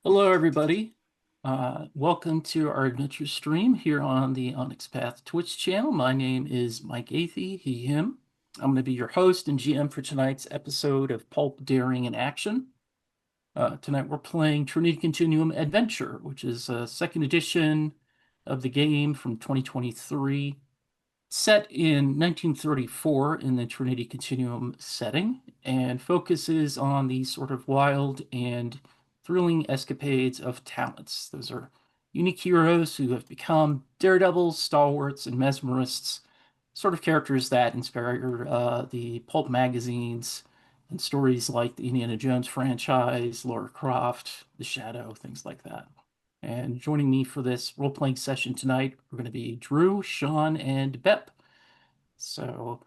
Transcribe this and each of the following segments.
Hello, everybody. Welcome to our adventure stream here on the Onyx Path Twitch channel. My name is Mike Athey, he, him. I'm going to be your host and GM for tonight's episode of Pulp Daring in Action. Tonight we're playing Trinity Continuum Adventure, which is a second edition of the game from 2023, set in 1934 in the Trinity Continuum setting, and focuses on the sort of wild and thrilling escapades of talents. Those are unique heroes who have become daredevils, stalwarts, and mesmerists, sort of characters that inspire the pulp magazines and stories like the Indiana Jones franchise, Lara Croft, The Shadow, things like that. And joining me for this role-playing session tonight, we're going to be Drew, Sean, and Bep. So,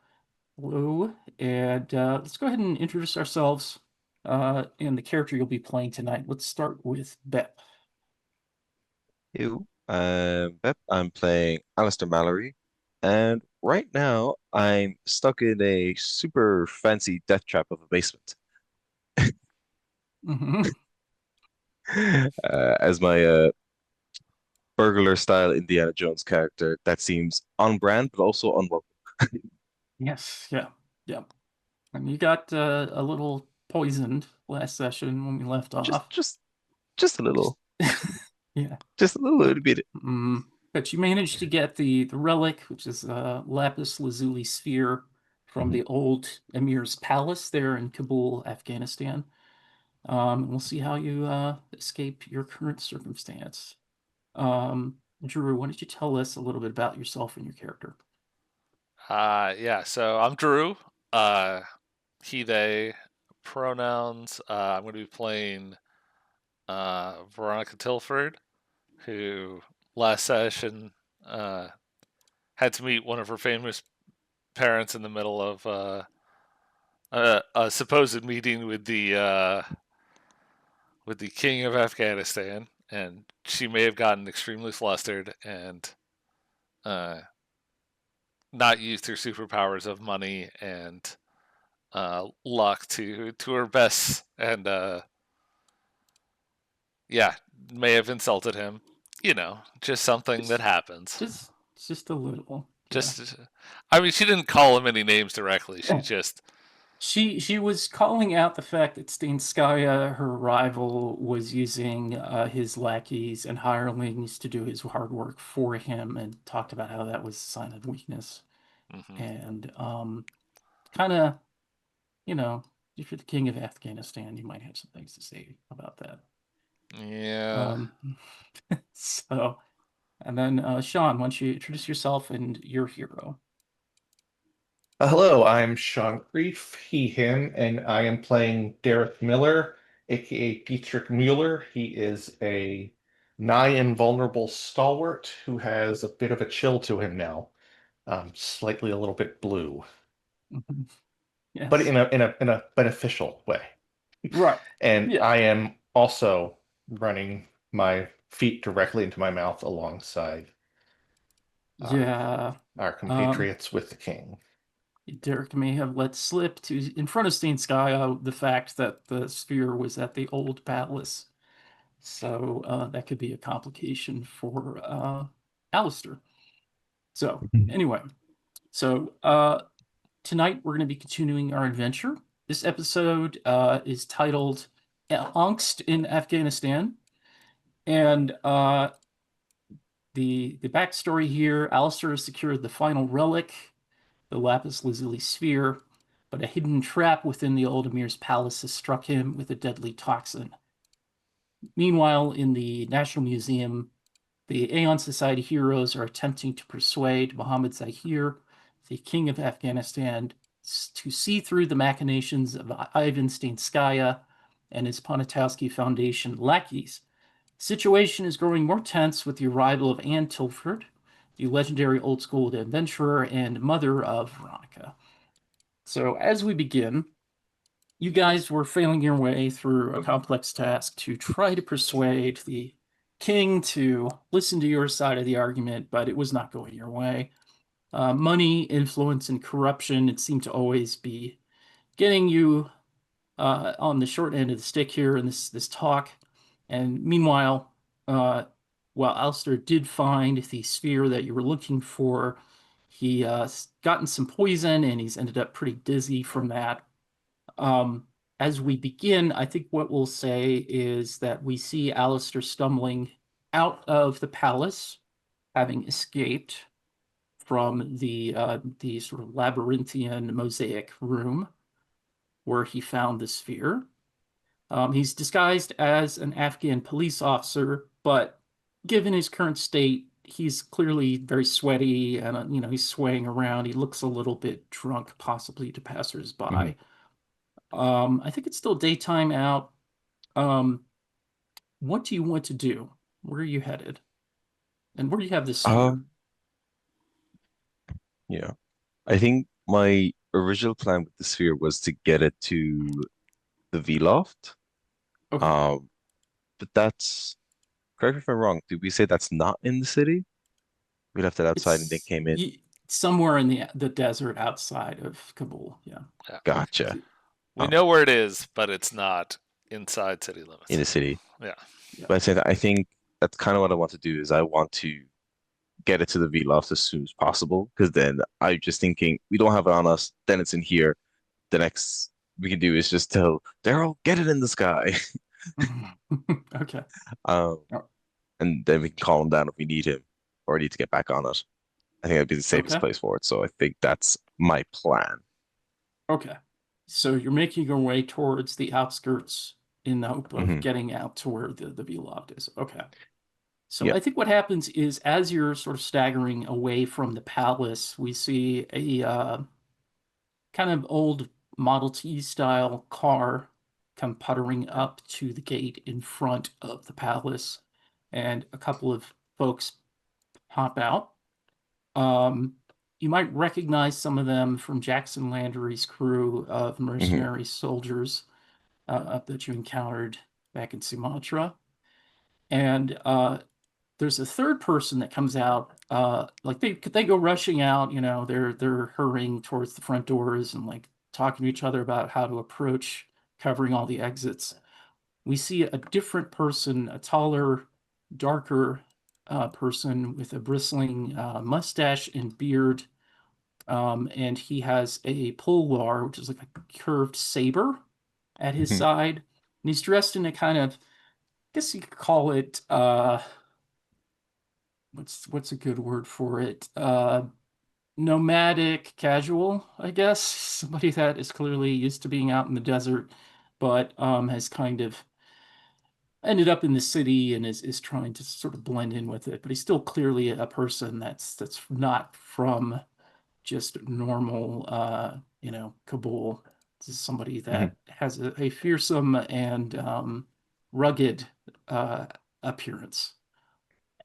hello, and let's go ahead and introduce ourselves and the character you'll be playing tonight. Let's start with Bep. You, Pep. I'm playing Alistair Mallory, and right now I'm stuck in a super fancy death trap of a basement. Hmm. As my burglar style Indiana Jones character, that seems on brand but also unwelcome. Yes, yeah, yeah. And you got a little poisoned last session when we left Just, off. just, just a Just, little, yeah. just a little bit. But you managed to get the relic, which is a lapis lazuli sphere from Mhm. the old Emir's palace there in Kabul, Afghanistan. And we'll see how you escape your current circumstance. Drew, why don't you tell us a little bit about yourself and your character? Yeah, so I'm Drew. Uh, he, they pronouns. I'm going to be playing Veronica Tilford, who last session uh, had to meet one of her famous parents in the middle of a supposed meeting with the king of Afghanistan, and she may have gotten extremely flustered and uh, not used her superpowers of money and luck to her best, and yeah, may have insulted him. Just something that Just, happens. just a little. Yeah. Just, I mean, she didn't call him any names directly. She just, She was calling out the fact that Stanskaya, her rival, was using his lackeys and hirelings to do his hard work for him, and talked about how that was a sign of weakness. mhm. And kind of, if you're the king of Afghanistan, you might have some things to say about that. Yeah. Um, so, and then Sean, why don't you introduce yourself and your hero? Hello, I'm Sean Creef, he, him, and I am playing Derek Miller, aka Dietrich Mueller. He is a nigh invulnerable stalwart who has a bit of a chill to him now, slightly a little bit blue, Mhm. but Yes. in a beneficial way. Right. And Yeah. I am also running my feet directly into my mouth alongside uh, Yeah. our Um, compatriots with the king. Derek may have let slip to in front of Steenskaya the fact that the sphere was at the old palace. So that could be a complication for Alistair. So anyway, so tonight we're going to be continuing our adventure. This episode is titled Angst in Afghanistan. And the backstory here, Alistair has secured the final relic, the lapis lazuli sphere, but a hidden trap within the old Emir's palace has struck him with a deadly toxin. Meanwhile, in the National Museum, the Aeon Society heroes are attempting to persuade Mohammed Zahir, the king of Afghanistan, to see through the machinations of Ivan Stanskaya and his Poniatowski Foundation lackeys. The situation is growing more tense with the arrival of Anne Tilford, the legendary old school adventurer and mother of Veronica. So, as we begin, you guys were failing your way through a complex task to try to persuade the king to listen to your side of the argument, but it was not going your way. Money, influence, and corruption, it seemed to always be getting you on the short end of the stick here in this talk. And meanwhile, while Alistair did find the sphere that you were looking for, he gotten some poison and he's ended up pretty dizzy from that. Um, as we begin, I think what we'll say is that we see Alistair stumbling out of the palace, having escaped from the sort of labyrinthian mosaic room where he found the sphere. He's disguised as an Afghan police officer, but given his current state, he's clearly very sweaty and he's swaying around. He looks a little bit drunk, possibly to Hmm. passersby. I think it's still daytime out. Um, what do you want to do? Where are you headed? And where do you have this sphere? Um, yeah. I think my original plan with the sphere was to get it to the V loft. Okay. Um, but that's correct me if I'm wrong. Did we say that's not in the city? We left it outside and then It's came in. somewhere in the desert outside of Kabul. Yeah. Yeah. Gotcha. We Um, know where it is, but it's not inside city in limits. the city. Yeah. Yeah. But I say that I think that's kind of what I want to do is I want to get it to the V loft as soon as possible because then I'm just thinking we don't have it on us, then it's in here. The next we can do is just tell Daryl, get it in the sky. Okay. Um, Oh, and then we can call him down if we need him or need to get back on it. I think that'd be the safest okay. place for it. So I think that's my plan. Okay. So you're making your way towards the outskirts in the hope of Hmm. getting out to where the vlog is. Okay. So Yeah. I think what happens is as you're sort of staggering away from the palace, we see a kind of old Model T style car come puttering up to the gate in front of the palace, and a couple of folks pop out. Um, you might recognize some of them from Jackson Landry's crew of Hmm. mercenary soldiers that you encountered back in Sumatra. And there's a third person that comes out. Like they go rushing out. They're hurrying towards the front doors and like talking to each other about how to approach, covering all the exits. We see a different person, a taller, darker person with a bristling mustache and beard. And he has a pulwar, which is like a curved saber at his Hmm. side. And he's dressed in a kind of, I guess you could call it, what's a good word for it? Nomadic casual, I guess. Somebody that is clearly used to being out in the desert, but has kind of ended up in the city and is trying to sort of blend in with it. But he's still clearly a person that's not from just normal, Kabul. This is somebody Hmm. that has a fearsome and rugged uh, appearance.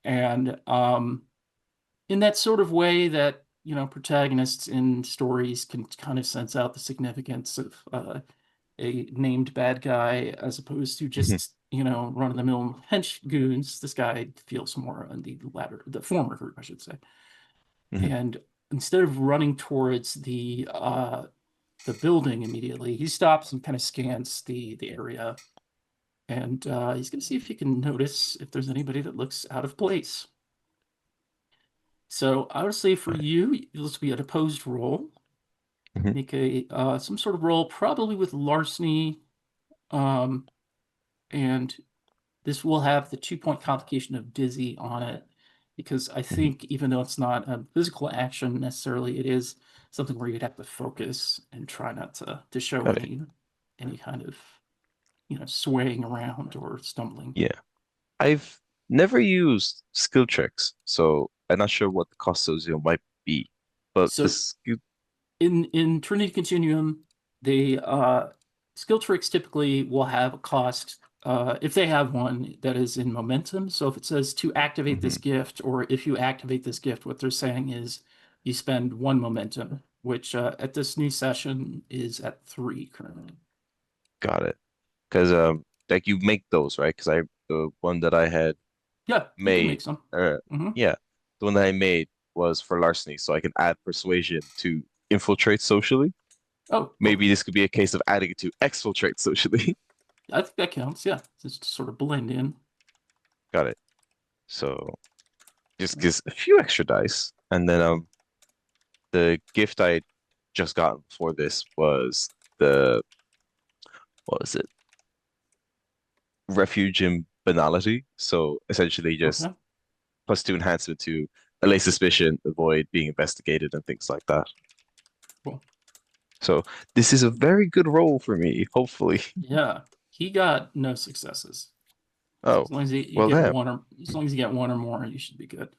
And in that sort of way that, protagonists in stories can kind of sense out the significance of a named bad guy as opposed to Hmm. just, run-of-the-mill hench goons. This guy feels more on the former group, I should say. Hmm. And instead of running towards the building immediately, he stops and kind of scans the area, and he's going to see if he can notice if there's anybody that looks out of place. So I would say for you, this will be an opposed roll. Hmm. Make a some sort of roll, probably with larceny, um, and this will have the 2 point complication of dizzy on it because I Hmm. think even though it's not a physical action necessarily, it is something where you'd have to focus and try not to show Got it. any kind of swaying around or stumbling. Yeah. I've never used skill checks, so I'm not sure what the cost of zero might be. But the So skill. in Trinity Continuum, the skill tricks typically will have a cost if they have one that is in momentum. So if it says to activate this Hmm. gift, or if you activate this gift, what they're saying is you spend one momentum, which at this new session is at 3 currently. Got it. Because like you make those, right? Because I the one that I had Yeah, you can make made, some. uh, Hmm. yeah, the one that I made was for larceny, so I can add persuasion to infiltrate socially. Oh, cool. Maybe this could be a case of adding it to exfiltrate socially. I think that counts. Yeah, just to sort of blend in. Got it. So just gives a few extra dice, and then the gift I just got for this was the what was it? Refuge in banality. So essentially just Okay, +2 enhancement to allay suspicion, avoid being investigated, and things like that. cool. So this is a very good roll for me, hopefully. Yeah, he got no successes. So Oh, as long as you well get then. one, or as long as you get one or more, you should be good.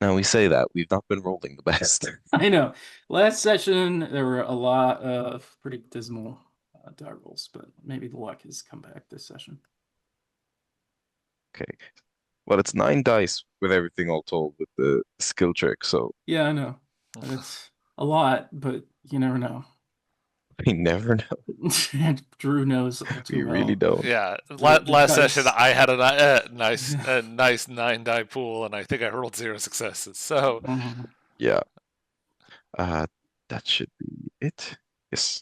Now we say that we've not been rolling the best. I know. Last session there were a lot of pretty dismal die rolls, but maybe the luck has come back this session. Okay. Well, it's 9 dice with everything all told with the skill trick, so Yeah, I know. It's a lot, but you never know. we never know. Drew knows all We too really well. don't. Yeah, The last session dice. I had a nice 9 die pool, and I think I rolled 0 successes. So Mhm. Yeah. Uh, that should be it. Yes.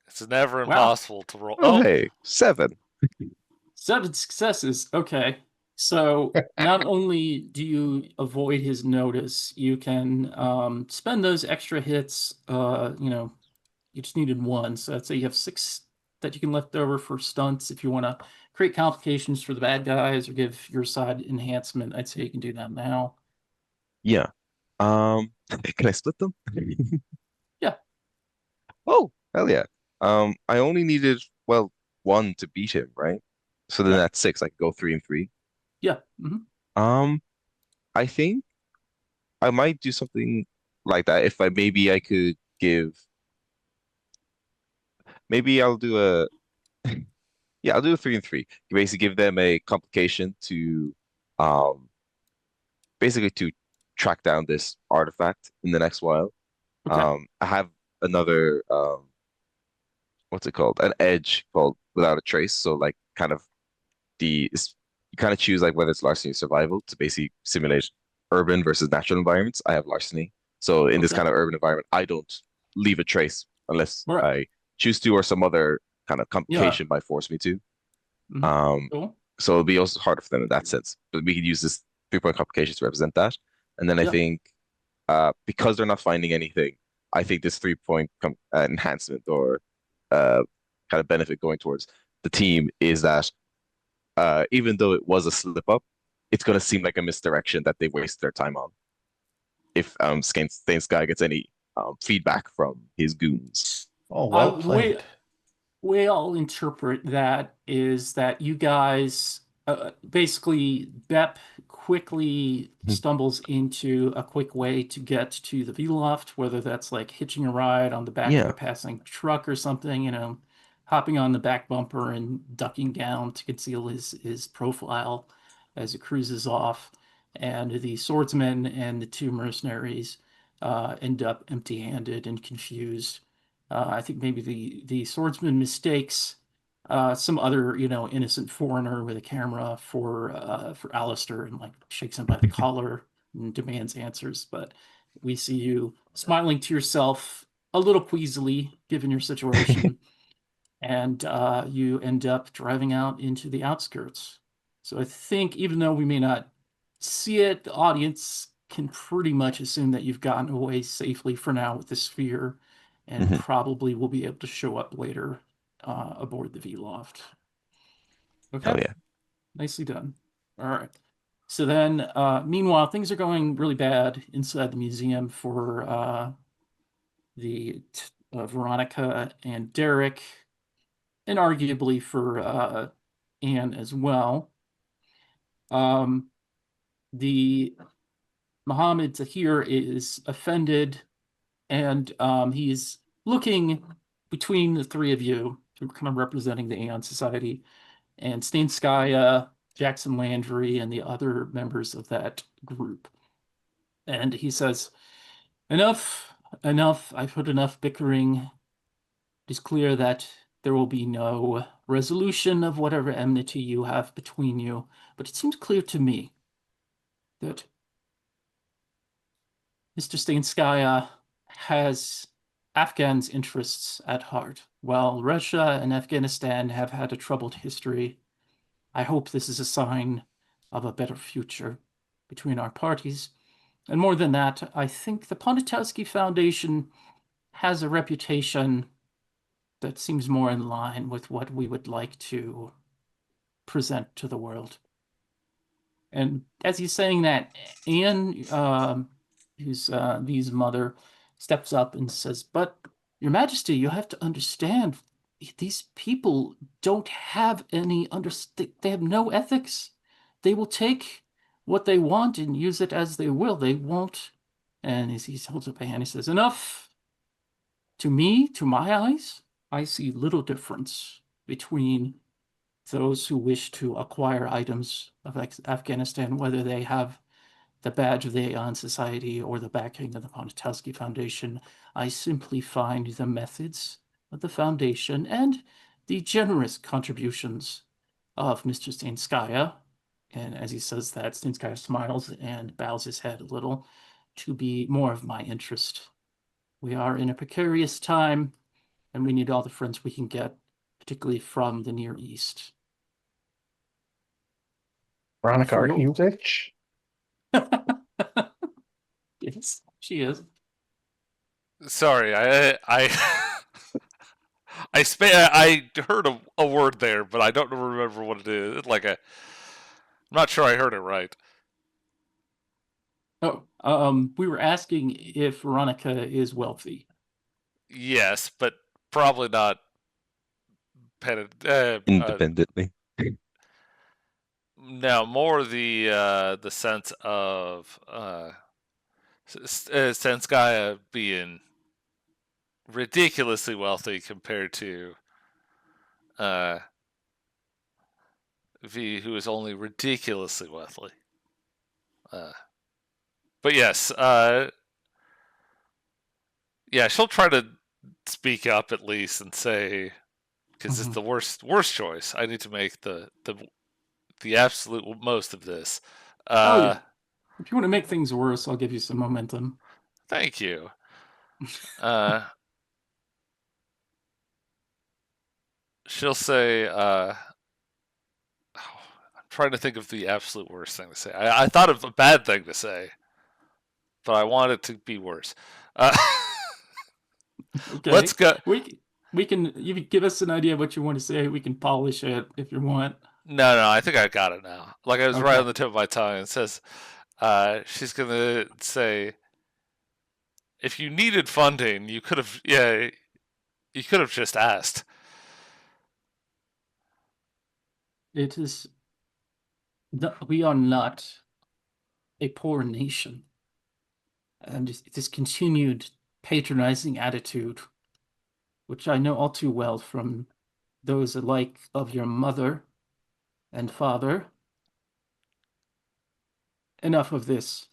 it's never Wow. impossible to roll. Oh, Oh, hey, 7. 7 successes. Okay. So not only do you avoid his notice, you can spend those extra hits. You just needed one. So let's say you have 6 that you can left over for stunts. If you want to create complications for the bad guys or give your side enhancement, I'd say you can do that now. Yeah. Can I split them? Yeah. Oh, hell yeah. I only needed, well, 1 to beat him, right? So then Yeah. that's 6. I could go 3 and 3. Yeah. Hmm. Um, I think I might do something like that if I could give, maybe I'll do a, yeah, I'll do a 3 and 3. You basically give them a complication to, um, basically to track down this artifact in the next while. Okay. I have another what's it called? An edge called Without a Trace. So like kind of you kind of choose like whether it's larceny or survival to basically simulate urban versus natural environments. I have larceny. So in this Okay. kind of urban environment, I don't leave a trace unless All right. I choose to or some other kind of Yeah. complication might force me to. Hmm. Um, Cool. so it'll be also harder for them in that sense. But we could use this 3-point complication to represent that. And then I Yeah. think because they're not finding anything, I think this 3-point enhancement or uh, kind of benefit going towards the team is that even though it was a slip up, it's going to seem like a misdirection that they waste their time on. If Stain's guy gets any feedback from his goons. Oh, I well the way played. way I'll interpret that is that you guys basically Bep quickly stumbles into a quick way to get to the V-Loft, whether that's like hitching a ride on the back of Yeah. a passing truck or something, hopping on the back bumper and ducking down to conceal his profile as it cruises off. And the swordsman and the 2 mercenaries end up empty-handed and confused. I think maybe the swordsman mistakes some other, innocent foreigner with a camera for Alistair and like shakes him by the collar and demands answers. But we see you smiling to yourself a little queasily, given your situation, and you end up driving out into the outskirts. So I think even though we may not see it, the audience can pretty much assume that you've gotten away safely for now with the sphere and Mhm. probably will be able to show up later aboard the V-Loft. Hell Okay, yeah. nicely done. All right. So then, meanwhile, things are going really bad inside the museum for Veronica and Derek, and arguably for Anne as well. Um, the Muhammad Tahir is offended, and he's looking between the three of you, who are kind of representing the Aeon Society, and Stanskaya, Jackson Landry, and the other members of that group. And he says, enough, enough. I've heard enough bickering. It is clear that there will be no resolution of whatever enmity you have between you, but it seems clear to me that Mr. Stanskaya has Afghans' interests at heart. While Russia and Afghanistan have had a troubled history, I hope this is a sign of a better future between our parties. And more than that, I think the Poniatowski Foundation has a reputation that seems more in line with what we would like to present to the world. And as he's saying that, Anne, who's V's mother, steps up and says, "But, Your Majesty, you have to understand, these people don't have any they have no ethics. They will take what they want and use it as they will. They won't." And as he holds up a hand, he says, "Enough. To me, to my eyes, I see little difference between those who wish to acquire items of Afghanistan, whether they have the badge of the Aeon Society or the backing of the Poniatowski Foundation. I simply find the methods of the foundation and the generous contributions of Mr. Stanskaya," and as he says that, Stanskaya smiles and bows his head a little, "to be more of my interest. We are in a precarious time, and we need all the friends we can get, particularly from the Near East." Veronica, For are your you rich? Yes, she is. Sorry, I heard a word there, but I don't remember what it is. It's like I'm not sure I heard it right. Oh, we were asking if Veronica is wealthy. Yes, but probably not Independently. no, more the sense of Senskaya being ridiculously wealthy compared to uh, V, who is only ridiculously wealthy. But yes, yeah, she'll try to speak up at least and say, because it's Mhm. the worst choice. I need to make the absolute most of this. Oh yeah. If you want to make things worse, I'll give you some momentum. Thank you. Uh, she'll say, I'm trying to think of the absolute worst thing to say. I thought of a bad thing to say, but I want it to be worse. Uh, let's Okay. go. We can you can give us an idea of what you want to say. We can polish it if you want. No, I think I got it now. Like I was right Okay. on the tip of my tongue. It says, she's gonna say, if you needed funding, you could have, yeah, you could have just asked. It is we are not a poor nation. And this continued patronizing attitude, which I know all too well from those alike of your mother and father. Enough of this.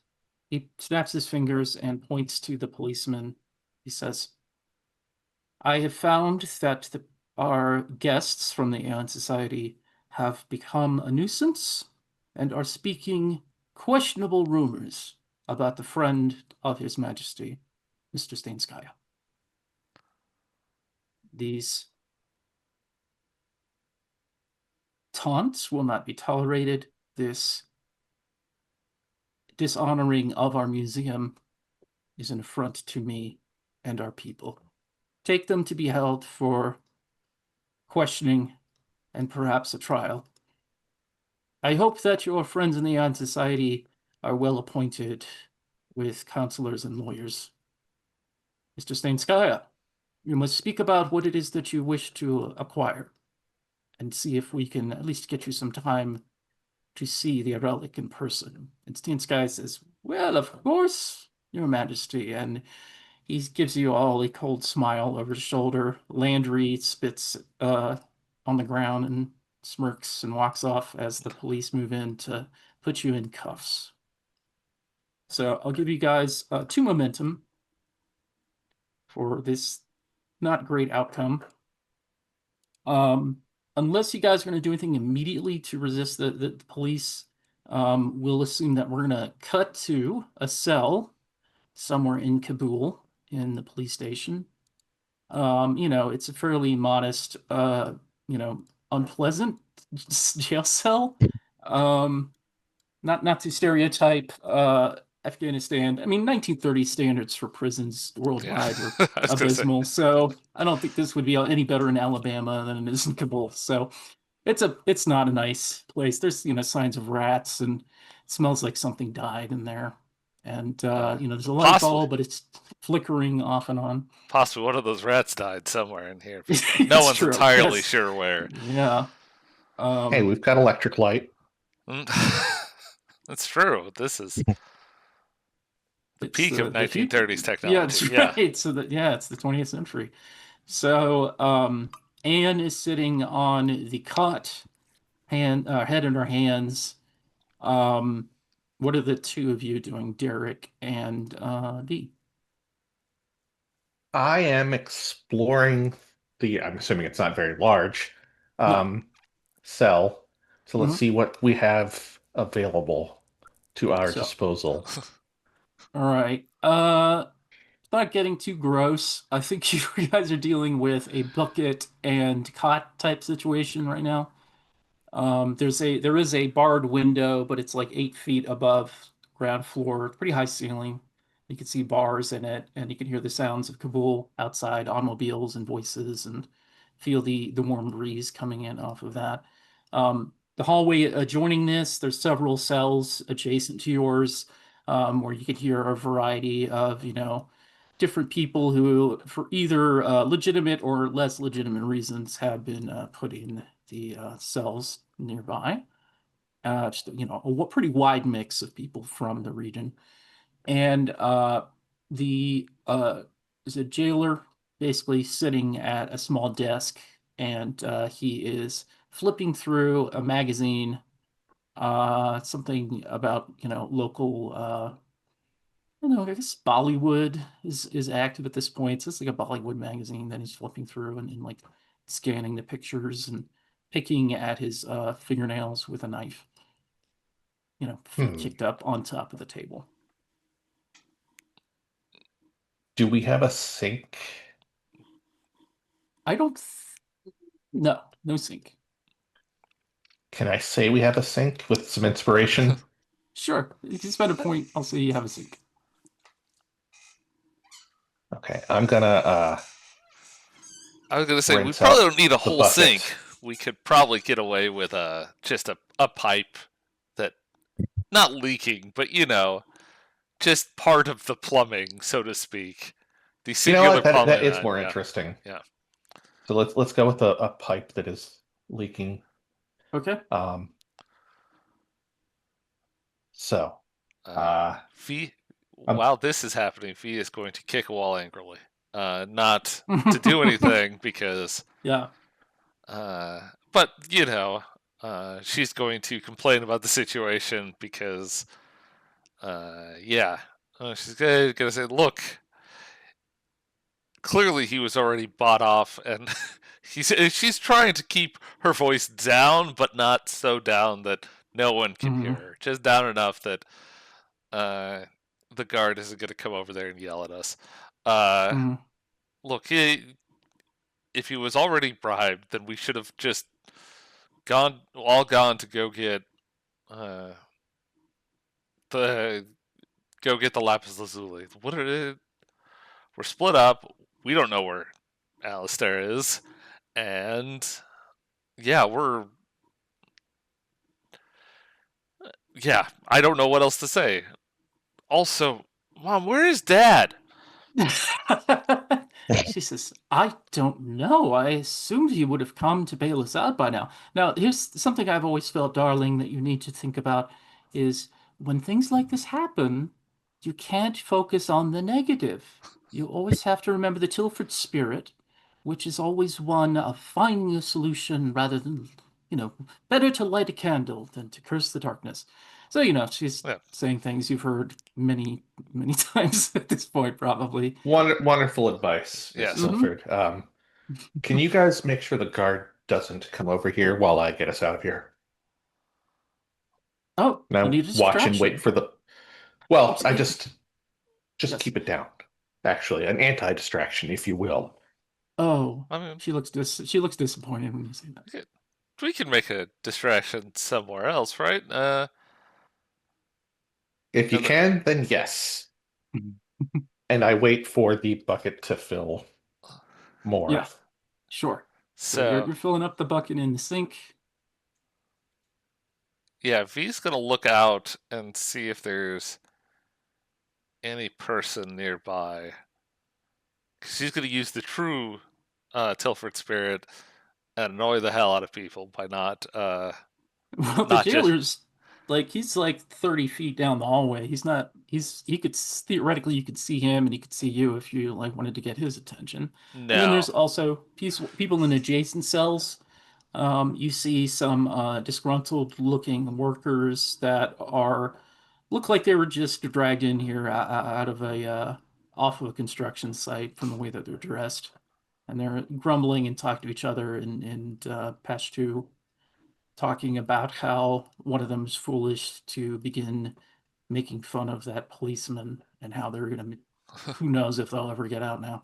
He snaps his fingers and points to the policeman. He says, "I have found that our guests from the Aeon Society have become a nuisance and are speaking questionable rumors about the friend of His Majesty, Mr. Stanskaya. These taunts will not be tolerated. This dishonoring of our museum is an affront to me and our people. Take them to be held for questioning and perhaps a trial. I hope that your friends in the Aeon Society are well appointed with counselors and lawyers. Mr. Stanskaya, you must speak about what it is that you wish to acquire and see if we can at least get you some time to see the relic in person." And Stanskaya says, "Well, of course, Your Majesty." And he gives you all a cold smile over his shoulder. Landry spits on the ground and smirks and walks off as the police move in to put you in cuffs. So I'll give you guys 2 momentum for this not great outcome. Unless you guys are going to do anything immediately to resist the police, we'll assume that we're going to cut to a cell somewhere in Kabul in the police station. It's a fairly modest, unpleasant jail cell. Um, not to stereotype Afghanistan. I mean, 1930 standards for prisons Yeah, worldwide were I was gonna say. abysmal. So I don't think this would be any better in Alabama than it is in Kabul. So it's not a nice place. There's, signs of rats, and it smells like something died in there. And Uh, there's a light possibly, bulb, but it's flickering off and on. possibly one of those rats died somewhere in here, but no It's one's true. entirely Yes. sure where. Yeah. Hey, Um, we've got electric light. That's true. This is the it's peak of the future. 1930s Yeah, technology. that's Yeah. right. So it's the 20th century. So Anne is sitting on the cot, head in her hands. Um, what are the two of you doing, Derek and Dee? I am exploring I'm assuming it's not very large, No. um, cell. So let's Mhm. see what we have available to our So, disposal. all right. Not getting too gross. I think you guys are dealing with a bucket and cot type situation right now. There is a barred window, but it's like 8 feet above ground floor, pretty high ceiling. You can see bars in it, and you can hear the sounds of Kabul outside, automobiles and voices, and feel the warm breeze coming in off of that. The hallway adjoining this, there's several cells adjacent to yours, where you can hear a variety of, different people who, for either legitimate or less legitimate reasons, have been put in the cells nearby. Just a pretty wide mix of people from the region, and the is a jailer basically sitting at a small desk, and he is flipping through a magazine, something about local. I don't know, I guess Bollywood is active at this point. So it's like a Bollywood magazine that he's flipping through and like scanning the pictures and picking at his fingernails with a knife, feet Hmm. kicked up on top of the table. Do we have a sink? I don't no, no sink. Can I say we have a sink with some inspiration? Sure. If you spend a point, I'll say you have a sink. Okay, I'm gonna I was gonna say we rinse probably out don't need a the whole bucket. sink. We could probably get away with just a pipe that not leaking, but just part of the plumbing, so to speak. The You know singular what? That plumbing is line, more yeah, interesting. yeah. So let's go with a pipe that is leaking. Okay. Um, so Fee, I'm while this is happening, Fee is going to kick a wall angrily. Not to do anything because, Yeah. but she's going to complain about the situation because, yeah, she's gonna say, look, clearly he was already bought off, and she's trying to keep her voice down, but not so down that no one can hear Hmm. her, just down enough that uh, the guard isn't going to come over there and yell at us. Uh, Hmm. Look, if he was already bribed, then we should have just gone to go get uh, the lapis lazuli. What are it? We're split up. We don't know where Alistair is, and yeah, I don't know what else to say. Also, Mom, where is Dad? She says, I don't know. I assumed he would have come to bail us out by now. Now, here's something I've always felt, darling, that you need to think about is when things like this happen, you can't focus on the negative. You always have to remember the Tilford spirit, which is always one of finding a solution rather than, better to light a candle than to curse the darkness. So, she's Yeah, saying things you've heard many, many times at this point, probably. wonderful advice, Miss yes. Hmm. Tilford. Can you guys make sure the guard doesn't come over here while I get us out of here? Oh, you Now need a watch and wait distraction. for the. Well, I Absolutely. just Yes. keep it down. Actually, an anti-distraction, if you will. Oh, I mean, she looks disappointed when you say that. we can make a distraction somewhere else, right? If you And the, can, then yes. And I wait for the bucket to fill more. Yeah, sure. So you're so you're filling up the bucket in the sink. yeah, V's gonna look out and see if there's any person nearby. 'Cause she's gonna use the true Tilford spirit and annoy the hell out of people by Well, the not just jailer's he's like 30 feet down the hallway. He could theoretically you could see him and he could see you if you like wanted to get his attention. And then no. there's also people in adjacent cells. You see some disgruntled looking workers that are look like they were just dragged in here out of a off of a construction site from the way that they're dressed. And they're grumbling and talk to each other in Pashto, talking about how one of them is foolish to begin making fun of that policeman and how they're gonna, who knows if they'll ever get out now.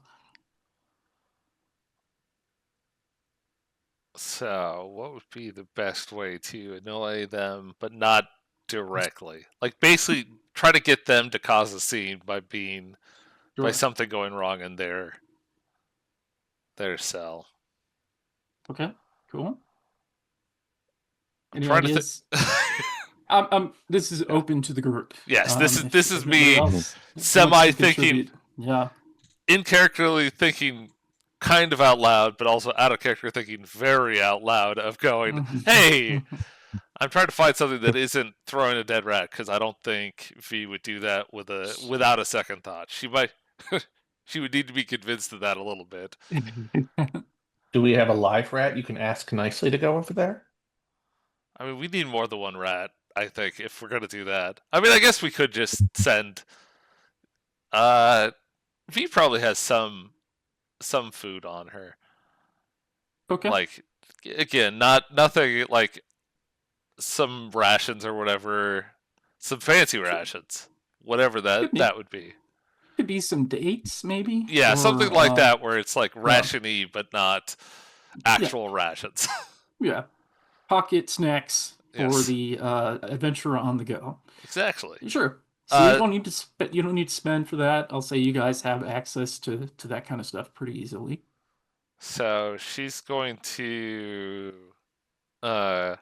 So, what would be the best way to annoy them, but not directly? Like, basically, try to get them to cause a scene by Sure. something going wrong in their cell. Okay, cool. I'm Any trying to think. ideas? This is Yeah. open to the group. Yes, this is If anybody me else wants semi to thinking, contribute, yeah. in characterly thinking, kind of out loud, but also out of character thinking very out loud of going, "Hey, I'm trying to find something that isn't throwing a dead rat," because I don't think V would do that without a second thought. She might. She would need to be convinced of that a little bit. Do we have a live rat you can ask nicely to go over there? I mean, we need more than one rat. I think if we're gonna do that. I mean, I guess we could just send. Uh, V probably has some food on her. Okay, Like, again, nothing like some rations or whatever, some fancy sure. rations, whatever Could that be would be. could be some dates maybe, Yeah, something or like that where it's like yeah, rationy but not yeah, actual rations. yeah. Pocket snacks for Yes, the adventure on the go. exactly. Sure. So Uh, you don't need to spend for that. I'll say you guys have access to that kind of stuff pretty easily. so she's going to, uh,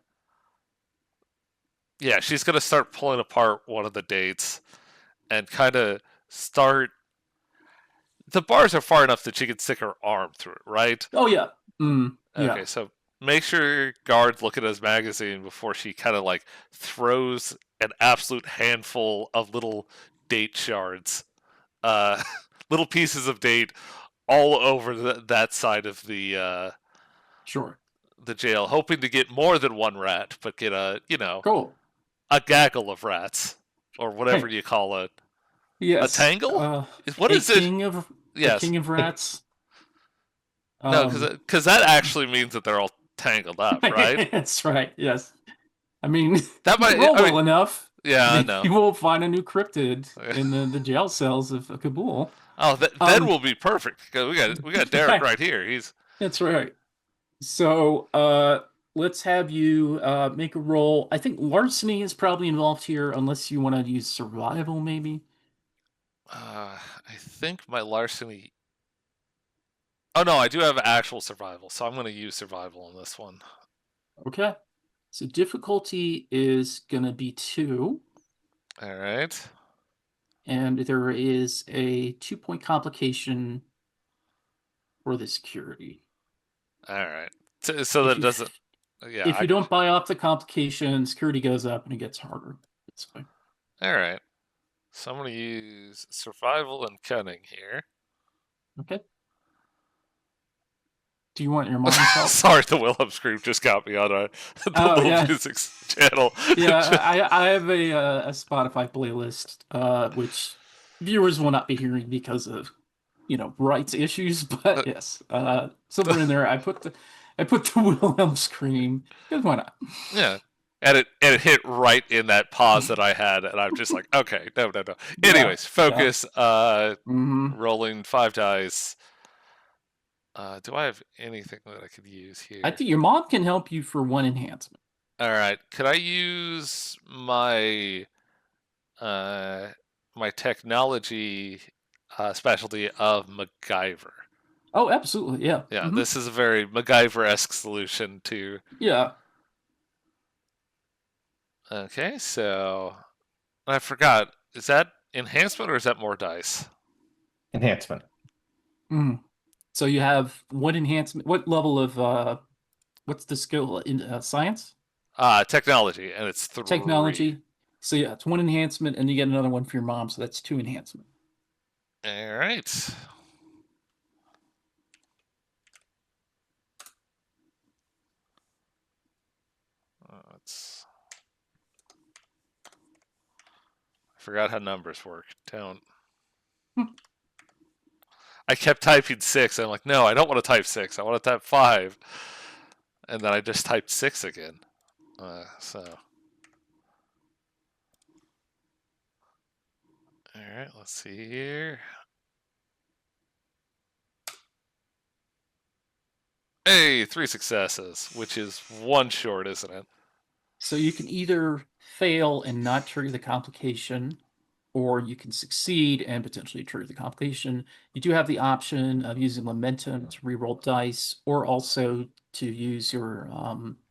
yeah, she's gonna start pulling apart one of the dates and kind of start. The bars are far enough that she can stick her arm through it, right? Oh yeah. Yeah, Okay, so make sure guards look at his magazine before she kind of like throws an absolute handful of little date shards, uh, little pieces of date all over that side of sure. the jail, hoping to get more than one rat, but get Cool. a gaggle of rats or whatever Hey, you call it. A yes. tangle? What is it? A Yes. king of rats. No, Um, because that actually means that they're all tangled up, right? that's right. Yes. I mean, That if you might. roll I mean, well enough, yeah, I maybe know. we'll find a new cryptid in the jail cells of Kabul. Oh, then Um, we'll be perfect because we got Derek right. right here. He's That's right. So, let's have you make a roll. I think larceny is probably involved here, unless you want to use survival, maybe. I think my larceny. Oh no, I do have actual survival, so I'm going to use survival on this one. Okay. So difficulty is gonna be 2, All right. and there is a 2-point complication for the security. All right. So If that you doesn't. Yeah. if you don't buy off the complication, security goes up and it gets harder. It's fine. All right. So I'm going to use survival and cunning here. Okay. Do you want your mom's help? Sorry, the Wilhelm scream just got me on the Oh little yeah, physics channel. yeah. I have a Spotify playlist, which viewers will not be hearing because of rights issues. But yes, somewhere in there, I put the Wilhelm scream because why not? Yeah. And it hit right in that pause that I had, and I'm just like, okay, no. Yeah, Anyways, yeah. focus. Mm-hmm. Rolling 5 dice. Do I have anything that I could use I here? think your mom can help you for one enhancement. All right. Could I use uh, my technology specialty of MacGyver? Oh, absolutely. Yeah. Yeah, Hmm. this is a very MacGyver-esque solution to. Yeah. Okay, so I forgot. Is that enhancement or is that more dice? Enhancement. Mm. So you have one enhancement. What level of what's the skill in science? Technology, and it's 3. Technology. So yeah, it's one enhancement, and you get another one for your mom, so that's two enhancement. All right. Let's. I forgot how numbers work. Don't. Hmm. I kept typing 6. I'm like, no, I don't want to type 6. I want to type 5. And then I just typed 6 again. So. All right, let's see here. Hey, 3 successes, which is 1 short, isn't it? So you can either fail and not trigger the complication, or you can succeed and potentially trigger the complication. You do have the option of using momentum to reroll dice, or also to use your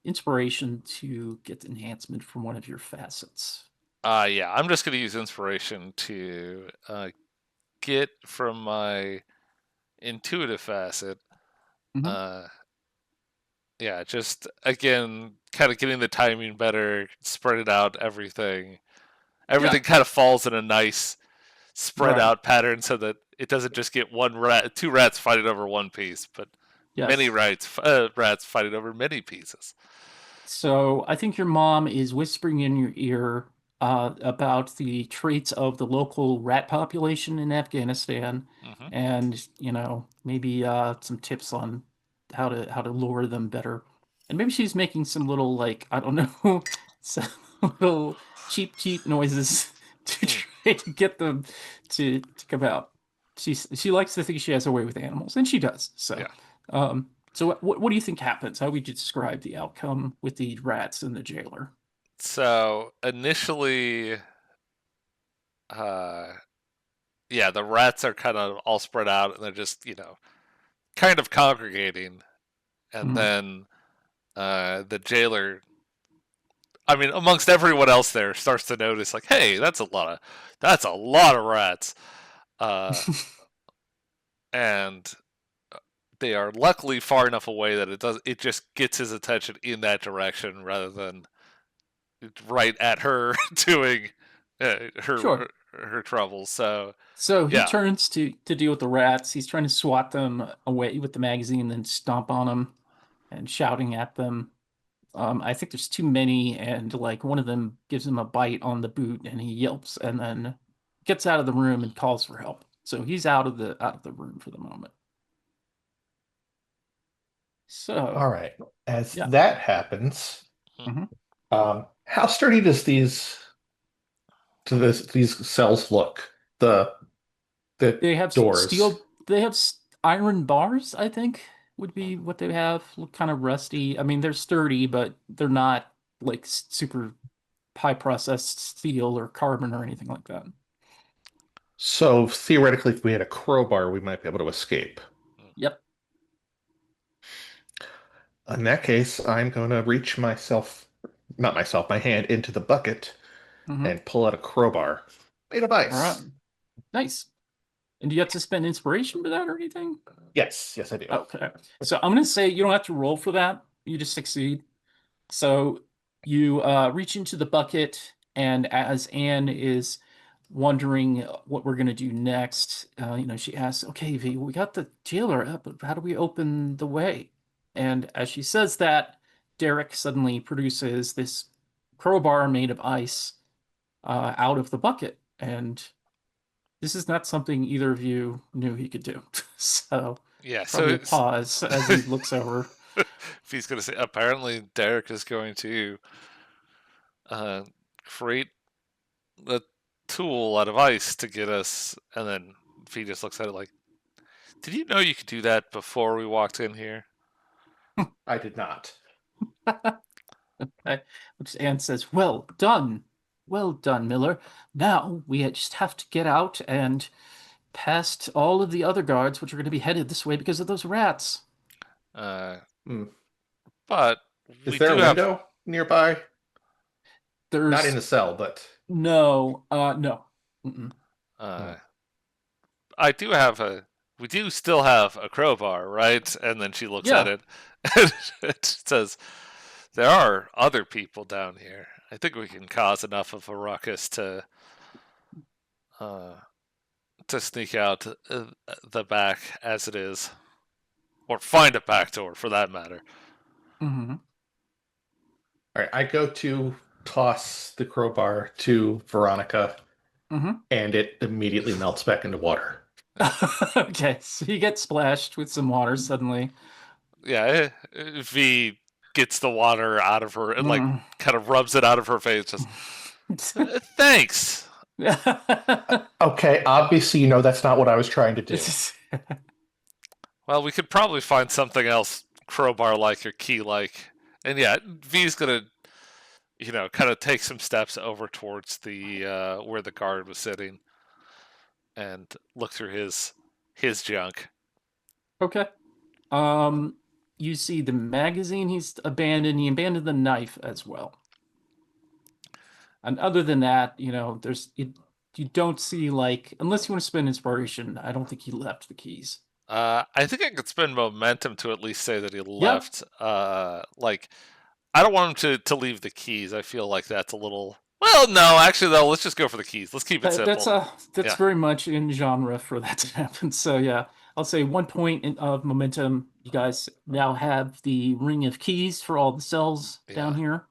inspiration to get enhancement from one of your facets. Yeah, I'm just going to use inspiration to get from my intuitive facet. Mhm. Uh, yeah, just again, kind of getting the timing better, spread it out, everything. Yeah, Everything kind of falls in a nice spread right. out pattern so that it doesn't just get one rat, 2 rats fighting over one piece, but many Yes. rats fighting over many pieces. So I think your mom is whispering in your ear about the traits of the local rat population in Afghanistan, Hmm. and maybe some tips on how to lure them better. And maybe she's making some little like I don't know, some little cheap noises to Hmm. try to get them to come out. She likes to think she has a way with animals, and she does. So. Yeah. So what do you think happens? How would you describe the outcome with the rats and the jailer? So initially, uh, yeah, the rats are kind of all spread out and they're just, kind of congregating. And Mhm. then the jailer, I mean, amongst everyone else there, starts to notice like, hey, that's a lot of rats. Uh, and they are luckily far enough away that it just gets his attention in that direction rather than right at her doing Sure. her troubles. So So he yeah, turns to deal with the rats. He's trying to swat them away with the magazine and then stomp on them and shouting at them. I think there's too many, and like one of them gives him a bite on the boot, and he yelps and then gets out of the room and calls for help. So he's out of the room for the moment. All So right. As yeah. that happens, Mhm. how sturdy these cells look? The They have doors. steel, they have iron bars, I think would be what they have. Look kind of rusty. I mean, they're sturdy, but they're not like super high processed steel or carbon or anything like that. So theoretically, if we had a crowbar, we might be able to escape. Yep. In that case, I'm going to reach not myself, my hand into the bucket Hmm. and pull out a crowbar made of All right. ice. Nice. And do you have to spend inspiration for that or anything? Yes, yes, I do. Okay. So I'm gonna say you don't have to roll for that. You just succeed. So you reach into the bucket, and as Anne is wondering what we're going to do next, she asks, "Okay, V, we got the jailer up, but how do we open the way?" And as she says that, Derek suddenly produces this crowbar made of ice out of the bucket, and this is not something either of you knew he could do. So yeah. it's probably So a pause as he looks over. if he's going to say, apparently Derek is going to uh, create a tool out of ice to get us, and then if he just looks at it like, Did you know you could do that before we walked in here? I did not. Which Anne says, "Well done. Well done, Miller. Now we just have to get out and past all of the other guards, which are going to be headed this way because of those rats." Uh, Hmm. but Is we there do a have. window nearby? Not in There's the cell, but no. Mm-mm. Uh, I do have a. We do still have a crowbar, right? And then she looks at Yeah. it, and it says, "There are other people down here. I think we can cause enough of a ruckus uh, to sneak out the back as it is, or find a back door for that matter." Mm-hmm. all right. I go to toss the crowbar to Veronica, Mm-hmm. and it immediately melts back into water. Okay, so you get splashed with some water suddenly. Yeah, V gets the water out of her and like Mm. kind of rubs it out of her face. Just thanks. Okay, obviously, you know that's not what I was trying to do. Well, we could probably find something else crowbar like or key like. And yeah, V's gonna, kind of take some steps over towards the where the guard was sitting and look through his junk. Okay. You see the magazine he's abandoned. He abandoned the knife as well. And other than that, you don't see like unless you want to spend inspiration. I don't think he left the keys. I think I could spend momentum to at least say that he Yeah, left. Like I don't want him to leave the keys. I feel like that's a little. Well, no, actually, though, let's just go for the keys. Let's keep it that's simple. that's Yeah, very much in genre for that to happen. So yeah, I'll say 1 point of momentum. You guys now have the ring of keys for all the cells down yeah. here.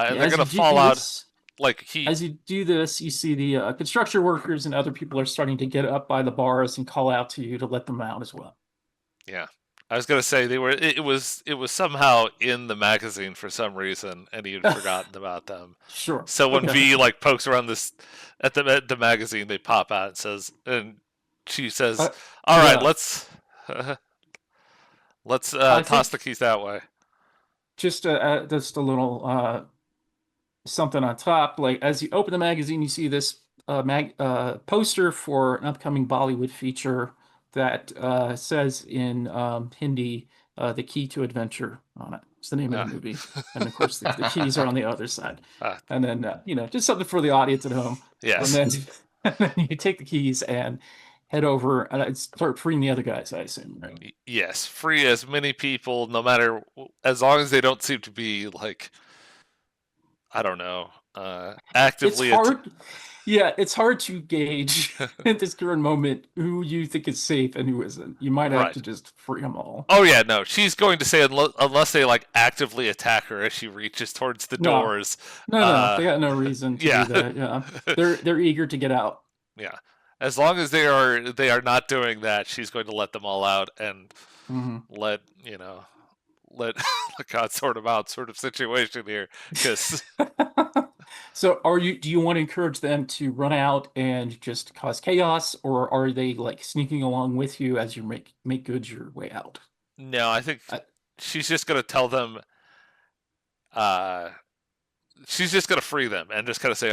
And Yeah, they're as gonna you do fall out this, like he. as you do this, you see the construction workers and other people are starting to get up by the bars and call out to you to let them out as well. Yeah, I was gonna say they were. It was somehow in the magazine for some reason, and he had forgotten about them. Sure. So when Okay. V like pokes around this at the magazine, they pop out and she says, Uh, "All right, yeah, let's I toss think the keys that way." just a little something on top. Like as you open the magazine, you see this poster for an upcoming Bollywood feature that says in Hindi, "The Key to Adventure" on it. It's the name of the Uh, movie, and of course the keys are on the other side. uh, And then just something for the audience at home. And yes, then and then you take the keys and head over and start freeing the other guys, I assume, right? yes, free as many people, no matter as long as they don't seem to be like I don't know, It's actively. hard. Yeah, it's hard to gauge at this current moment who you think is safe and who isn't. You might have to Right. just free them all. Oh yeah, no. She's going to say unless they like actively attack her as she reaches towards the No, doors. no. Uh, They got no reason to do yeah, that. Yeah, they're eger to get out. yeah. As long as they are not doing that, she's going to let them all out and Hmm. let let the God sort them out sort of situation here. Because So, do you want to encourage them to run out and just cause chaos, or are they like sneaking along with you as you make good your way out? no, I think I, she's just going to tell them. Uh, she's just going to free them and just kind of say,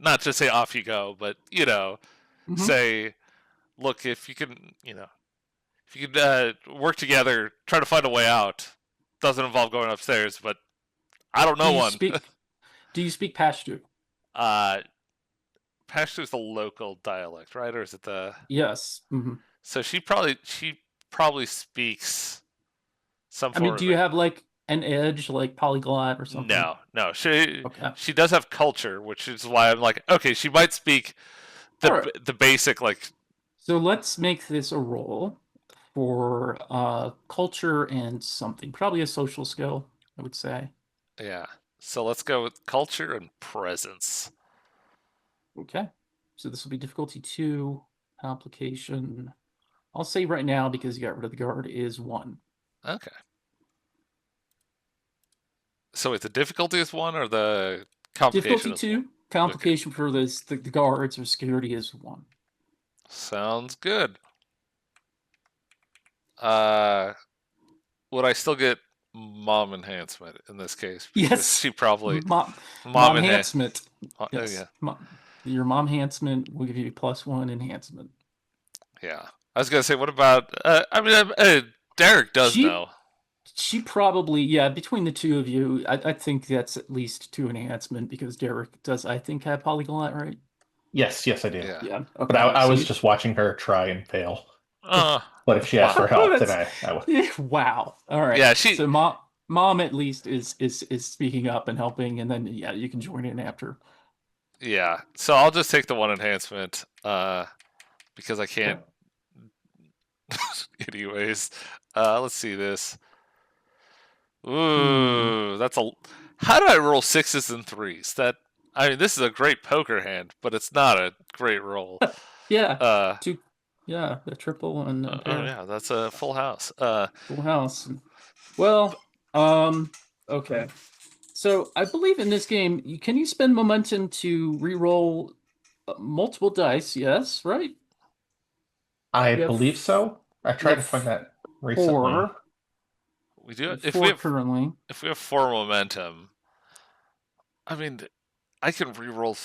not just say off you go, but mhm. say, look, if you could work together, try to find a way out. Doesn't involve going upstairs, but I don't Do know you one. speak? Do you speak Pashto? uh, Pashto is the local dialect, right? Or is it the? Yes. Hmm. So she probably speaks some I mean, form do of you it. have like an edge, like polyglot or something? No, no. She Okay. she does have culture, which is why I'm like, okay, she might speak All the right. the basic like So let's make this a roll for culture and something. Probably a social skill, I would say. yeah. So let's go with culture and presence. Okay. So this will be difficulty 2, complication. I'll say right now, because you got rid of the guard, is 1. Okay. So wait, the difficulty is 1 or the complication Difficulty is 1? 2, Okay. complication for the guards or security is 1. Sounds good. Would I still get mom enhancement in this case? Because Yes. she probably Mom, mom mom enhancement. enhancement. Yeah, Yes. Your mom enhancement will give you +1 enhancement. yeah. I was gonna say, what about? I mean, Derek does She know. she probably, yeah, between the two of you, I think that's at least 2 enhancement because Derek does, I think, have polyglot, right? Yes, I do. Yeah. Yeah. But Okay. I So was you just watching her try and fail. Uh, But if she asked for wow. help, then that's I would. wow. All right. Yeah, So mom at least is speaking up and helping, and then yeah, you can join in after. yeah. So I'll just take the 1 enhancement. Because I can't. Anyways, let's see this. Hmm. Ooh, that's a. How do I roll 6s and 3s? I mean, this is a great poker hand, but it's not a great roll. Yeah. Uh, Two. Yeah, the triple and a oh pair. yeah, that's a full house. Full house. Well, okay. So I believe in this game, can you spend momentum to re-roll multiple dice? Yes, right? I You have believe so. I you tried to find have that recently. 4. we do You have if we 4 have currently. if we have 4 momentum. I mean, I can re-roll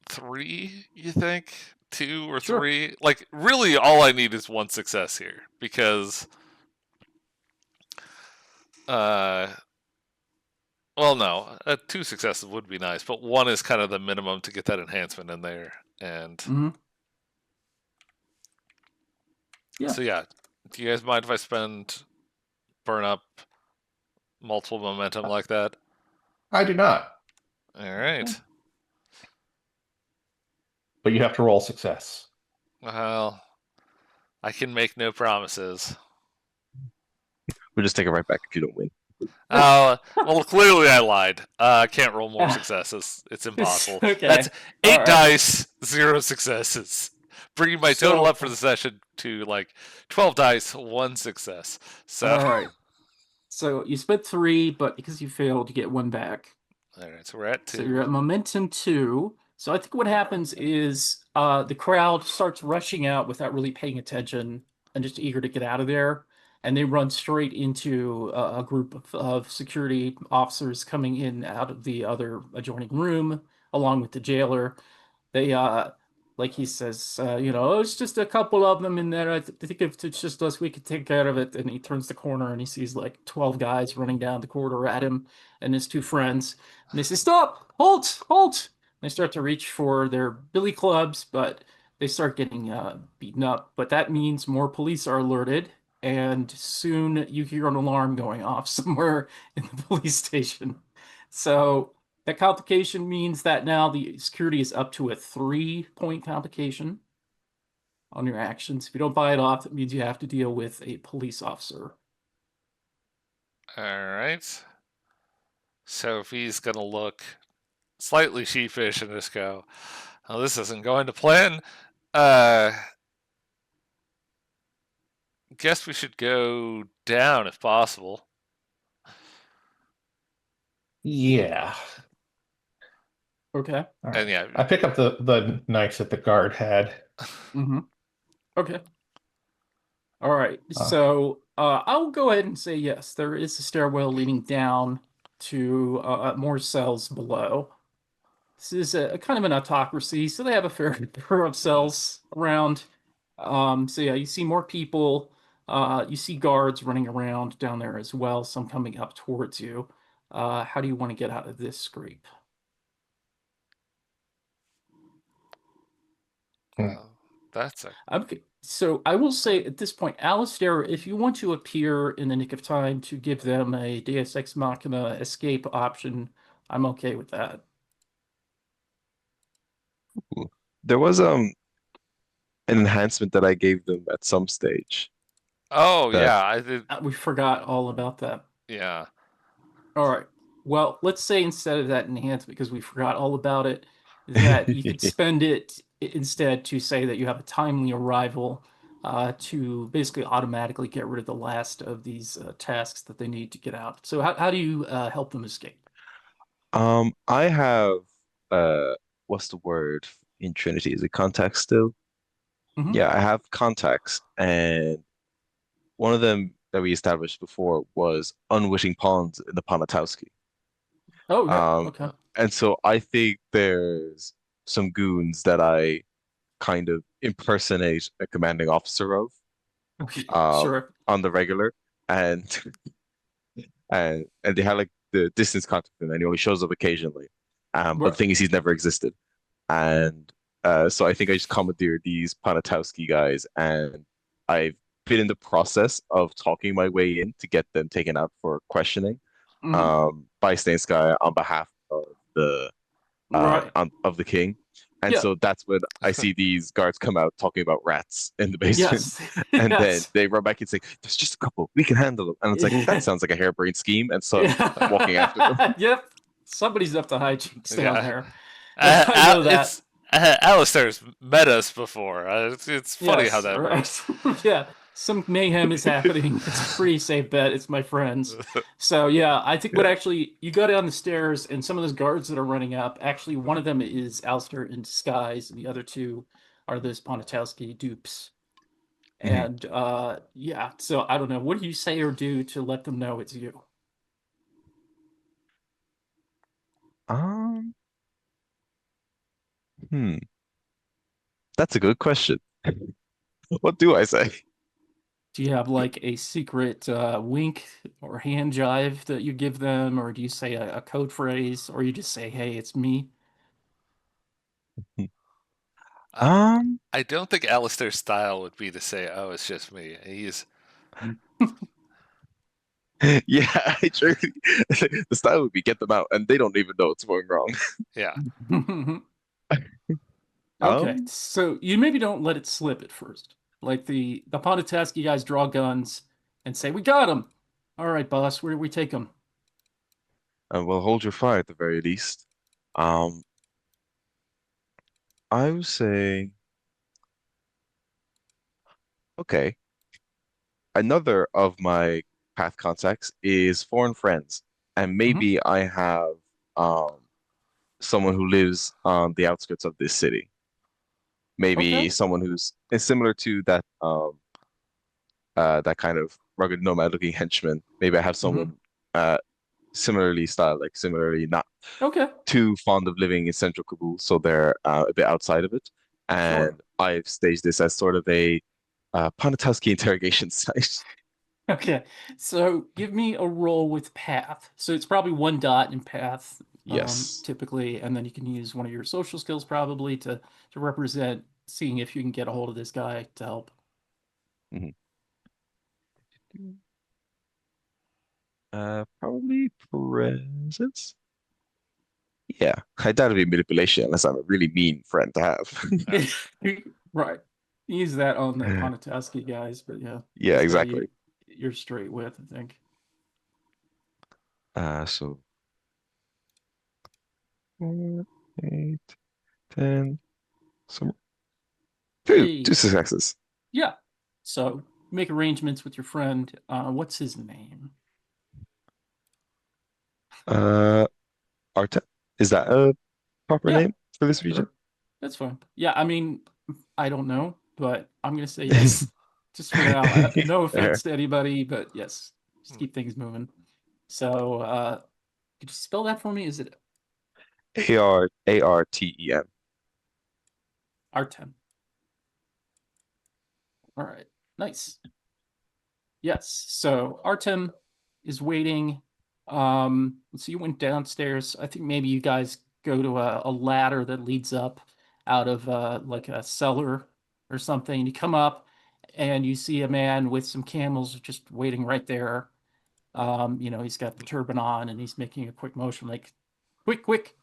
3. You think 2 or Sure. 3? Like, really, all I need is 1 success here because. Uh, well, no, 2 successes would be nice, but 1 is kind of the minimum to get that enhancement in there. And Hmm. Yeah. so, yeah, do you guys mind if I burn up multiple momentum like that? I do not, All Okay. right. but you have to roll success. Well, I can make no promises. We'll just take it right back if you don't win. Well, clearly I lied. I can't roll more successes. It's impossible. That's Okay. All 8 right. dice, 0 successes. Bringing my total So, up for the session to like 12 dice, 1 success. So, all right. So you spent 3, but because you failed, you get 1 back. all right, so we're at So 2. you're at momentum 2. So I think what happens is the crowd starts rushing out without really paying attention and just eager to get out of there. And they run straight into a group of security officers coming in out of the other adjoining room, along with the jailer. They like he says, "Oh, it's just a couple of them in there. I think if it's just us, we could take care of it." And he turns the corner and he sees like 12 guys running down the corridor at him and his 2 friends. And they say, "Stop! Halt! Halt!" And they start to reach for their billy clubs, but they start getting beaten up. But that means more police are alerted, and soon you hear an alarm going off somewhere in the police station. So that complication means that now the security is up to a 3-point complication on your actions. If you don't buy it off, it means you have to deal with a police officer. All right. So if he's going to look slightly sheepish and just go, "Oh, this isn't going to plan," uh, guess we should go down if possible. Yeah. Okay. All And right. yeah, I pick up the knife that the guard had. Mm-hmm. Okay. All right. Uh, So I'll go ahead and say yes. There is a stairwell leading down to more cells below. This is a kind of an autocracy, so they have a fair number of cells around. So yeah, you see more people. You see guards running around down there as well, some coming up towards you. How do you want to get out of this scrape? hmm. that's a So I will say at this point, Alistair, if you want to appear in the nick of time to give them a Deus Ex Machina escape option, I'm okay with that. There was an enhancement that I gave them at some stage Oh that yeah, I did. We forgot all about that. Yeah. All right. Well, let's say instead of that enhancement, because we forgot all about it, that you could spend it instead to say that you have a timely arrival to basically automatically get rid of the last of these tasks that they need to get out. So how do you help them escape? I have what's the word in Trinity? Is it context still? Hmm. Yeah, I have contacts, and one of them that we established before was unwitting pawns in the Ponatowski. Oh yeah. Um, Okay. and so I think there's some goons that I kind of impersonate a commanding officer of Okay. um, Sure. on the regular, and and they have like the distance contact, and he only shows up occasionally. But the Right. thing is, he's never existed, and so I think I just commandeered these Ponatowski guys, and I've been in the process of talking my way in to get them taken out for questioning Hmm. by Sky on behalf of the Right. of the king. And Yeah. so that's when I see these guards come out talking about rats in the basement. Yes. And then Yes. they run back and say, "There's just a couple. We can handle them." And it's like, that Yeah. sounds like a harebrained scheme. And so I'm walking after them. Yeah. Yep. Somebody's up to hijinks down Yeah. there. I know that. It's Alistair's met us before. It's funny how Yes. that works. Right. Yeah. Some mayhem is happening. It's a pretty safe bet. It's my friends. So yeah, I think what Yeah. actually you go down the stairs and some of those guards that are running up, actually one of them is Alistair in disguise, and the other two are those Ponatowski dupes. Mhm. And yeah, so I don't know. What do you say or do to let them know it's you? Um, hmm. That's a good question. What do I say? Do you have like a secret wink or hand jive that you give them, or do you say a code phrase, or you just say, "Hey, it's me"? I, Um, I don't think Alistair's style would be to say, "Oh, it's just me." He's yeah, I truly, the style would be get them out, and they don't even know what's going wrong. yeah. Okay, Um, so you maybe don't let it slip at first. Like the Ponataski guys draw guns and say, "We got him." All right, boss, where do we take him? and we'll hold your fire at the very least. Um, I would say, okay, another of my path contacts is foreign friends, and Hmm. maybe I have um someone who lives on the outskirts of this city. Okay, Maybe someone who's is similar to that kind of rugged nomad looking henchman. Maybe I have hmm, someone similarly styled, like similarly not okay, too fond of living in central Kabul, so they're a bit outside of it. sure. And I've staged this as sort of a Ponatowski interrogation site. Okay, so give me a roll with path. So it's probably one dot in path, Yes. typically, and then you can use one of your social skills probably to represent seeing if you can get a hold of this guy to help. Mhm. Probably presence. Yeah, I doubt it'd be manipulation unless I'm a really mean friend to have. Yeah. Right. Use that on the Ponataski guys, but yeah, Yeah, this guy exactly. you're straight with, I think. So 4, 8, 10, some two Hey, successes. yeah. So make arrangements with your friend. What's his name? Uh, Artem, is that a proper Yeah, name for this region? sure. That's fine. Yeah, I mean, I don't know, but I'm gonna say yes, just for now. No offense There. to anybody, but yes, just keep things moving. So, could you spell that for me? Is it Artem. Artem? All right, nice. Yes. So Artem is waiting. So you went downstairs. I think maybe you guys go to a ladder that leads up out of like a cellar or something. You come up and you see a man with some camels just waiting right there. He's got the turban on and he's making a quick motion like, quick, quick.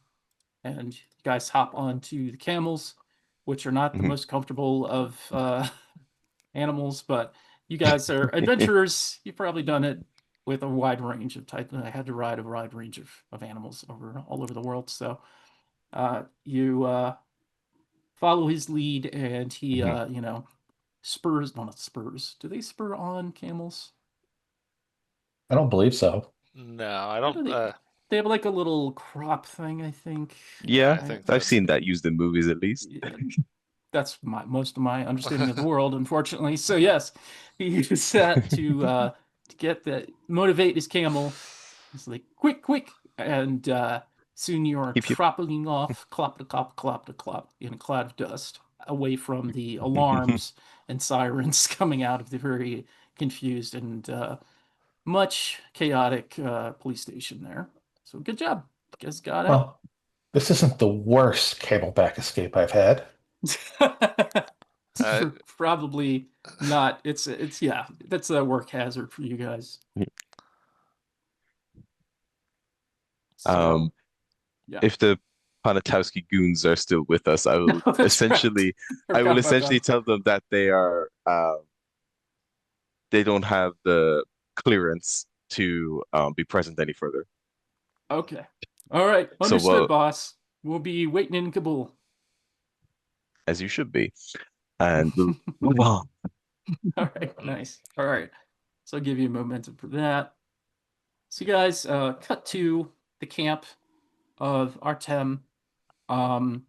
And you guys hop onto the camels, which are not the Mhm. most comfortable of animals, but you guys are adventurers. You've probably done it with a wide range of type. I had to ride a wide range of animals over all over the world. So you follow his lead and he Mhm. spurs, well, not spurs. Do they spur on camels? I don't believe so. No, I How do don't. they have like a little crop thing, I think. Yeah, Yeah, I think I've that's seen that used in movies at least. Yeah. That's most of my understanding of the world, unfortunately. So yes, he used that to get the motivate his camel. He's like, quick, quick, and soon you are Yep, yep. tropping off, clop to clop, clop to clop, in a cloud of dust, away from the alarms and sirens coming out of the very confused and much chaotic police station there. So good job, you guys got out. Well, this isn't the worst camelback escape I've had. Uh, Probably not. It's yeah, that's a work hazard for you guys. Um, So yeah. if the Panatowski goons are still with us, No, that's right. I will Forgot about essentially them. tell them that they don't have the clearance to be present any further. Okay. All right. So, Understood, boss. We'll be waiting in Kabul. as you should be, and we'll move on. All right. Nice. All right. So I'll give you momentum for that. So you guys cut to the camp of Artem. Um,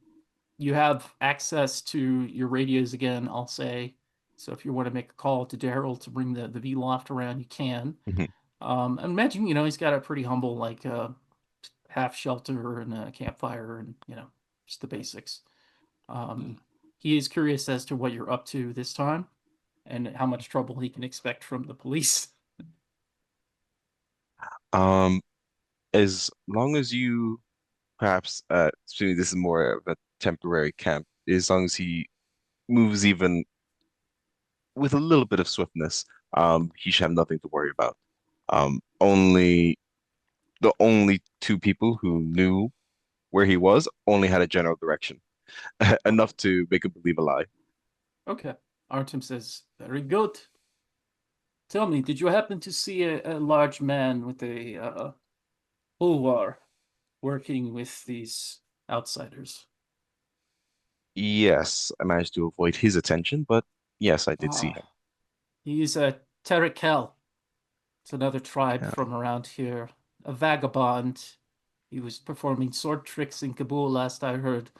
you have access to your radios again, I'll say. So if you want to make a call to Daryl to bring the V loft around, you can. Mhm. I imagine, he's got a pretty humble, like, half shelter and a campfire and, just the basics. Um, he is curious as to what you're up to this time and how much trouble he can expect from the police. Um, as long as you perhaps, assuming this is more of a temporary camp, as long as he moves even with a little bit of swiftness, he should have nothing to worry about. Only the only two people who knew where he was only had a general direction, enough to make him believe a lie. Okay. Artem says, very good. Tell me, did you happen to see a large man with a bulwark working with these outsiders? Yes, I managed to avoid his attention, but yes, I did see him. Ah, he's a Terekel. It's another tribe Yeah. from around here. A vagabond. He was performing sword tricks in Kabul last I heard,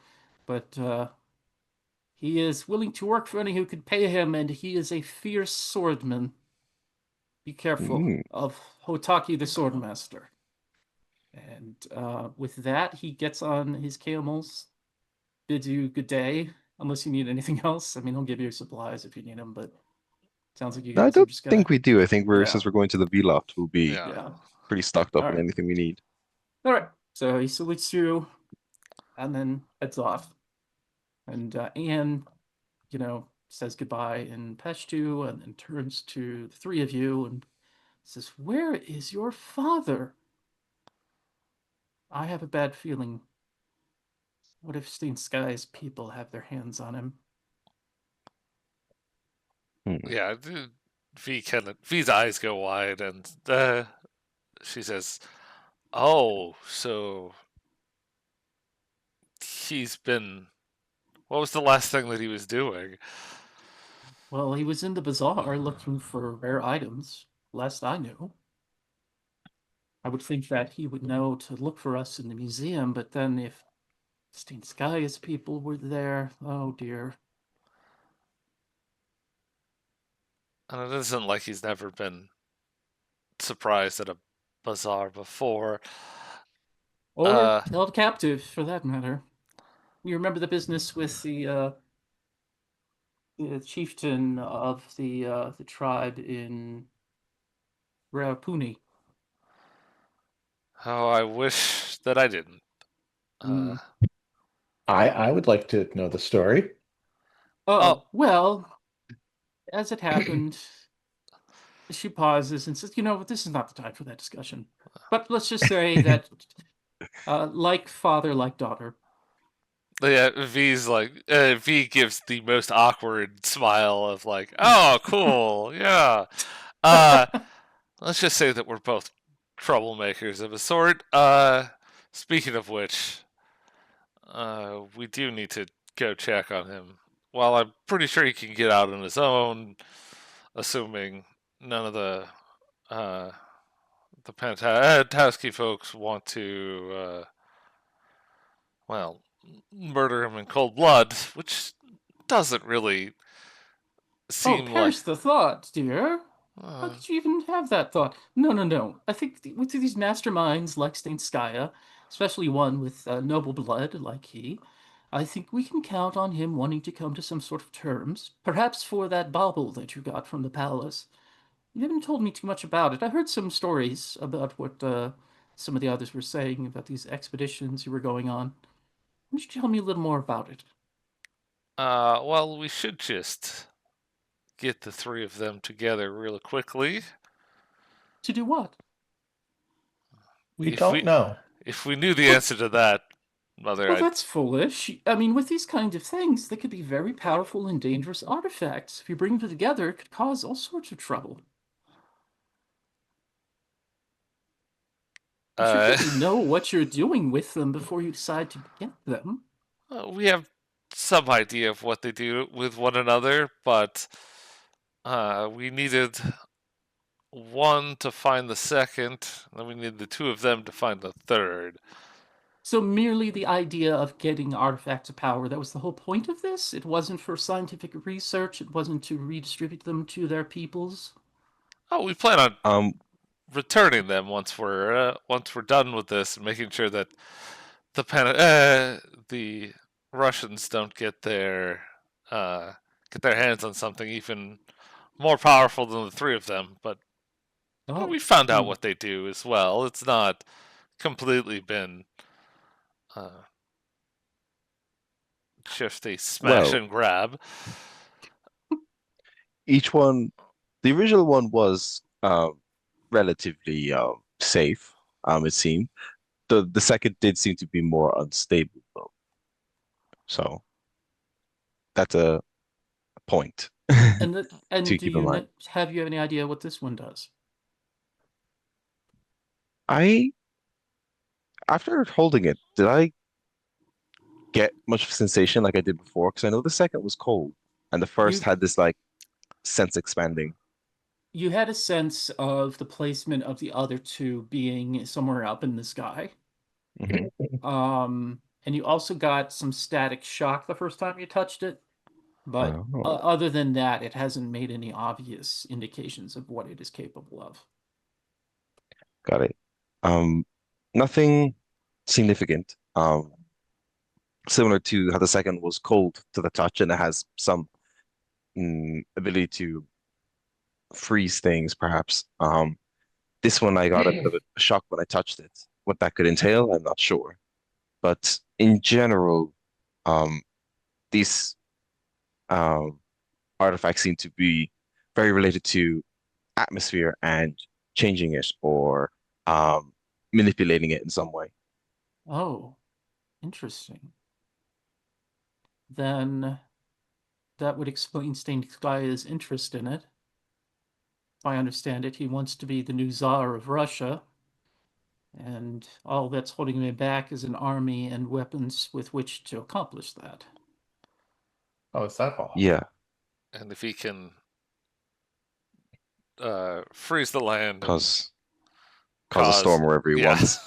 but he is willing to work for any who could pay him, and he is a fierce swordman. Be careful Mm. of Hotaki the Swordmaster. And with that, he gets on his camels, bids you good day, unless you need anything else. I mean, he'll give you supplies if you need them, but sounds like you No, I guys are don't just gonna, think we do. I think yeah, since we're going to the V-Loft, we'll be yeah. yeah. pretty stocked up All on right, anything we need. all right. So he salutes you and then heads off. And Anne, says goodbye in Peshtu and then turns to the three of you and says, "Where is your father? I have a bad feeling. What if Steen Sky's people have their hands on him?" Hmm. Yeah, V's eyes go wide, and she says, "Oh, so he's been. What was the last thing that he was doing?" Well, he was in the bazaar looking for rare items, last I knew. I would think that he would know to look for us in the museum, but then if Steen Sky's people were there, oh dear. And it isn't like he's never been surprised at a bazaar before. Or Uh, held captive, for that matter. You remember the business with the chieftain of the tribe in Raupuni? oh, I wish that I didn't. Uh, Mm. I would like to know the story. oh, Oh, well, as it happened, she pauses and says, this is not the time for that discussion. But let's just say that, like father, like daughter. yeah, V gives the most awkward smile of like, oh, cool, yeah. Uh, let's just say that we're both troublemakers of a sort. Speaking of which, we do need to go check on him. While I'm pretty sure he can get out on his own, assuming none of uh, the Pantowski folks want to, well, murder him in cold blood, which doesn't really Oh, seem like. perish the thought, dear. How Uh, could you even have that thought? No, no, no. I think with these masterminds like Stainskaya, especially one with noble blood like he, I think we can count on him wanting to come to some sort of terms, perhaps for that bauble that you got from the palace. You haven't told me too much about it. I heard some stories about what some of the others were saying about these expeditions you were going on. Why don't you tell me a little more about it? well, we should just get the three of them together real quickly. To do what? We If don't we know. if we knew the Well, answer to that, Mother, well, I'd. that's foolish. I mean, with these kind of things, they could be very powerful and dangerous artifacts. If you bring them together, it could cause all sorts of trouble. You should Uh, really know what you're doing with them before you decide to get them. we have some idea of what they do with one another, but we needed one to find the second, and then we need the two of them to find the third. So merely the idea of getting artifacts of power, that was the whole point of this? It wasn't for scientific research, it wasn't to redistribute them to their peoples? Oh, we plan on Um, returning them once we're done with this, and making sure that the Russians don't get their hands on something even more powerful than the three of them. But we Oh, found out hmm. what they do as well. It's not completely been uh, just a smash well, and grab. each one, the original one was relatively safe, it seemed. The second did seem to be more unstable though. So that's a point And to do keep in you mind. have you any idea what this one does? I After holding it, did I get much sensation like I did before? Because I know the second was cold and the first You had this like sense expanding. you had a sense of the placement of the other two being somewhere up in the sky. Hmm. And you also got some static shock the first time you touched it, but Oh, other than that, it hasn't made any obvious indications of what it is capable of. got it. Um, Nothing significant. Similar to how the second was cold to the touch and it has some ability to freeze things, perhaps. This one I got a bit of a shock when I touched it. What that could entail, I'm not sure. But in general, um, these um, artifacts seem to be very related to atmosphere and changing it or um, manipulating it in some way. Oh, interesting. Then that would explain Stainskaya's interest in it. If I understand it, he wants to be the new Tsar of Russia, and all that's holding him back is an army and weapons with which to accomplish that. Oh, is that all? Yeah, And if he can freeze the land and cause cause a cause, storm wherever he yeah, wants.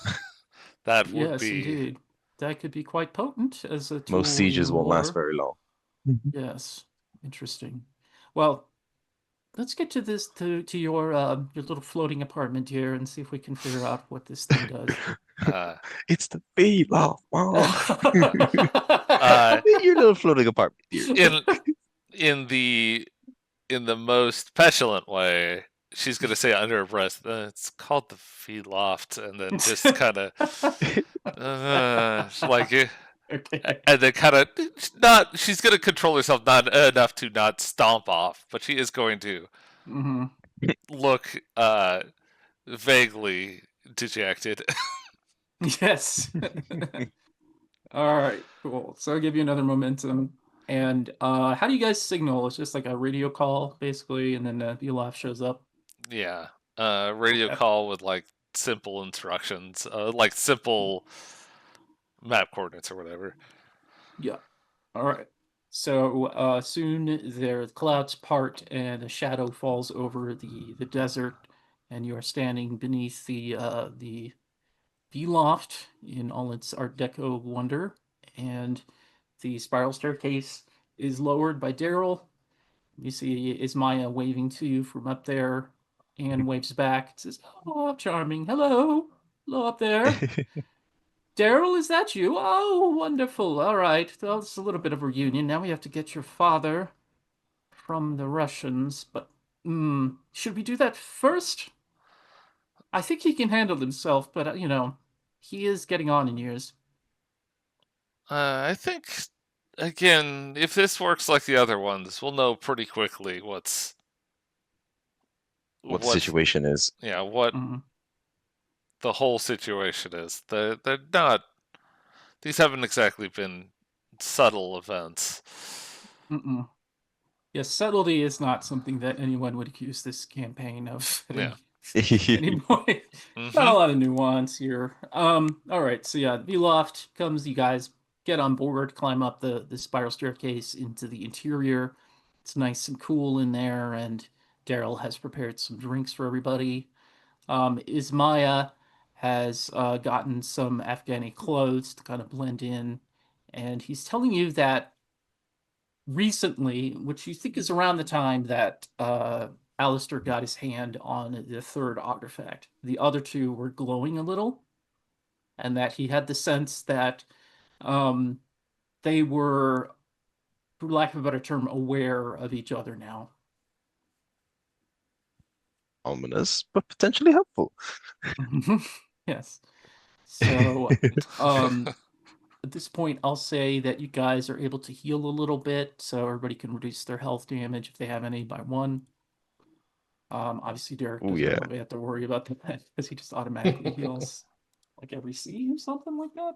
that would Yes, be. indeed. That could be quite potent as a Most tool sieges in won't last war. very long. Mhm. Yes, interesting. Well, let's get to this to your little floating apartment here and see if we can figure out what this thing does. Uh, It's the bee love, Mom. uh, Your little floating apartment, dear. in in the in the most petulant way, she's gonna say under her breath, "It's called the feed loft," and then just kind of like it, Okay. and then kind of not. She's gonna control herself not enough to not stomp off, but she is going to Hmm. look vaguely dejected. Yes. All right, cool. So I'll give you another momentum. And how do you guys signal? It's just like a radio call, basically, and then Olaf shows up. Yeah, radio Okay. call with like simple instructions, like simple map coordinates or whatever. Yeah. All right. So soon the clouds part and a shadow falls over the desert, and you are standing beneath the V loft in all its Art Deco wonder, and the spiral staircase is lowered by Daryl. You see Ismaya waving to you from up there. Anne waves back and says, "Oh, charming. Hello. Hello up there. Daryl, is that you? Oh, wonderful. All right. Well, it's a little bit of a reunion. Now we have to get your father from the Russians. But, should we do that first? I think he can handle himself, but, he is getting on in years." I think, again, if this works like the other ones, we'll know pretty quickly What the what's situation is. what Mm, the whole situation is. They're not. These haven't exactly been subtle events. mm-mm. Yes, subtlety is not something that anyone would accuse this campaign of at Yeah. any point. Not a Mm-hmm. lot of nuance here. All right, so yeah, the loft comes, you guys get on board, climb up the spiral staircase into the interior. It's nice and cool in there, and Daryl has prepared some drinks for everybody. Ismaya has gotten some Afghani clothes to kind of blend in, and he's telling you that recently, which you think is around the time that Alistair got his hand on the third artifact, the other two were glowing a little, and that he had the sense that um, they were, for lack of a better term, aware of each other now. Ominous, but potentially helpful. Yes. So, at this point, I'll say that you guys are able to heal a little bit, so everybody can reduce their health damage if they have any by one. Obviously, Derek Oh doesn't yeah. really have to worry about that because he just automatically heals like every scene or something like that.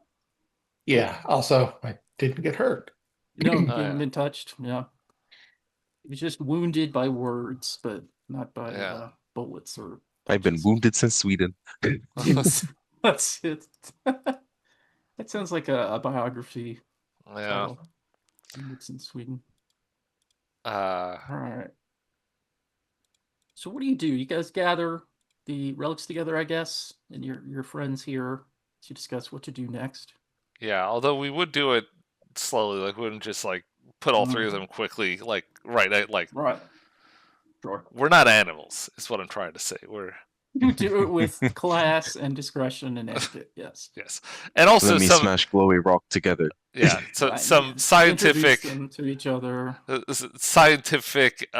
Yeah, also, I didn't get hurt. No, Oh he hasn't yeah. been touched. Yeah, he was just wounded by words, but not by Yeah. bullets or I've been punches. wounded since Sweden. Yes, that's it. That sounds like a biography Yeah. title. It's in Sweden. Uh, All right. So what do? You guys gather the relics together, I guess, and your friends here to discuss what to do next. yeah. Although we would do it slowly, like we wouldn't just like put all three of them quickly, like like Right. Sure. we're not animals, is what I'm trying to say. We're You do it with class and discretion and etiquette. Yes. yes, and Let also me some smash glowy rock together. yeah, so Right. some Yeah. Introduce scientific them to each other. scientific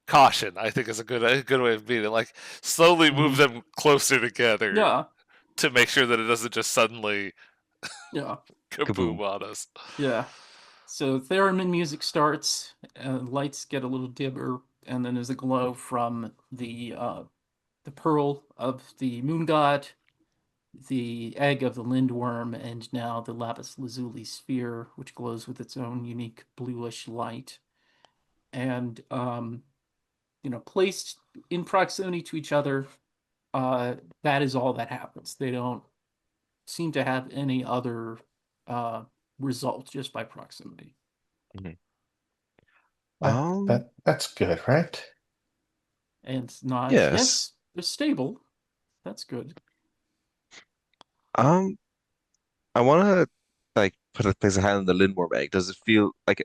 caution. I think is a good way of being it. Like slowly move Mhm. them closer together Yeah. to make sure that it doesn't just suddenly Yeah. kaboom Kaboom. on us. Yeah. So theremin music starts, lights get a little dimmer, and then there's a glow from the pearl of the moon god, the egg of the lindworm, and now the lapis lazuli sphere, which glows with its own unique bluish light. And placed in proximity to each other, that is all that happens. They don't seem to have any other uh, result just by proximity. Mhm. That Um, that that's good, right? And nods, yes. yes, they're stable. That's good. Um, I want to like put a place a hand on the Lindworm egg. Does it feel like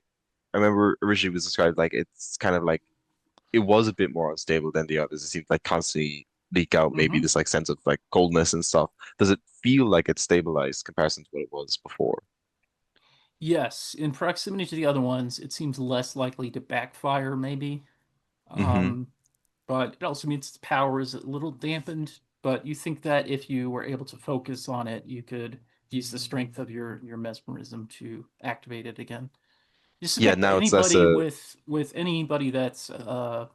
I remember originally it was described like it's kind of like it was a bit more unstable than the others. It seemed like constantly leak out maybe Hmm. this like sense of like coldness and stuff. Does it feel like it's stabilized comparison to what it was before? Yes, in proximity to the other ones, it seems less likely to backfire, maybe. Hmm. Um, but it also means its power is a little dampened. But you think that if you were able to focus on it, you could use the strength of your mesmerism to activate it again. You Yeah, suspect that now it's less anybody with anybody that's good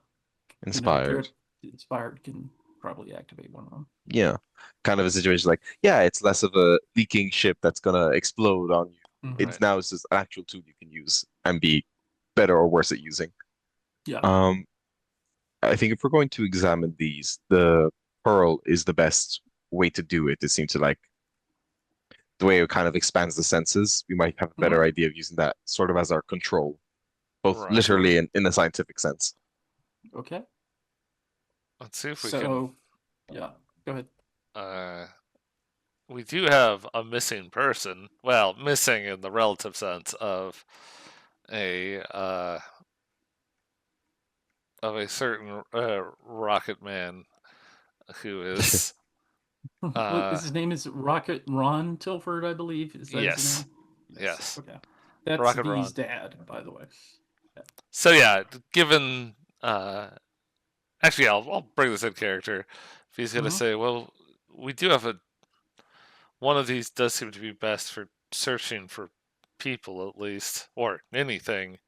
inspired. inspired can probably activate one of them. Yeah, kind of a situation like, yeah, it's less of a leaking ship that's gonna explode on you. Hmm. It's Right. now it's just an actual tool you can use and be better or worse at using. Yeah. Um, I think if we're going to examine these, the pearl is the best way to do it. It seems to like the way it kind of expands the senses. We might have a Hmm. better idea of using that sort of as our control, both Right. Sure. literally and in a scientific sense. Okay. Let's see if we can. So, yeah. Go ahead. Uh, we do have a missing person. Well, missing in the relative sense of a of a certain Rocket Man who is uh His name is Rocket Ron Tilford, I believe. Is that his yes, name? Yes. yes, Okay. That's Rocket V's Ron. dad, by the way. Yeah. So yeah, given actually, I'll bring this in character. If he's gonna Mhm. say, well, we do have a one of these does seem to be best for searching for people at least, or anything.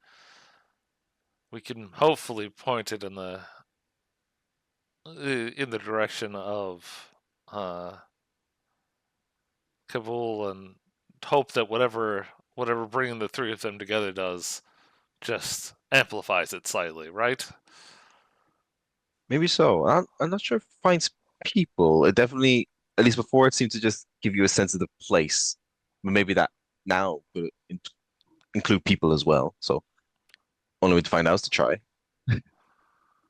We can hopefully point it in the direction of uh, Kabul and hope that whatever bringing the three of them together does just amplifies it slightly, right? Maybe so. I'm not sure if it finds people. It definitely, at least before, it seemed to just give you a sense of the place. But maybe that now could include people as well. So only way to find out is to try.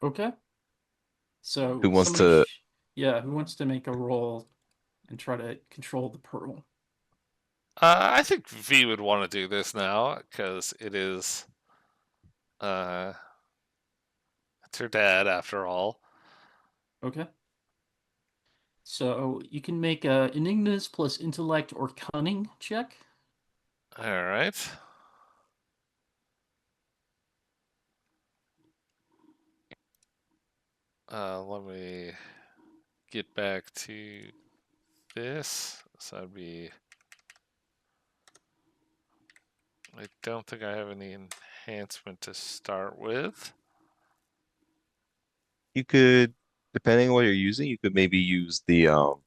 Okay. Who So wants to? yeah, who wants to make a roll and try to control the pearl? I think V would want to do this now because uh, it's her dad after all. Okay. So you can make a enigmas plus intellect or cunning check. All right. Let me get back to this. So I'd be. I don't think I have any enhancement to start with. You could, depending on what you're using, you could maybe use the oh,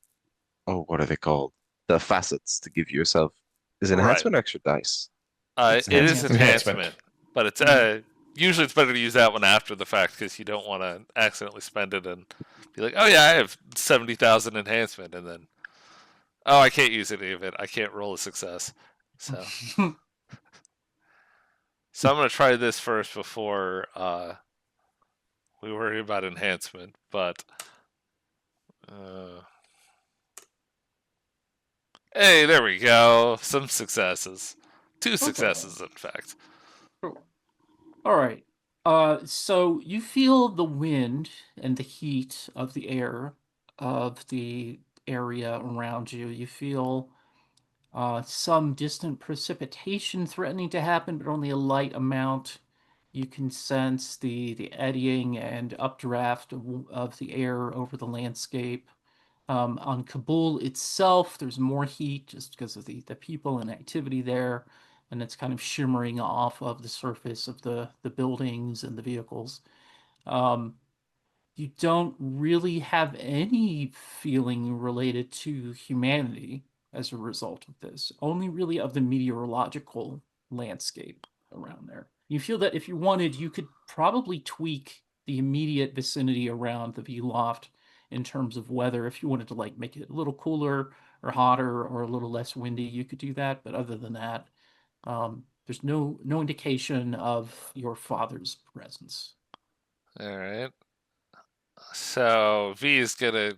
what are they called? The facets to give yourself. Is it Right. enhancement or extra dice? It's It is enhancement. enhancement, but it's Mhm. usually it's better to use that one after the fact because you don't want to accidentally spend it and be like, oh yeah, I have 70,000 enhancement, and then oh I can't use any of it. I can't roll a success. So I'm gonna try this first before we worry about enhancement. But uh, hey, there we go. Some successes. Two Okay. successes, in fact. Cool. All right. So you feel the wind and the heat of the air of the area around you. You feel some distant precipitation threatening to happen, but only a light amount. You can sense the eddying and updraft of the air over the landscape. On Kabul itself, there's more heat just because of the people and activity there, and it's kind of shimmering off of the surface of the buildings and the vehicles. Um, you don't really have any feeling related to humanity as a result of this, only really of the meteorological landscape around there. You feel that if you wanted, you could probably tweak the immediate vicinity around the V loft in terms of weather. If you wanted to like make it a little cooler or hotter or a little less windy, you could do that. But other than that, there's no indication of your father's presence. All right. So V is gonna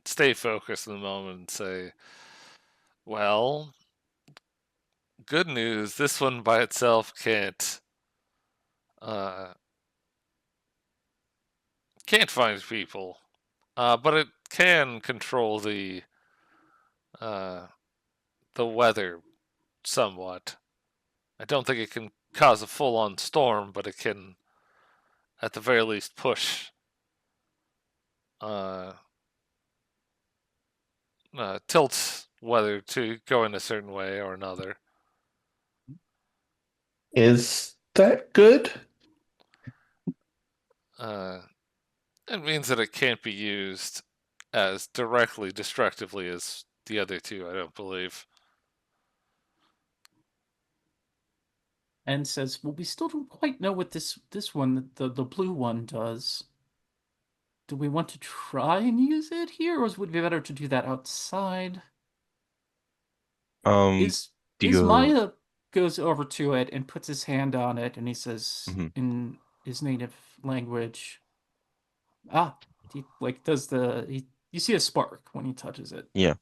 stay focused in the moment and say, well, good news. This one by itself uh, can't find people, but it can control uh, the weather somewhat. I don't think it can cause a full-on storm, but it can, at the very least, push uh, tilt weather to go in a certain way or another. Is that good? Uh, it means that it can't be used as directly destructively as the other two. I don't believe. And says, "Well, we still don't quite know what this one, the blue one, does. Do we want to try and use it here, or would it be better to do that outside?" Um, Is do you? Maya goes over to it and puts his hand on it, and he says Mhm. in his native language, "Ah," he like does you see a spark when he touches it, Yeah.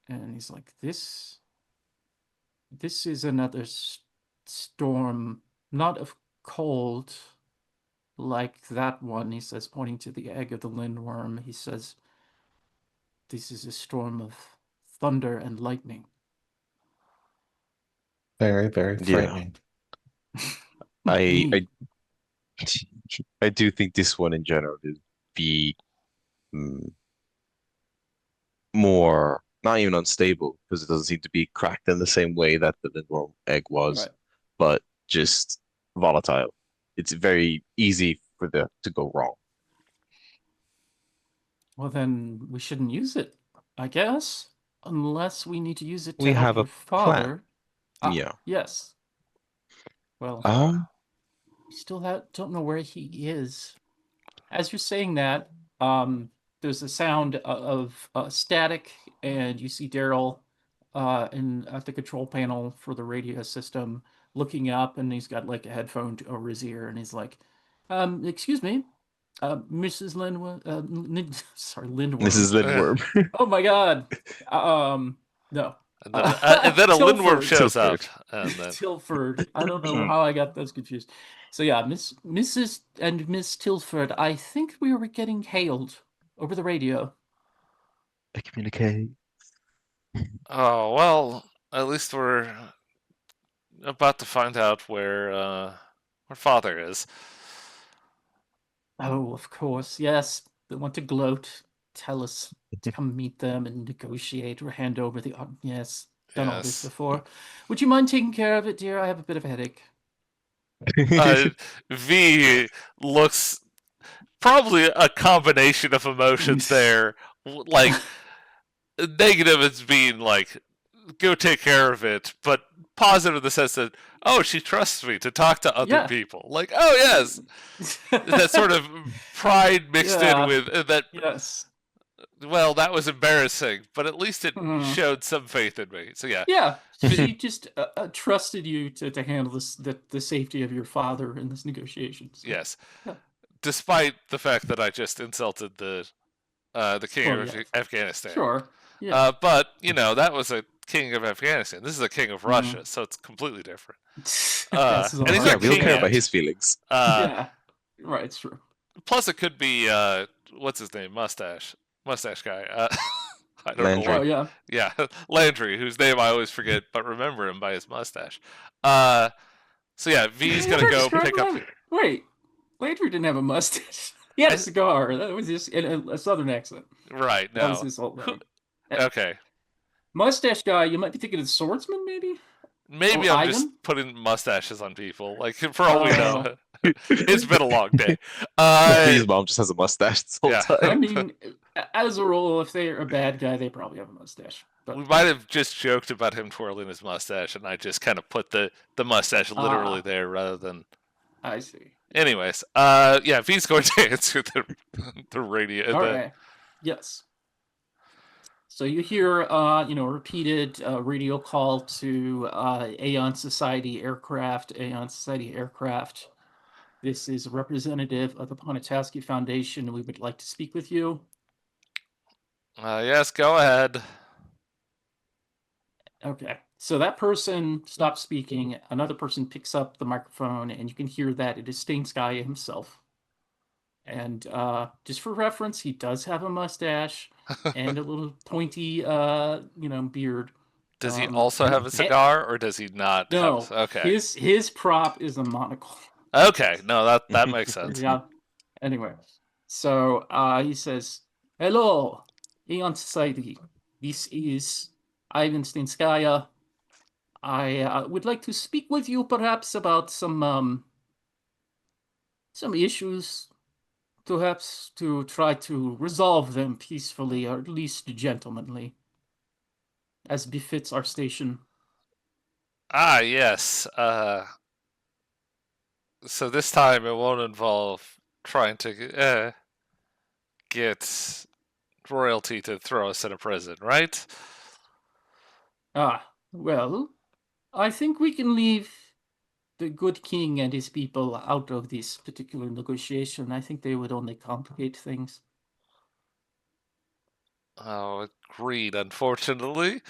and he's like, "This is another storm not of cold like that one, he says, pointing to the egg of the lindworm. He says, this is a storm of thunder and lightning. Very, very Yeah. frightening. I Me. I I do think this one in general is be mm, more not even unstable because it doesn't seem to be cracked in the same way that the Lindworm egg was, Right. but just volatile. It's very easy for the to go wrong. Well, then we shouldn't use it, I guess. Unless we need to use it to We help have your a plan. father. Ah, Yeah. yes. Well, Um, we still don't know where he is. As you're saying that, um, there's a sound of static, and you see Daryl at the control panel for the radio system looking up, and he's got like a headphone over his ear, and he's like, excuse me, Mrs. Lindworm, sorry, Lindworm. Mrs. Lindworm. Oh my God. Um, no. And then a Lindworm Tilford. shows up, Tilford. and then Tilford. I don't know how I got those confused. So yeah, Mrs. and Miss Tilford, I think we were getting hailed over the radio. I communicate. oh well, at least we're about to find out where father is. Oh, of course, yes. They want to gloat, tell us to come meet them and negotiate or hand over the yes, done all this Yes. before. Would you mind taking care of it, dear? I have a bit of a headache. Uh, V looks probably a combination of emotions there. Like negative as being like go take care of it, but positive in the sense that oh she trusts me to talk to other Yeah. people. Like oh yes, that sort of pride mixed in Yeah. with that. Yes. Well, that was embarrassing, but at least it Mhm. showed some faith in me. So yeah, Yeah, she just trusted you to handle the safety of your father in this negotiation. So, yes. yeah. Despite the fact that I just insulted the king Well, of yeah, Afghanistan. sure. Yeah. But you know that was a king of Afghanistan. This is a king of Mm. Russia, so it's completely different. That's And a he's Yeah, not hard we don't king care yeah. about yet. his feelings. Uh, Yeah. Right, it's true. Plus, it could be what's his name, mustache guy. I don't know Oh why. Landry. yeah. Yeah, Landry, whose name I always forget, but remember him by his mustache. Uh, so yeah, V's Did you gonna ever go describe pick up. him? Wait, Landry didn't have a mustache. He had a I, cigar. That was just in a southern accent. right, That was no. his whole Who, thing. Uh, okay. Mustache guy, you might be thinking of Swordsman, maybe? Maybe Or I'm just Ivan? putting mustaches on people. Like, for all we know, Oh, it's been a long day. V's mom just has a mustache this whole Yeah. I time. mean, as a rule, if they're a bad guy, they probably have a mustache. We But might have just joked about him twirling his mustache, and I just kind of put the mustache literally ah, there rather than. I see. Yeah. Anyways, yeah, if he's going to answer the radio, All the right. Yes. So you hear, repeated radio call to Aeon Society aircraft. Aeon Society aircraft. This is a representative of the Ponitowski Foundation. We would like to speak with you. yes, go ahead. Okay. So that person stops speaking. Another person picks up the microphone, and you can hear that it is Stainskaya himself. And just for reference, he does have a mustache and a little pointy, beard. Does he also have a cigar, or does he not have? No, Okay, his prop is a monocle. okay, no, that makes sense. Yeah. Anyway, so he says, "Hello, Aeon Society. This is Ivan Stinskaya. I would like to speak with you, perhaps about some issues, perhaps to try to resolve them peacefully, or at least gentlemanly, as befits our station." Ah, yes. So this time it won't involve trying to get royalty to throw us in a prison, right? Ah, well, I think we can leave the good king and his people out of this particular negotiation. I think they would only complicate things. Oh, agreed, unfortunately.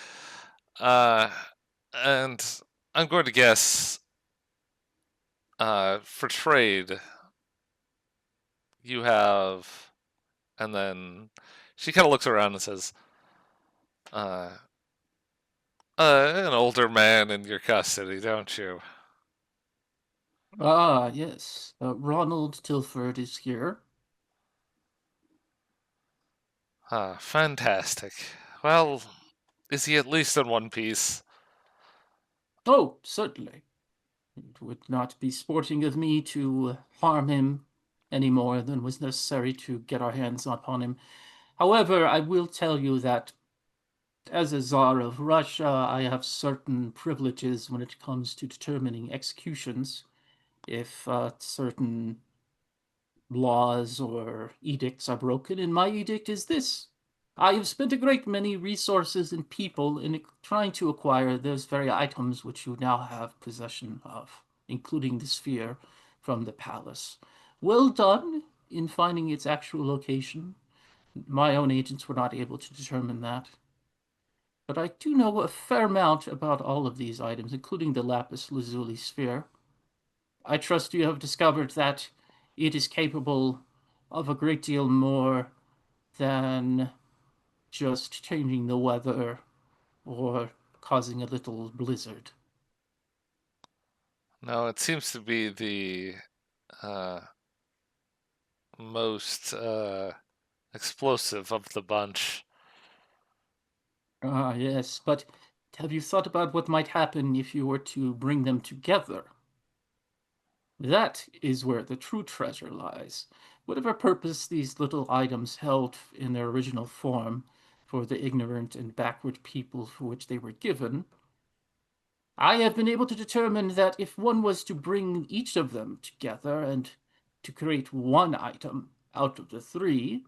Uh, and I'm going to guess For trade, you have, and then she kind of looks around and says, uh, an older man in your custody, don't you? Ah, yes. Ronald Tilford is here. Ah, fantastic. Well, is he at least in one piece? Oh, certainly. It would not be sporting of me to harm him any more than was necessary to get our hands upon him. However, I will tell you that as a Tsar of Russia, I have certain privileges when it comes to determining executions. If certain laws or edicts are broken, and my edict is this. I have spent a great many resources and people in trying to acquire those very items which you now have possession of, including the sphere from the palace. Well done in finding its actual location. My own agents were not able to determine that. But I do know a fair amount about all of these items, including the lapis lazuli sphere. I trust you have discovered that it is capable of a great deal more than just changing the weather or causing a little blizzard. No, it seems to be the uh, most explosive of the bunch. Ah, yes, but have you thought about what might happen if you were to bring them together? That is where the true treasure lies. Whatever purpose these little items held in their original form for the ignorant and backward people for which they were given, I have been able to determine that if one was to bring each of them together and to create one item out of the three,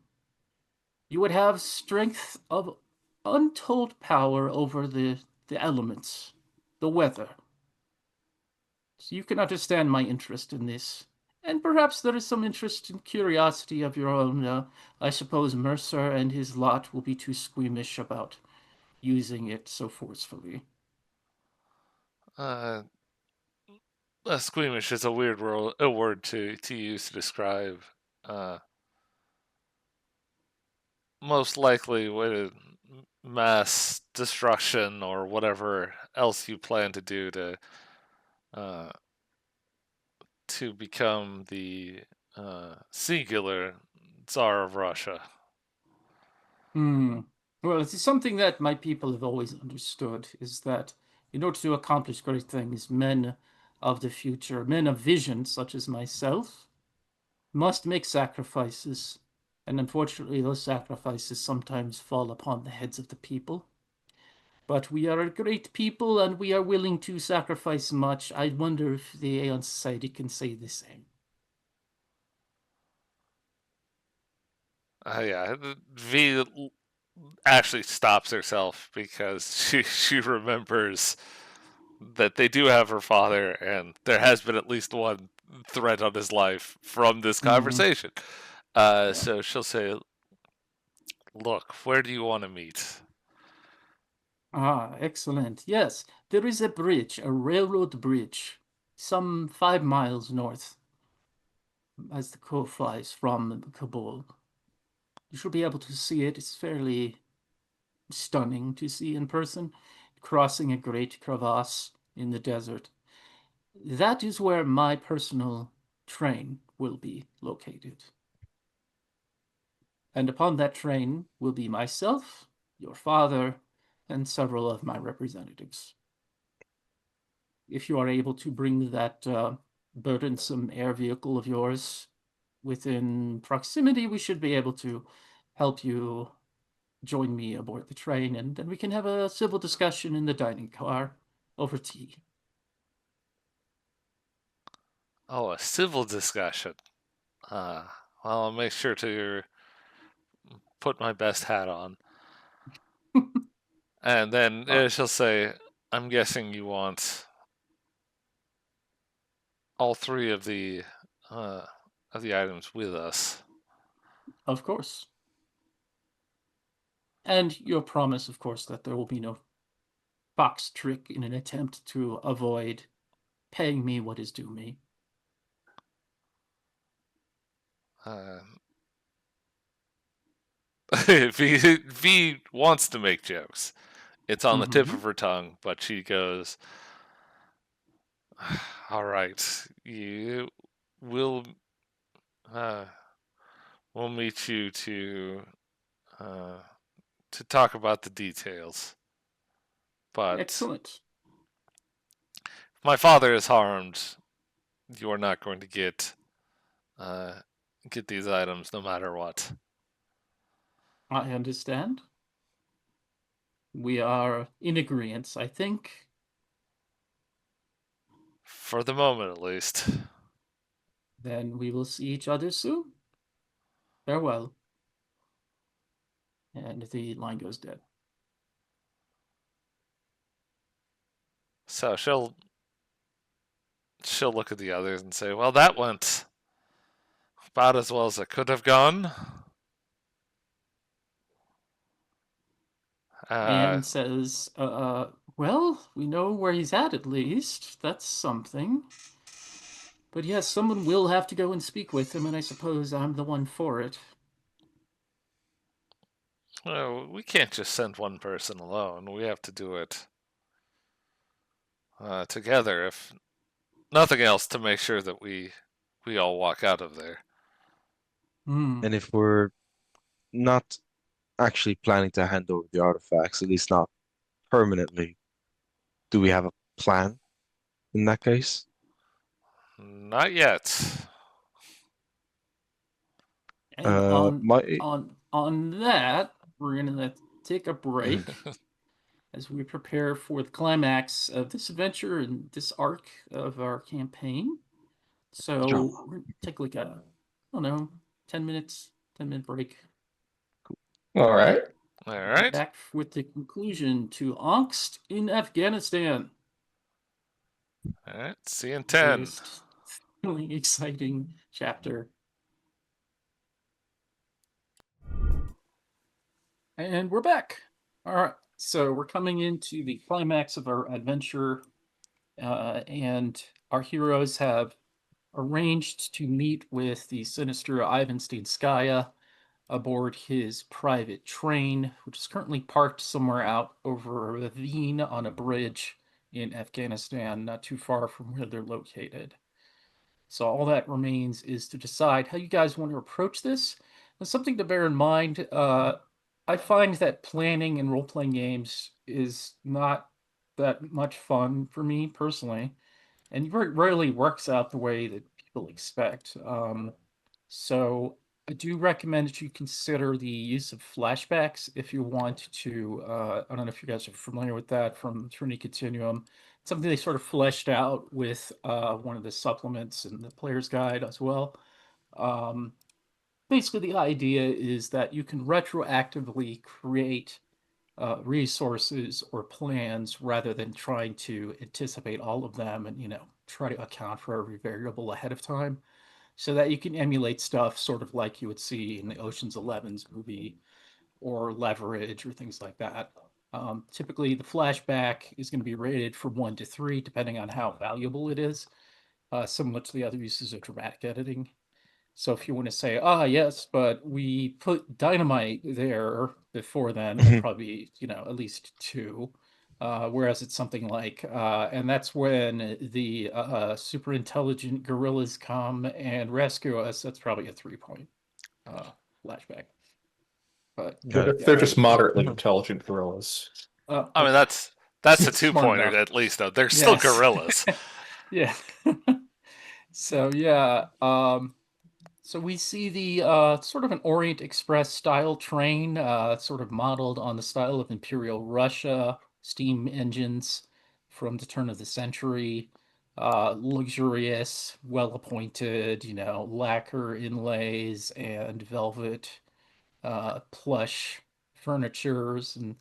you would have strength of untold power over the elements, the weather. So you can understand my interest in this. And perhaps there is some interest and curiosity of your own. I suppose Mercer and his lot will be too squeamish about using it so forcefully. Uh, Squeamish is a weird word to use to describe. Uh, Most likely with mass destruction or whatever else you plan to do uh, to become the singular Tsar of Russia. Hmm. Well, it's something that my people have always understood is that in order to accomplish great things, men of the future, men of vision, such as myself, must make sacrifices. And unfortunately, those sacrifices sometimes fall upon the heads of the people. But we are a great people and we are willing to sacrifice much. I wonder if the Aeon Society can say the same. Yeah, V actually stops herself because she remembers that they do have her father, and there has been at least one threat on his life from this Hmm. conversation. Yeah. So she'll say, "Look, where do you want to meet?" Ah, excellent. Yes, there is a bridge, a railroad bridge, some 5 miles north as the crow flies from Kabul. You should be able to see it. It's fairly stunning to see in person, crossing a great crevasse in the desert. That is where my personal train will be located. And upon that train will be myself, your father, and several of my representatives. If you are able to bring that burdensome air vehicle of yours within proximity, we should be able to help you join me aboard the train, and then we can have a civil discussion in the dining car over tea. Oh, a civil discussion. Uh, well, I'll make sure to put my best hat on. And then Uh, she'll say, I'm guessing you want all three uh, of the items with us. of course. And your promise, of course, that there will be no box trick in an attempt to avoid paying me what is due me. Uh, if he wants to make jokes, it's on the tip of her tongue, but she goes, "All right, you will. Uh, we'll meet you uh, to talk about the details. But Excellent. if my father is harmed, you are not going to uh, get these items no matter what." I understand. We are in agreement, I think. For the moment, at least. Then we will see each other soon. Farewell. And the line goes dead. So she'll look at the others and say, "Well, that went about as well as it could have gone." Uh, And says, well, we know where he's at least. That's something. But yes, someone will have to go and speak with him, and I suppose I'm the one for it. well, we can't just send one person alone. We have to do it together, if nothing else, to make sure that we all walk out of there. Hmm. And if we're not actually planning to hand over the artifacts, at least not permanently, do we have a plan in that case? Not yet. And My on that, we're gonna take a break as we prepare for the climax of this adventure and this arc of our campaign. Sure. So we're gonna take like a, I don't know, 10 minutes, 10-minute break. All right. All We'll be right. back with the conclusion to Angst in Afghanistan. All right. See you in 10. Latest, really exciting chapter. And we're back. All right. So we're coming into the climax of our adventure, and our heroes have arranged to meet with the sinister Ivan Steinskaya aboard his private train, which is currently parked somewhere out over a ravine on a bridge in Afghanistan, not too far from where they're located. So all that remains is to decide how you guys want to approach this. And something to bear in mind, I find that planning and role-playing games is not that much fun for me personally, and very rarely works out the way that people expect. So I do recommend that you consider the use of flashbacks if you want to. I don't know if you guys are familiar with that from Trinity Continuum. It's something they sort of fleshed out with one of the supplements and the player's guide as well. Um, Basically, the idea is that you can retroactively create resources or plans rather than trying to anticipate all of them and, try to account for every variable ahead of time so that you can emulate stuff sort of like you would see in the Ocean's 11's movie or Leverage or things like that. Typically, the flashback is going to be rated from 1 to 3, depending on how valuable it is, similar to the other uses of dramatic editing. So if you want to say, yes, but we put dynamite there before then, it'll probably be, at least 2. Whereas it's something like, and that's when the super intelligent gorillas come and rescue us. That's probably a 3 point flashback. But Got it. They're yeah, just moderately intelligent gorillas. I mean, okay. that's a two Smart pointer enough. at least, though. They're still Yes. gorillas. Yeah. So yeah, so we see the sort of an Orient Express style train, sort of modeled on the style of Imperial Russia, steam engines from the turn of the century, luxurious, well appointed, lacquer inlays and velvet, plush furnitures and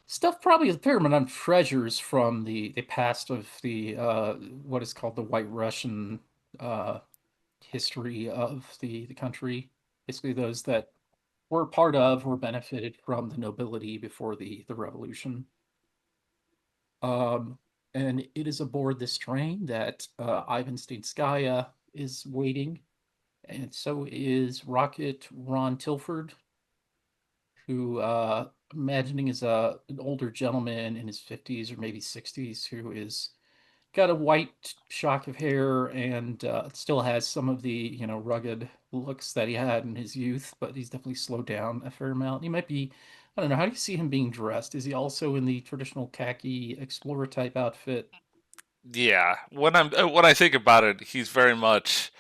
stuff. Probably a fair amount of treasures from the past of the what is called the White Russian uh, history of the country. Basically, those that were part of or benefited from the nobility before the revolution. Um, and it is aboard this train that Ivan Steinskaya is waiting. and so is Rocket Ron Tilford, who imagining is an older gentleman in his 50s or maybe 60s who is got a white shock of hair and still has some of the rugged looks that he had in his youth, but he's definitely slowed down a fair amount. He might be, I don't know, how do you see him being dressed? Is he also in the traditional khaki explorer type outfit? Yeah, when I think about it, he's very much.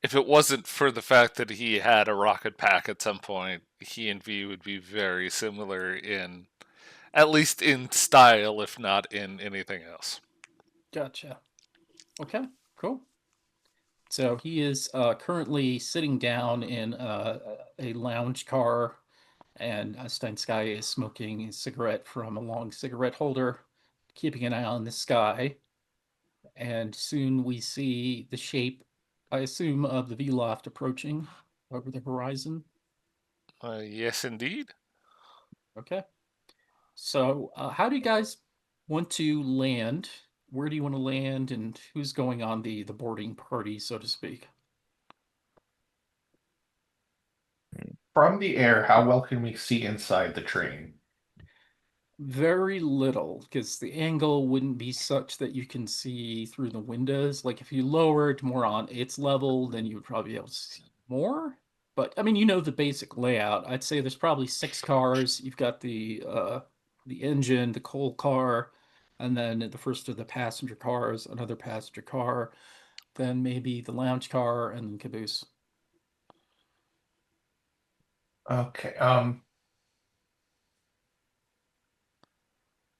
If it wasn't for the fact that he had a rocket pack at some point, he and V would be very similar in, at least in style, if not in anything else. Gotcha. Okay, cool. So he is currently sitting down in a lounge car, and Steinsky is smoking a cigarette from a long cigarette holder, keeping an eye on the sky. And soon we see the shape, I assume, of the V loft approaching over the horizon. Yes, indeed. Okay. So, how do you guys want to land? Where do you want to land, and who's going on the boarding party, so to speak? From the air, how well can we see inside the train? Very little, because the angle wouldn't be such that you can see through the windows. Like if you lowered more on its level, then you would probably be able to see more. But I mean, the basic layout. I'd say there's probably six cars. You've got the engine, the coal car, and then the first of the passenger cars, another passenger car, then maybe the lounge car and then caboose. Okay,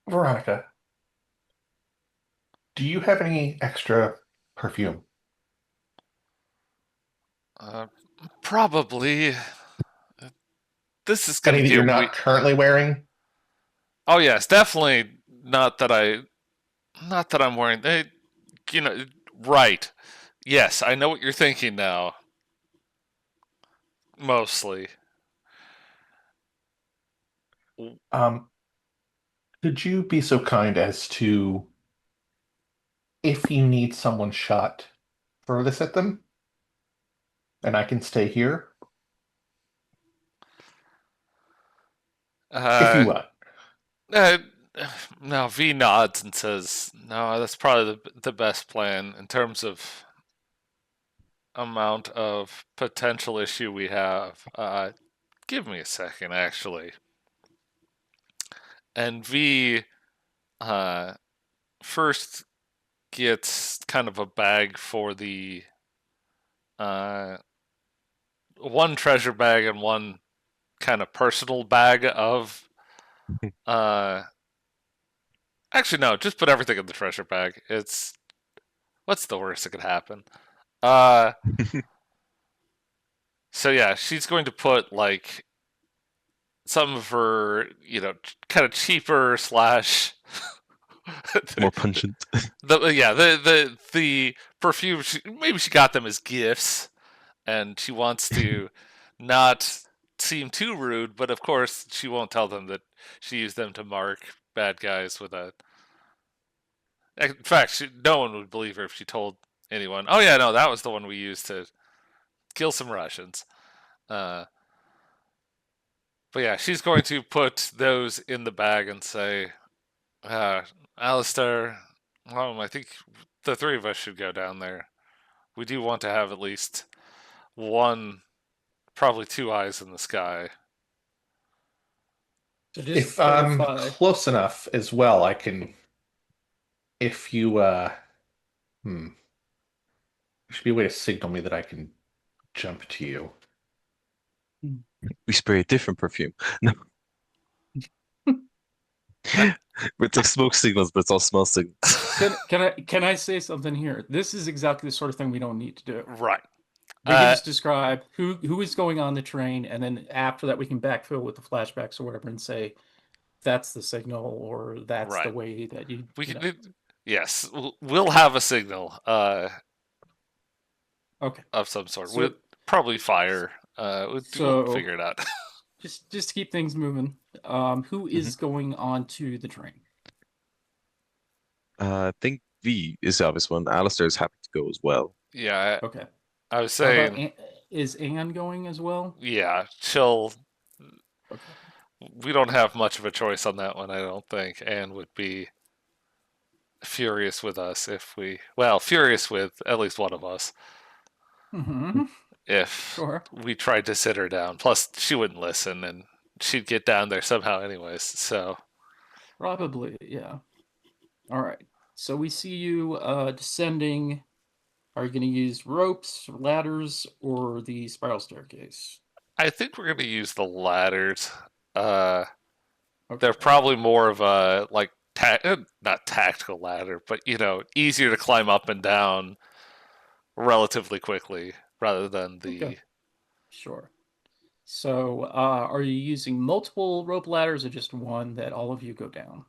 Veronica, do you have any extra perfume? Uh, Probably. This is gonna Any that you're get we. not currently wearing? Oh yes, definitely not that I. Not that I'm wearing. You know, right. Yes, I know what you're thinking now. Mostly. Um, could you be so kind as to, if you need someone shot, throw this at them, and I can stay here if you Uh, want. uh, Now V nods and says, "No, that's probably the best plan in terms of amount of potential issue we have." Give me a second, actually. And V uh, first gets kind of a bag for the uh, one treasure bag and one kind of personal bag of. Uh, Actually, no, just put everything in the treasure bag. It's what's the worst that could happen? Uh, so yeah, she's going to put like some of her, kind of cheaper slash More pungent. the perfume. Maybe she got them as gifts, and she wants to not seem too rude, but of course she won't tell them that she used them to mark bad guys with a. In fact, no one would believe her if she told anyone. Oh yeah, no, that was the one we used to kill some Russians. Uh, but yeah, she's going to put those in the bag and say, Alistair, I think the three of us should go down there. We do want to have at least one, probably two eyes in the sky. So just to If I'm clarify, close enough as well, I can. If you, there should be a way to signal me that I can jump to you. We spray a different perfume. No, Uh, it's like smoke signals, but it's all smell signals. can I say something here? This is exactly the sort of thing we don't need to do. right. We can Uh, just describe who is going on the train, and then after that, we can backfill with the flashbacks or whatever, and say that's the signal, or that's the right. way that you We you can. know. Yes, we'll have a signal. Okay, Of some sort. so With probably fire. We'll so figure it out. just to keep things moving. Who Mhm. is going on to the train? I think V is the obvious one. Alistair is happy to go as well. Yeah, Okay, I was how about saying. Is Anne going as well? Yeah, she'll. Okay. We don't have much of a choice on that one, I don't think. Anne would be furious with us if we. Well, furious with at least one of us Mm-hmm. if Sure. we tried to sit her down. Plus, she wouldn't listen and she'd get down there somehow, anyways. So, Probably, yeah. All right. So we see you descending. Are you going to use ropes, ladders, or the spiral staircase? I think we're going to use the ladders. Uh, they're Okay. probably more of a, like, not tactical ladder, but, easier to climb up and down relatively quickly rather than Okay. the. Sure. So, are you using multiple rope ladders or just one that all of you go down?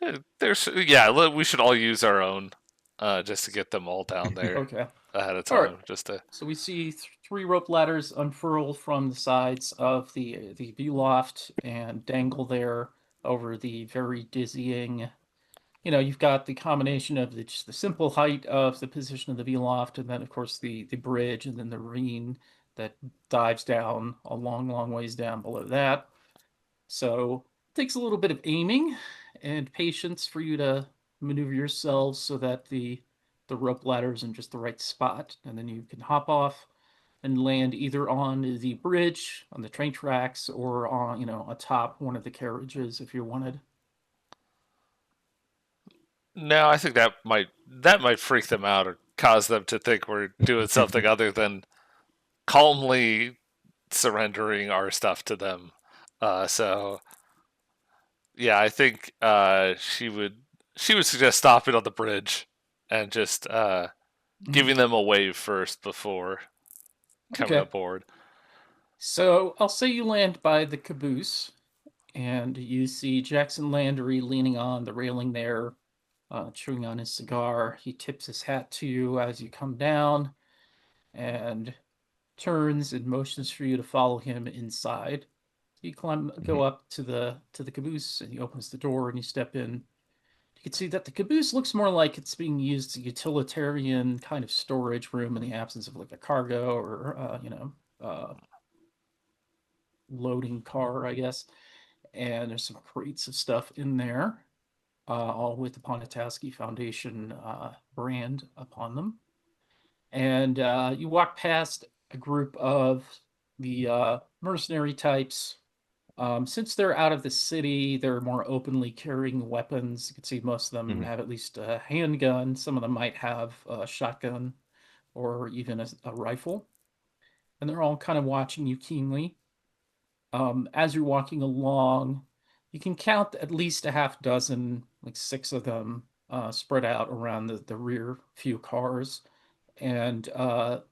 Yeah, we should all use our own, just to get them all down there Okay. ahead of All right. time. Just to. So we see three rope ladders unfurl from the sides of the view loft and dangle there over the very dizzying. You've got the combination of just the simple height of the position of the view loft, and then of course the bridge, and then the ravine that dives down a long, long ways down below that. So it takes a little bit of aiming and patience for you to maneuver yourselves so that the rope ladder is in just the right spot, and then you can hop off and land either on the bridge, on the train tracks, or on, atop one of the carriages if you wanted. No, I think that might freak them out or cause them to think we're doing something other than calmly surrendering our stuff to them. So yeah, I think she would suggest stopping on the bridge and just Mhm. giving them a wave first before coming Okay. aboard. So I'll say you land by the caboose, and you see Jackson Landry leaning on the railing there, chewing on his cigar. He tips his hat to you as you come down and turns and motions for you to follow him inside. You go up to the caboose, and he opens the door, and you step in. You can see that the caboose looks more like it's being used as a utilitarian kind of storage room in the absence of like a cargo or loading car, I guess. And there's some crates of stuff in there, all with the Ponataski Foundation brand upon them. And you walk past a group of the mercenary types. Since they're out of the city, they're more openly carrying weapons. You can see most of them Mhm. have at least a handgun. Some of them might have a shotgun or even a rifle. And they're all kind of watching you keenly. As you're walking along, you can count at least a half dozen, like six of them, spread out around the rear few cars. And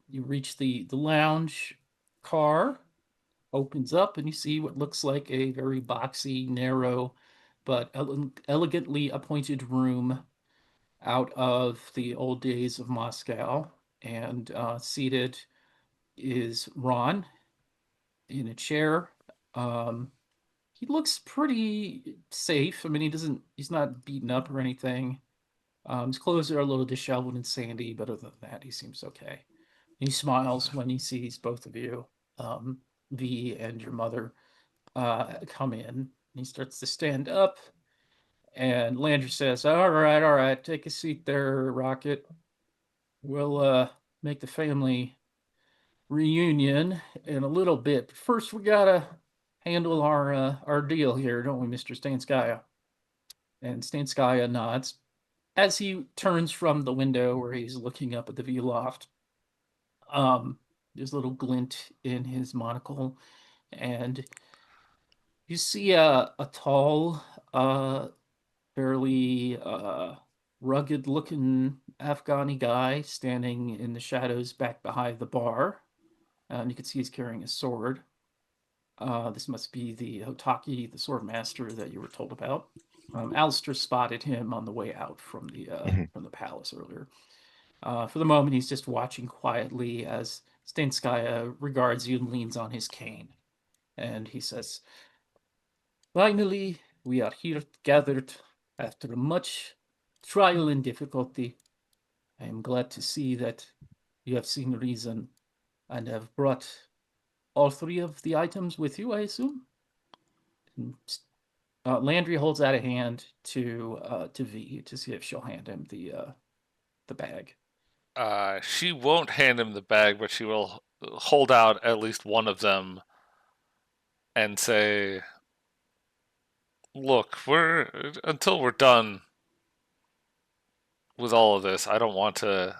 you reach the lounge car, opens up, and you see what looks like a very boxy, narrow, but elegantly appointed room out of the old days of Moscow. And seated is Ron in a chair. Um, he looks pretty safe. I mean, he's not beaten up or anything. His clothes are a little disheveled and sandy, but other than that, he seems okay. He smiles when he sees both of you, um, V and your mother, come in. And he starts to stand up, and Landry says, all right, take a seat there, Rocket. We'll make the family reunion in a little bit. But first, we gotta handle our deal here, don't we, Mr. Stanskaya?" And Stanskaya nods as he turns from the window where he's looking up at the view loft. Um, there's a little glint in his monocle, and you see a tall, uh, fairly rugged-looking Afghani guy standing in the shadows back behind the bar, and you can see he's carrying a sword. This must be the Hotaki, the sword master that you were told about. Alistair spotted him on the way out Mhm. from the palace earlier. For the moment, he's just watching quietly as Stenskaya regards you and leans on his cane. And he says, "Finally, we are here gathered after much trial and difficulty. I am glad to see that You have seen reason and have brought all three of the items with you, I assume? And, Landry holds out a hand to V to see if she'll hand him the bag. She won't hand him the bag, but she will hold out at least one of them and say, "Look, we're until we're done with all of this. I don't want to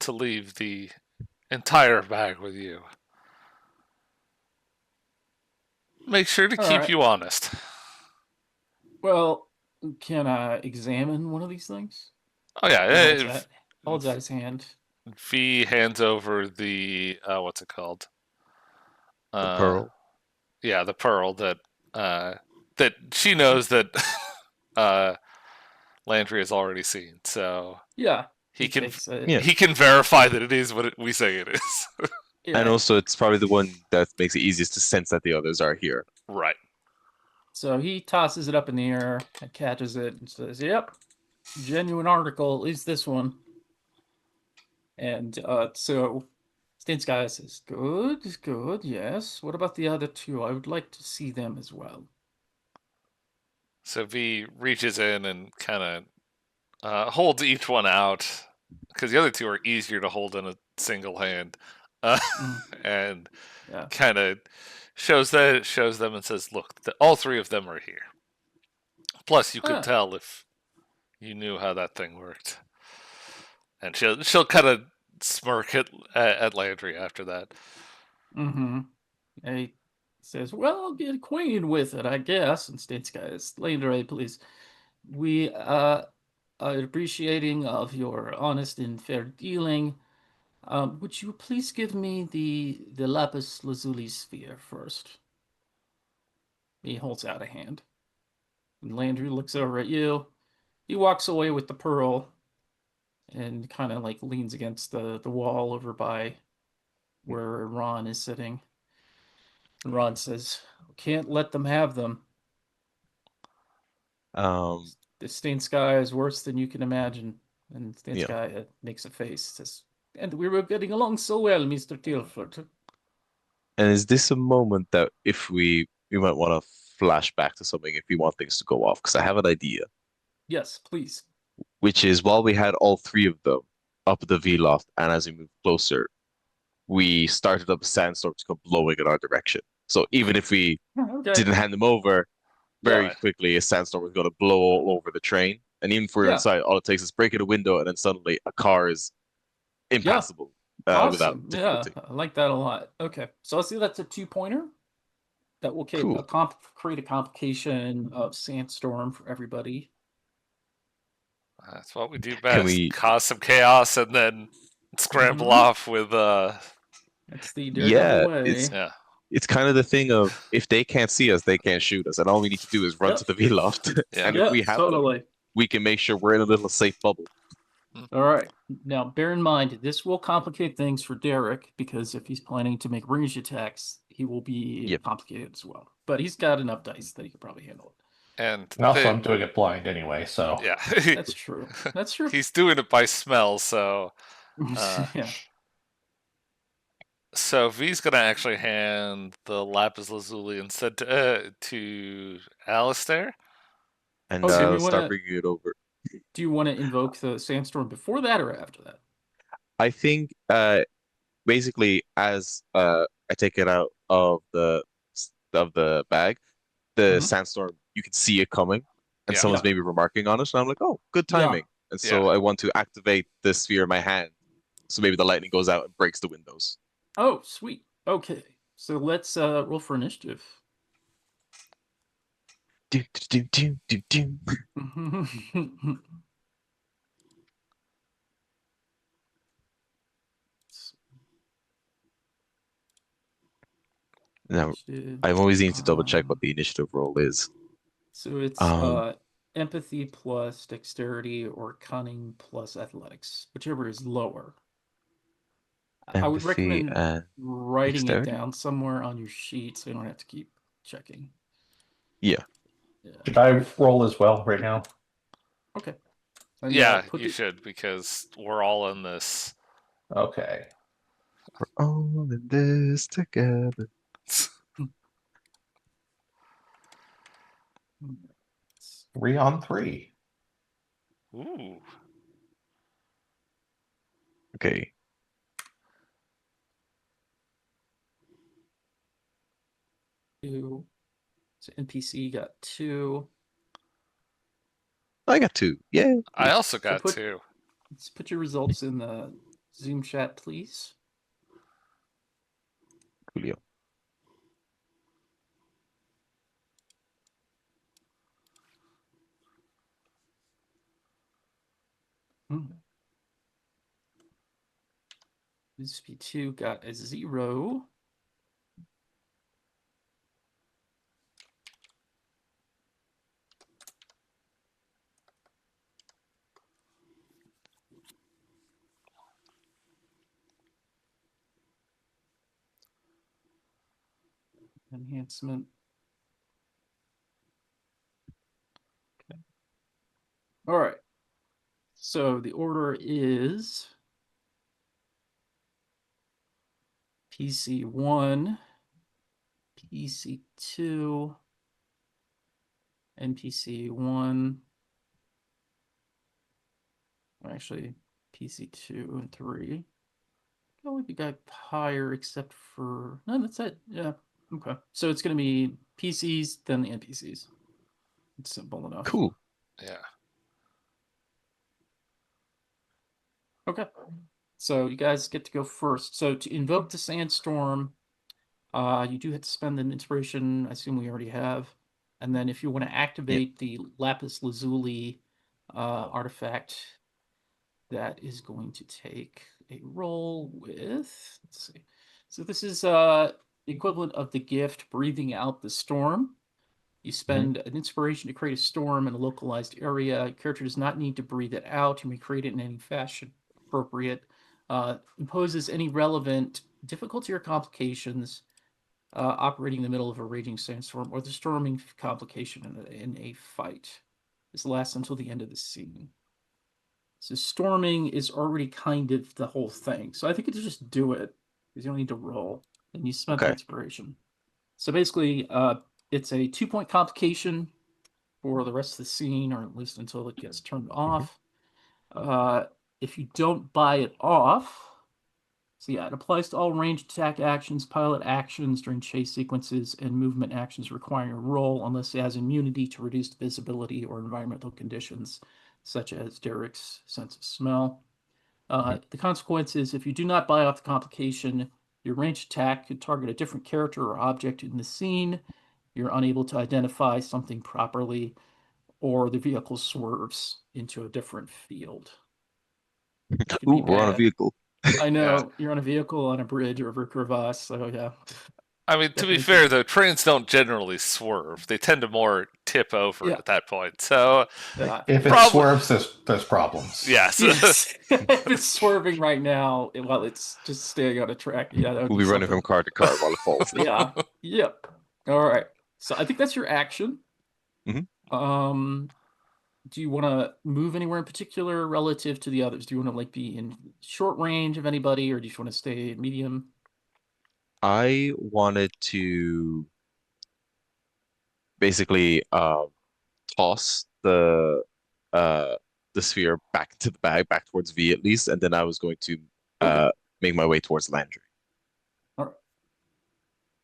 leave the entire bag with you. Make sure to All keep right. you honest." Well, can I examine one of these things? Oh yeah, Holds out his hand. V hands over the what's it called? The Uh, pearl. yeah, the pearl that she knows that uh, Landry has already seen, so Yeah, he he can takes it. Yeah. he can verify that it is what we say it is. And Yeah. also, it's probably the one that makes it easiest to sense that the others are here. Right. So he tosses it up in the air and catches it and says, "Yep, genuine article, at least this one." And so Stinsky says, "Good, good, yes. What about the other two? I would like to see them as well." So V reaches in and kind of holds each one out because the other two are easier to hold in a single hand, Mm, and yeah. kind of shows them and says, "Look, all three of them are here. Plus, you could Ah, tell if you knew how that thing worked." And she'll kind of smirk at Landry after that. mm-hmm. He says, "Well, I'll get acquainted with it, I guess." And Stinsky is, "Later, please. We are appreciating of your honest and fair dealing. Would you please give me the lapis lazuli sphere first?" He holds out a hand. And Landry looks over at you. He walks away with the pearl and kind of like leans against the wall over by where Ron is sitting. And Ron says, "Can't let them have them. Um, The stained sky is worse than you can imagine." And stained yeah. sky makes a face, says, "And we were getting along so well, Mr. Tilford." And is this a moment that if we might want to flash back to something if we want things to go off? Because I have an idea, "Yes, please." which is while we had all three of them up at the V loft, and as we moved closer, we started up a sandstorm to come blowing in our direction. So even if we Okay. didn't hand them over, Yeah. very Right. quickly a sandstorm was going to blow all over the train. And even if we're Yeah. inside, all it takes is breaking a window, and then suddenly a car is Yeah. impassable without Awesome. Yeah, difficulty. I like that a lot. Okay. So I see that's a 2-pointer. That will Cool. create a complication of sandstorm for everybody. That's what we do Can best: we? cause some chaos and then scramble Mhm. off with That's the Daredevil Yeah, way. yeah. it's kind of the thing of if they can't see us, they can't shoot us, and all we need to do is run to Yep. the V loft. Yeah. And if Yeah, we have them, totally. we can make sure we're in a little safe bubble. All right. Now, bear in mind, this will complicate things for Derek because if he's planning to make ranged attacks, he will be Yep. complicated as well. But he's got enough dice that he can probably handle And And also, I'm doing it blind anyway, so. yeah, it. That's true. That's true. he's doing it by smell. So Yeah. so V's gonna actually hand the lapis lazuli instead to Alistair. And Oh, do we start want to? bringing it over. Do you want to invoke the sandstorm before that or after that? I think basically as I take it out of the bag, the Mhm. sandstorm you can see it coming, and Yeah. someone's Yeah. maybe remarking on it, and I'm like, oh, good Yeah. timing. And Yeah. so I want to activate the sphere in my hand, so maybe the lightning goes out and breaks the windows. Oh, sweet. Okay. So let's roll for initiative. Do, do, do, do, do, do. Now, Initiative. I'm always need to double check what the initiative roll is. So it's Um, empathy plus dexterity or cunning plus athletics, whichever is lower. I would empathy recommend and writing it dexterity. down somewhere on your sheet so you don't have to keep checking. Yeah. Yeah. Should I roll as well right now? Okay. And Yeah, put you the should because we're all in this Okay. We're all in this together. 3-on-3. Ooh. Okay. Two. So NPC got two. I got two. Yeah. I also So got two. let's put your results in the Zoom chat, please. Julio. This P2 got a 0. Enhancement. Okay. All right. So the order is PC1, PC2, NPC1. Actually, PC2 and 3. Oh, we got higher except for... No, that's it. Yeah. Okay. So it's going to be PCs, then the NPCs. It's simple enough. Cool. Yeah. Okay. So you guys get to go first. So to invoke the sandstorm, you do have to spend an inspiration. I assume we already have. And then if you want to Yeah. activate the lapis lazuli artifact, that is going to take a roll with, let's see. So this is the equivalent of the gift breathing out the storm. You spend an inspiration to create a storm in a localized area. Your character does not need to breathe it out. You may create it in any fashion appropriate. Imposes any relevant difficulty or complications operating in the middle of a raging sandstorm or the storming complication in a fight. This lasts until the end of the scene. So storming is already kind of the whole thing. So I think you just do it because you don't need to roll. And you spent the Okay. inspiration. So basically, it's a 2-point complication for the rest of the scene, or at least until it gets turned off. If you don't buy it off, so yeah, it applies to all ranged attack actions, pilot actions during chase sequences, and movement actions requiring a roll unless it has immunity to reduced visibility or environmental conditions, such as Derek's sense of smell. The consequence is if you do not buy off the complication, your ranged attack could target a different character or object in the scene. You're unable to identify something properly, or the vehicle swerves into a different field, which could Ooh, be we're on a bad. vehicle. I Yeah. know you're on a vehicle, on a bridge, over a crevasse, so yeah. I mean, to be Definitely fair, could. though, trains don't generally swerve. They tend to more tip over Yeah. at that point. So, If it probably, swerves, there's problems. yes. Yes. If it's swerving right now, while it's just staying on a track, yeah, that would We'll be be running from something. car to car while it falls. Yeah. Yep. All right. So I think that's your action. Mhm. Um, do you want to move anywhere in particular relative to the others? Do you want to like be in short range of anybody, or do you just want to stay medium? I wanted to basically toss uh the sphere back to the bag, back towards V at least, and then I was going to Okay. make my way towards Landry, All right.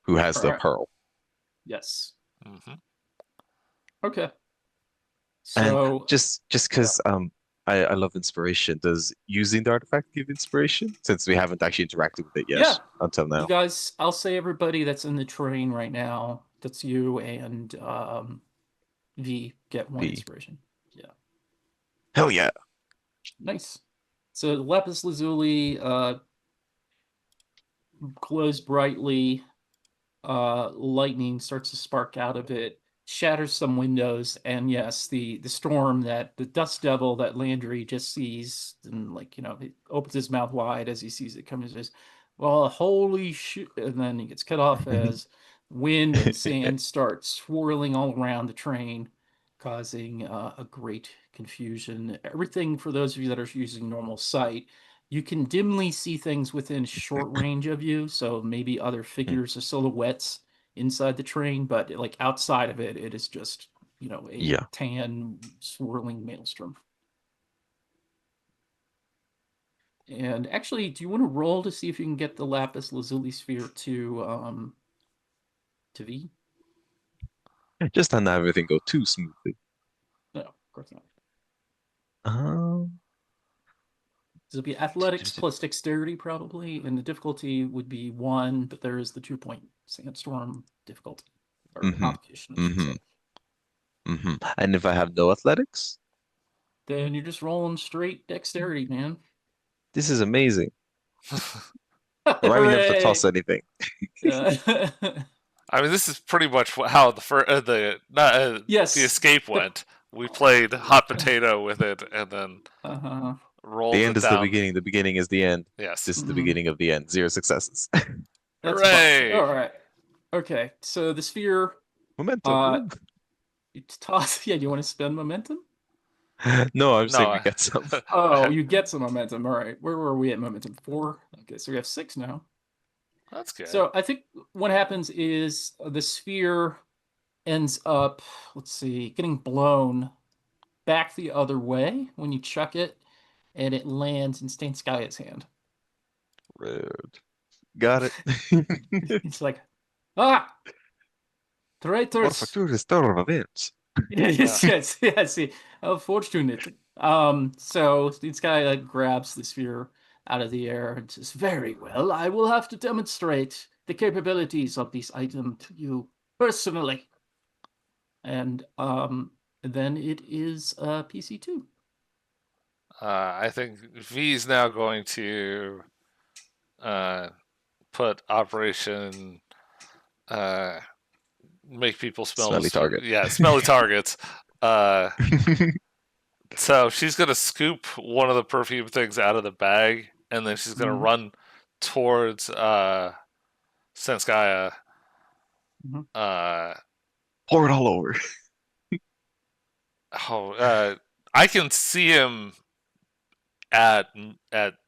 who has All the right. pearl. Yes. Mhm. Okay. And So just yeah. because I love inspiration, does using the artifact give inspiration? Since we haven't actually interacted with it yet Yeah. until You now. guys, I'll say everybody that's in the train right now, that's you and V, get one V. inspiration. Yeah. Hell yeah. Nice. So lapis lazuli glows brightly. Lightning starts to spark out of it, shatters some windows, and yes, the storm, that the dust devil that Landry just sees, and like, he opens his mouth wide as he sees it coming. He says, "Well, holy shit!" And then he gets cut off as wind and sand start swirling all around the train, causing a great confusion. Everything, for those of you that are using normal sight, You can dimly see things within short range of you, so maybe other Mm, figures or silhouettes inside the train, but like outside of it, it is just, a yeah. tan swirling maelstrom. And actually, do you want to roll to see if you can get the lapis lazuli sphere to V? Just to not have everything go too smoothly. No, of course not. Um, It'll be athletics plus dexterity probably, and the difficulty would be one, but there is the 2-point sandstorm difficulty or mm-hmm, complication, I should mm-hmm, say. mm-hmm. And if I have no athletics, Then you're just rolling straight dexterity, man. this is amazing. Remind me never to toss Hooray! anything. Yeah. I mean, this is pretty much how the Yes. escape The, went. We played hot potato with it and then uh-huh. The rolled end it is the down. beginning. The beginning is the end. Yes. This is the Mhm. beginning of the end. 0 successes. That's fine. Hooray! All right. Okay. So the sphere, Momentum. uh, Woo. it's toss. Yeah, do you want to spend momentum? No, I'm saying No, we get some. Oh, you get some momentum. All right. Where were we at momentum? 4? Okay, so we have 6 now. that's good. So I think what happens is the sphere ends up, let's see, getting blown back the other way when you chuck it, and it lands in Stanskaya's hand. Rude. Got it. It's like, ah, Por traitors. factura store events. Yeah. Yes, yes, yes. How fortunate. So this guy grabs the sphere out of the air and says, "Very well, I will have to demonstrate the capabilities of this item to you personally." And then it is PC2. I think V is now going to uh, put Operation uh, make people smell Smelly target. smelly targets. Uh, so she's gonna scoop one of the perfume things out of the bag, and then she's gonna Mhm, run towards Senskaya. mhm. Uh, Pour it all over. oh, I can see him at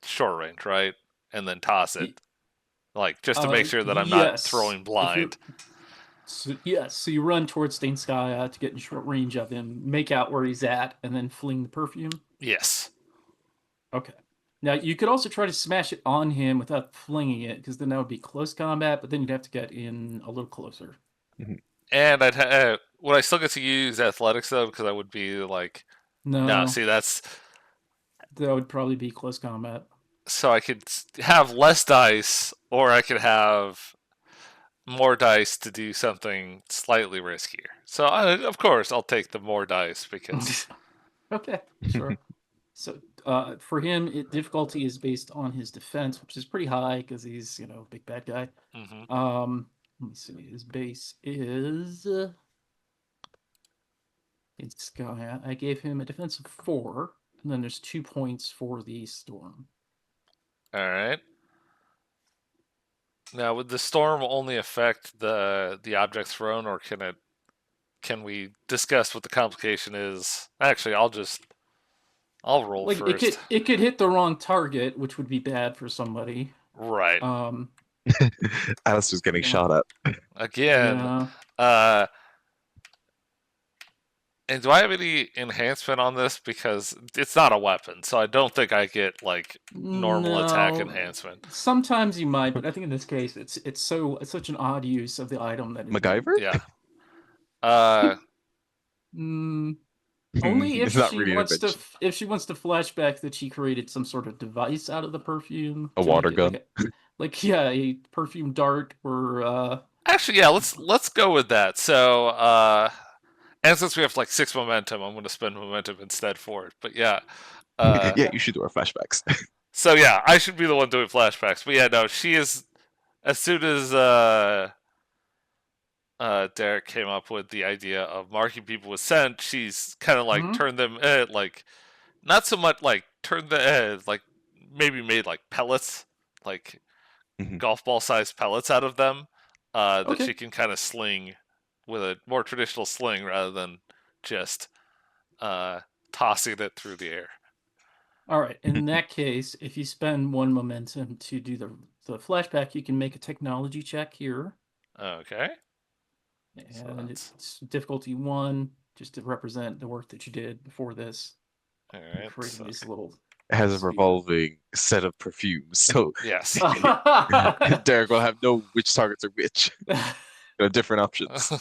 short range, right? And then toss Y- it, like just to make sure that I'm not yes. throwing If you're blind. so, yes, so you run towards Stanskaya to get in short range of him, make out where he's at, and then fling the perfume. Yes. Okay. Now you could also try to smash it on him without flinging it, because then that would be close combat. But then you'd have to get in a little closer. Mhm. And would I still get to use athletics though? Because I would be like, no, No, see, that's that would probably be close combat. so I could have less dice, or I could have more dice to do something slightly riskier. So, of course, I'll take the more dice because. Okay, sure. So for him, difficulty is based on his defense, which is pretty high because he's big bad guy. Mhm. Let me see. His base is it's I gave him a defense of 4, and then there's 2 points for the storm. All right. Now, would the storm only affect the object thrown, or can we discuss what the complication is? Actually, I'll roll Like it first. could it could hit the wrong target, which would be bad for somebody. Right. Um, Alistair's getting yeah, shot at. Again. yeah. Uh, and do I have any enhancement on this? Because it's not a weapon, so I don't think I get like normal attack No, enhancement. sometimes you might, but I think in this case, it's such an odd use of the item that it wouldn't. MacGyver? Yeah. Uh, Mm, only It's not really an invention. if she wants to flashback that she created some sort of device out of the perfume A to water make it gun. like a perfume dart or actually, yeah. Let's go with that. So, and since we have like 6 momentum, I'm going to spend momentum instead for it. But yeah. Yeah, okay. you should do our flashbacks. So yeah, I should be the one doing flashbacks. But yeah, no, she is. As soon as Derek came up with the idea of marking people with scent, she's kind of like Hmm. turned them like not so much like turned the like maybe made like pellets, like Mhm. golf ball sized pellets out of them that Okay. she can kind of sling with a more traditional sling rather than just uh, tossing it through the air. All right. In that case, if you spend one momentum to do the flashback, you can make a technology check here, Okay. So and that's it's difficulty 1, just to represent the work that you did before this, all right. creating So these little It has a sphere. revolving set of perfumes, so yes. Derek will have no which targets are which. There are different options.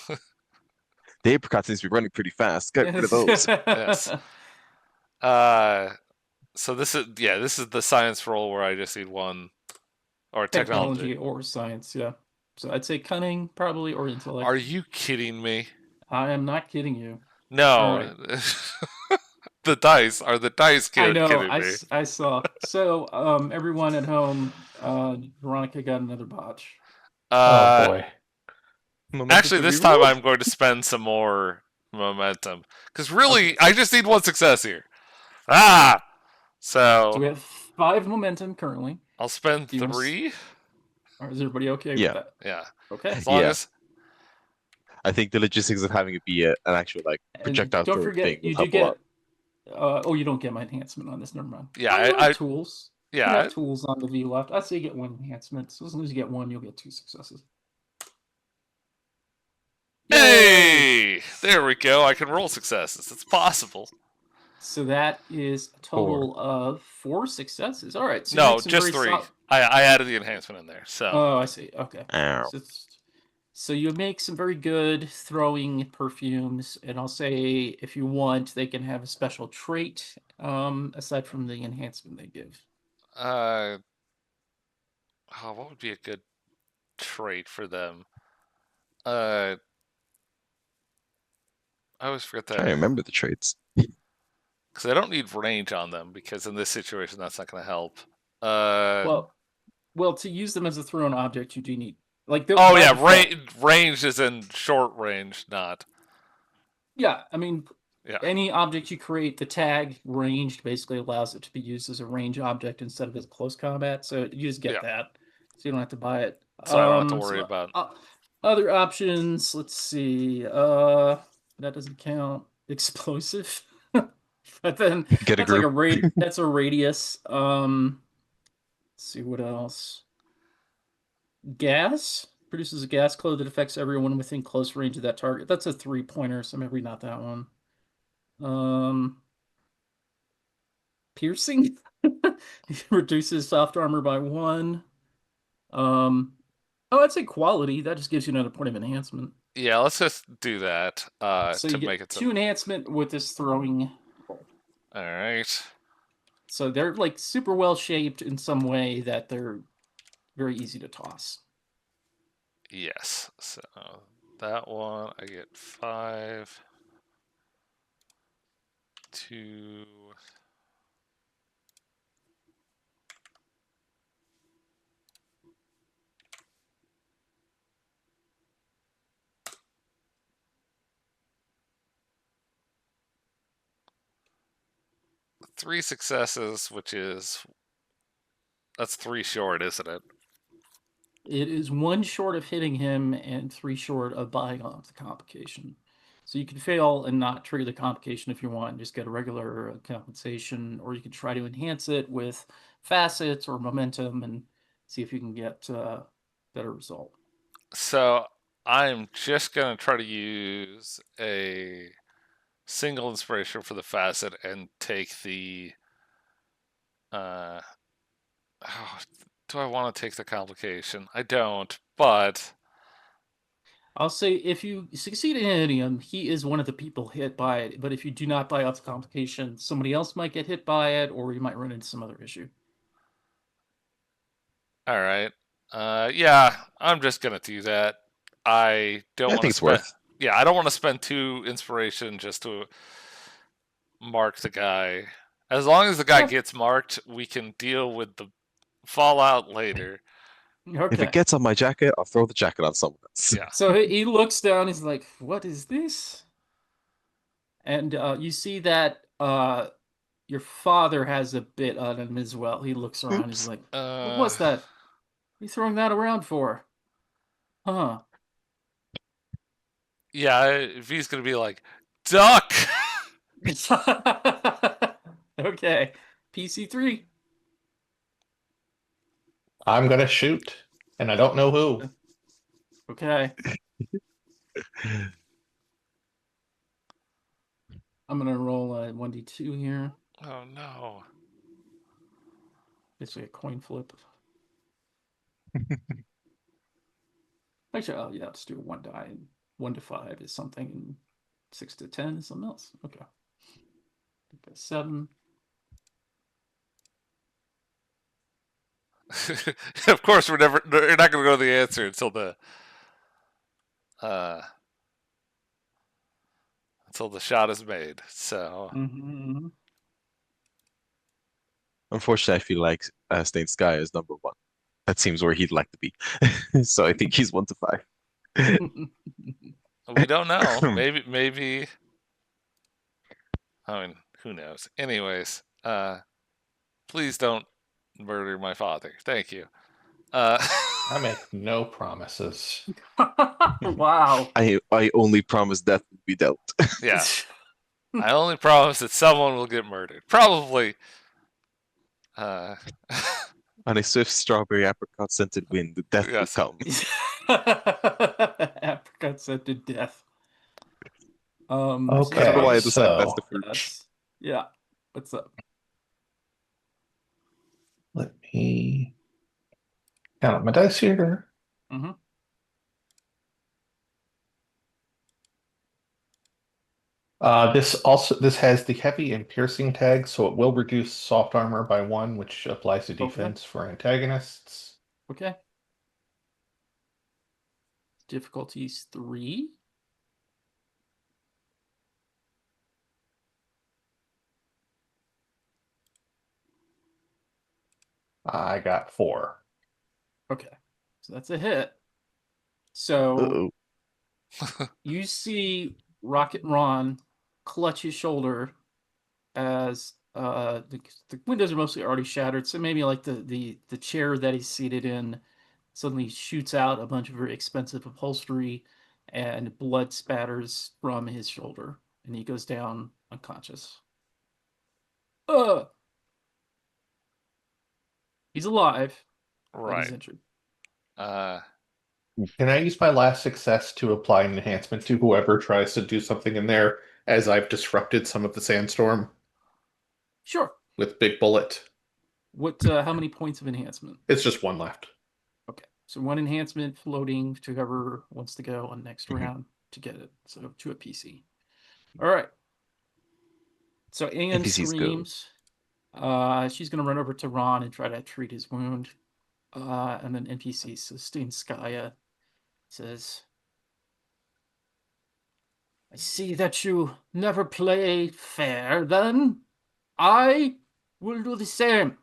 The apricot seems to be running pretty fast. Get rid of those. Yes. Uh, so this is the science roll where I just need one, or technology. Technology or science, yeah. So I'd say cunning, probably, or Are intellect. you kidding me? I am not kidding you. All No. right. The dice I know. kidding me? I saw. So, everyone at home, Veronica got another botch. Oh Uh, boy. Momentum Actually, to this time reroll. I'm going to spend some more momentum because Okay. really, I just need one success here. Ah, So so we have 5 momentum currently. I'll spend Do you want to? 3. Or is everybody okay with Yeah, that? Yeah, Okay. as long yeah. as I think the logistics of having it be an actual like And projectile don't throwing thing forget, will you do help a lot. get. Oh, you don't get my enhancement on this. Never mind. yeah, Oh, you have I tools. You yeah. have tools on the V left. I'd say you get 1 enhancement. So as long as you get 1, you'll get 2 successes. Yay! Hey, there we go. I can roll successes. It's possible. So that is a 4. total of 4 successes. All right. So you make No, some just very 3. solid. I added the enhancement in there. So Oh, I see. Okay. Ow. So so you make some very good throwing perfumes, and I'll say if you want, they can have a special trait aside from the enhancement they give. uh, what would be a good trait for them? Uh, I always forget Trying to the remember the traits. because I don't need range on them because in this situation that's not going to help. Uh, Well, to use them as a thrown object, you do need like oh by yeah, default. range is in short range, not Yeah, I mean, yeah, any object you create, the tag ranged basically allows it to be used as a range object instead of as close combat. So you just get yeah. that, so you don't have to buy it. So I don't have to worry about. Other options. Let's see. That doesn't count. Explosive, but then Get a that's like group. a rate. That's a radius. Let's see what else. Gas produces a gas cloud that affects everyone within close range of that target. That's a 3-pointer, so maybe not that one. Piercing reduces soft armor by 1. Oh, I'd say quality. That just gives you another point of enhancement. Yeah, let's just do that So to you make get it 2 simple. enhancement with this throwing roll. All right. So they're like super well shaped in some way that they're very easy to toss. Yes. So that one I get 5. 2. Three successes, which is that's 3 short, isn't it? It is 1 short of hitting him and 3 short of buying off the complication. So you can fail and not trigger the complication if you want, and just get a regular compensation, or you can try to enhance it with facets or momentum and see if you can get a better result. So I'm just gonna try to use a single inspiration for the facet and take the. Uh, oh, do I want to take the complication? I don't, but I'll say if you succeed in hitting him, he is one of the people hit by it. But if you do not buy off the complication, somebody else might get hit by it, or you might run into some other issue. all right. Yeah, I'm just gonna do that. I don't I want to think it's spend. worth. Yeah, I don't want to spend 2 inspiration just to mark the guy. As long as the guy Yeah. gets marked, we can deal with the fallout later. If it Okay. gets on my jacket, I'll throw the jacket on someone else. Yeah. So he looks down. He's like, "What is this?" And you see that your father has a bit on him as well. He looks around. He's Oops. like, "What Uh, was that? What are you throwing that around for?" Huh. yeah. V's gonna be like, duck. Okay. PC3. I'm gonna shoot, and I don't know who. Okay. I'm gonna roll a 1d2 here. Oh no. Basically a coin flip. Actually, oh yeah, let's do a 1 die. And 1 to 5 is something, and 6 to 10 is something else. Okay. 7. Of course, you're not going to go to the answer uh, until the shot is made. So Mm-hmm. Unfortunately, I feel like Stain Sky is number one. That seems where he'd like to be. So I think he's 1 to 5. we don't know. Maybe. I mean, who knows? Anyways, please don't murder my father. Thank you. I make no promises. Wow. I only promise death will be dealt. Yeah. I only promise that someone will get murdered. Probably. Uh, On a swift strawberry apricot scented wind, the death will yes. come. Apricot sent to death. I don't know why Okay, I decided that's so the fruit. Yeah. What's up? let me count up my dice here. Mm-hmm. This has the heavy and piercing tag, so it will reduce soft armor by 1, which applies to Okay. defense for antagonists. Okay. Difficulties 3. I got 4. Okay. So that's a hit. So Uh-oh. you see Rocket Ron clutch his shoulder as the windows are mostly already shattered, so maybe like the chair that he's seated in suddenly shoots out a bunch of very expensive upholstery, and blood spatters from his shoulder, and he goes down unconscious. Uh, he's alive, but he's Right. injured. Can I use my last success to apply an enhancement to whoever tries to do something in there, as I've disrupted some of the sandstorm Sure. with Big Bullet? What? How many points of enhancement? It's just 1 left. Okay, so 1 enhancement floating to whoever wants to go on next Mhm. round to get it. So to a PC. All right. So Anne NPCs go. screams. She's gonna run over to Ron and try to treat his wound. And then NPC Sustinskaya says, "I see that you never play fair. Then I will do the same.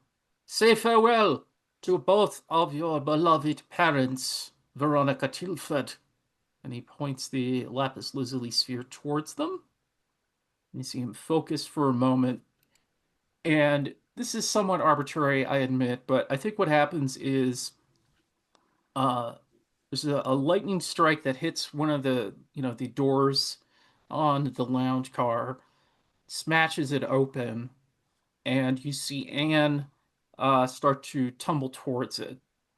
Say farewell to both of your beloved parents, Veronica Tilford." And he points the lapis lazuli sphere towards them. And you see him focus for a moment. And this is somewhat arbitrary, I admit, but I think what happens is uh, there's a lightning strike that hits one of the doors on the lounge car, smashes it open, and you see Anne start to tumble towards it.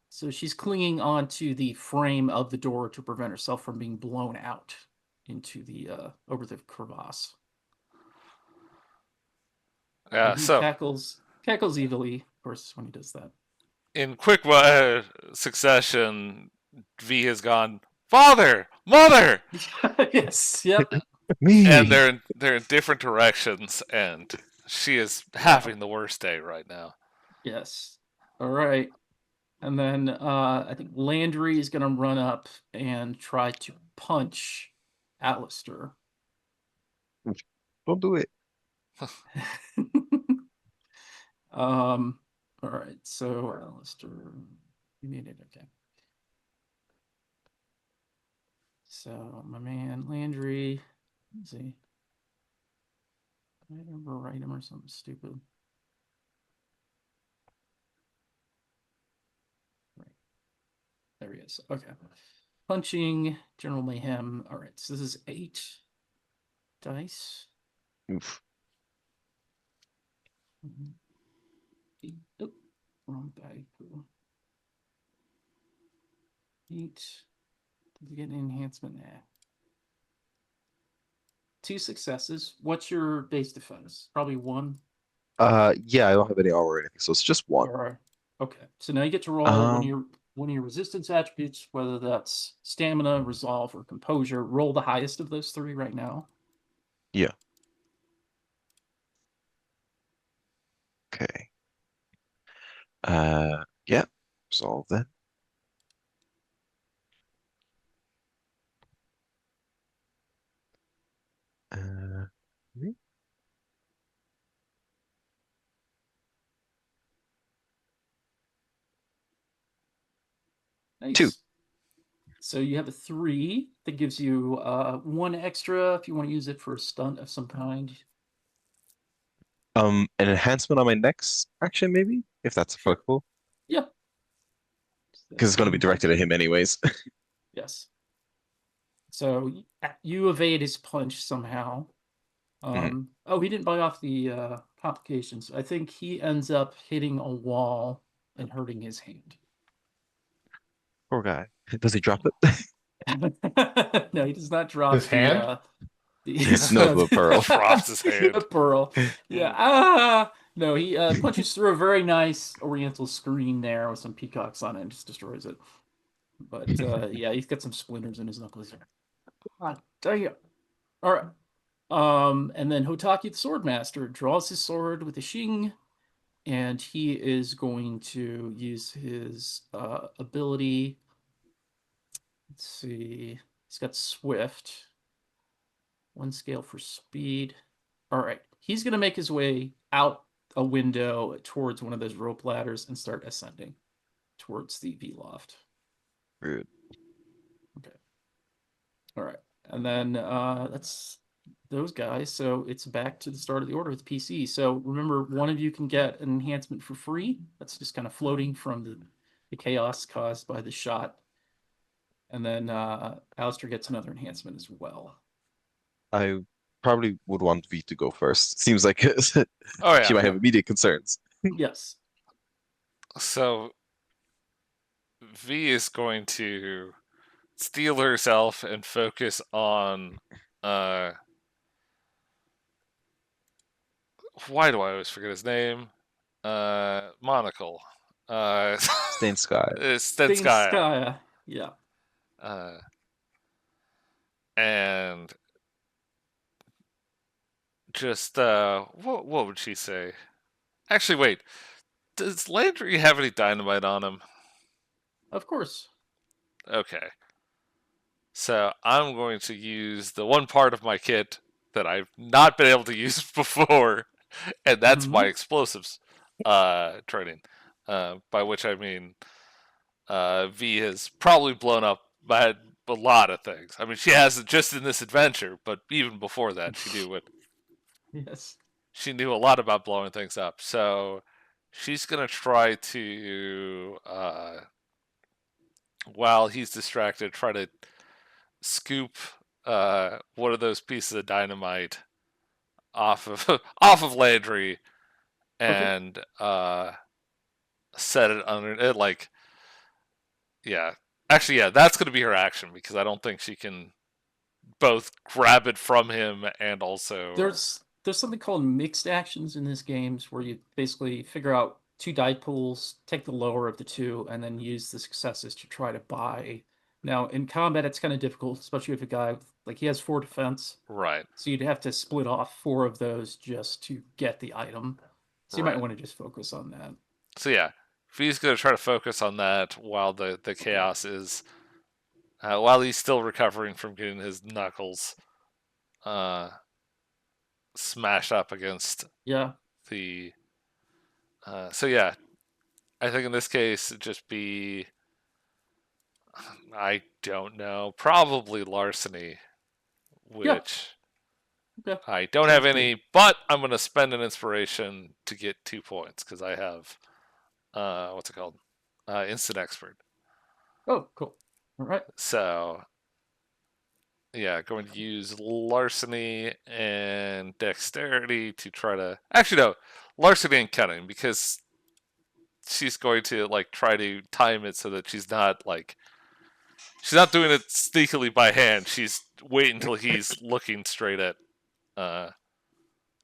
So she's clinging onto the frame of the door to prevent herself from being blown out into the over the crevasse. And he So cackles evilly, of course, when he does that. in quick succession, V has gone, father, mother, Yes, yep, and Me! they're in different directions, and she is yeah, having the worst day right now. yes. All right. And then I think Landry is going to run up and try to punch Alistair. Don't do it. All right, so Alistair, you need it, okay. So my man Landry, let's see. Did I overwrite him or something stupid? Right. There he is. Okay. Punching, General Mayhem. All right, so this is 8 dice. Oof. Mhm. Oh, wrong bag. 8. Did you get an enhancement? Nah. 2 successes. What's your base defense? Probably 1. Yeah, I don't have any armor or anything, so it's just one. Or okay. So now you get to roll Um, one of your resistance attributes, whether that's stamina, resolve, or composure. Roll the highest of those 3 right now. yeah. Okay. Yeah. Resolve then. Uh, 2. Nice. So you have a 3 that gives you 1 extra if you want to use it for a stunt of some kind. An enhancement on my next action, maybe, if that's Sure. applicable, Yeah. because it's going to be directed at him anyways. Yes. So you evade his punch somehow. Mhm. Oh, he didn't buy off the complications. I think he ends up hitting a wall and hurting his hand. Poor guy. Does he drop it? No, he does not drop His hand? No, the pearl. Drops his hand. A pearl. Yeah. No, he punches through a very nice oriental screen there with some peacocks on it and just destroys it. But yeah, he's got some splinters in his knuckles there. God damn. All right. And then Hotaki the Swordmaster draws his sword with a shing, and he is going to use his ability. Let's see. He's got Swift. 1 scale for speed. All right. He's going to make his way out a window towards one of those rope ladders and start ascending towards the V loft. Rude. Okay. All right. And then that's those guys. So it's back to the start of the order with PC. So remember, one of you can get an enhancement for free. That's just kind of floating from the chaos caused by the shot. And then Alistair gets another enhancement as well. I probably would want V to go first. Seems like Oh she yeah. might have immediate concerns. Yes. So V is going to steel herself and focus on why do I always forget his name? Monocle. Stained sky. Stenskaya. Stenskaya. Yeah. And just what would she say? Actually, wait. Does Landry have any dynamite on him? Of course. Okay. So I'm going to use the one part of my kit that I've not been able to use before, and that's my explosives training. By which I mean V has probably blown up by a lot of things. I mean, she hasn't just in this adventure, but even before that, Yes. she knew a lot about blowing things up. So she's gonna try to, while he's distracted, try to scoop one of those pieces of dynamite off of off of Landry Okay. and set it under it. Like, yeah, actually, yeah, that's gonna be her action because I don't think she can both grab it from him and also There's something called mixed actions in this games where you basically figure out 2 die pools, take the lower of the 2, and then use the successes to try to buy. Now in combat it's kind of difficult, especially if a guy like he has 4 defense, right, so you'd have to split off 4 of those just to get the item. So you might right. want to just focus on that. So yeah, V's gonna try to focus on that while the chaos is while he's still recovering from getting his knuckles uh, smashed up against Yeah. the. So yeah, I think in this case it'd just be I don't know, probably larceny, Yeah. which Okay. I don't Sounds have good. any, but I'm gonna spend an inspiration to get 2 points because I have what's it called, instant expert. Oh, cool. All right. So yeah, going to use larceny and dexterity to try to. Actually, no, larceny and cunning because she's going to like try to time it so that she's not doing it sneakily by hand. She's waiting until he's looking straight at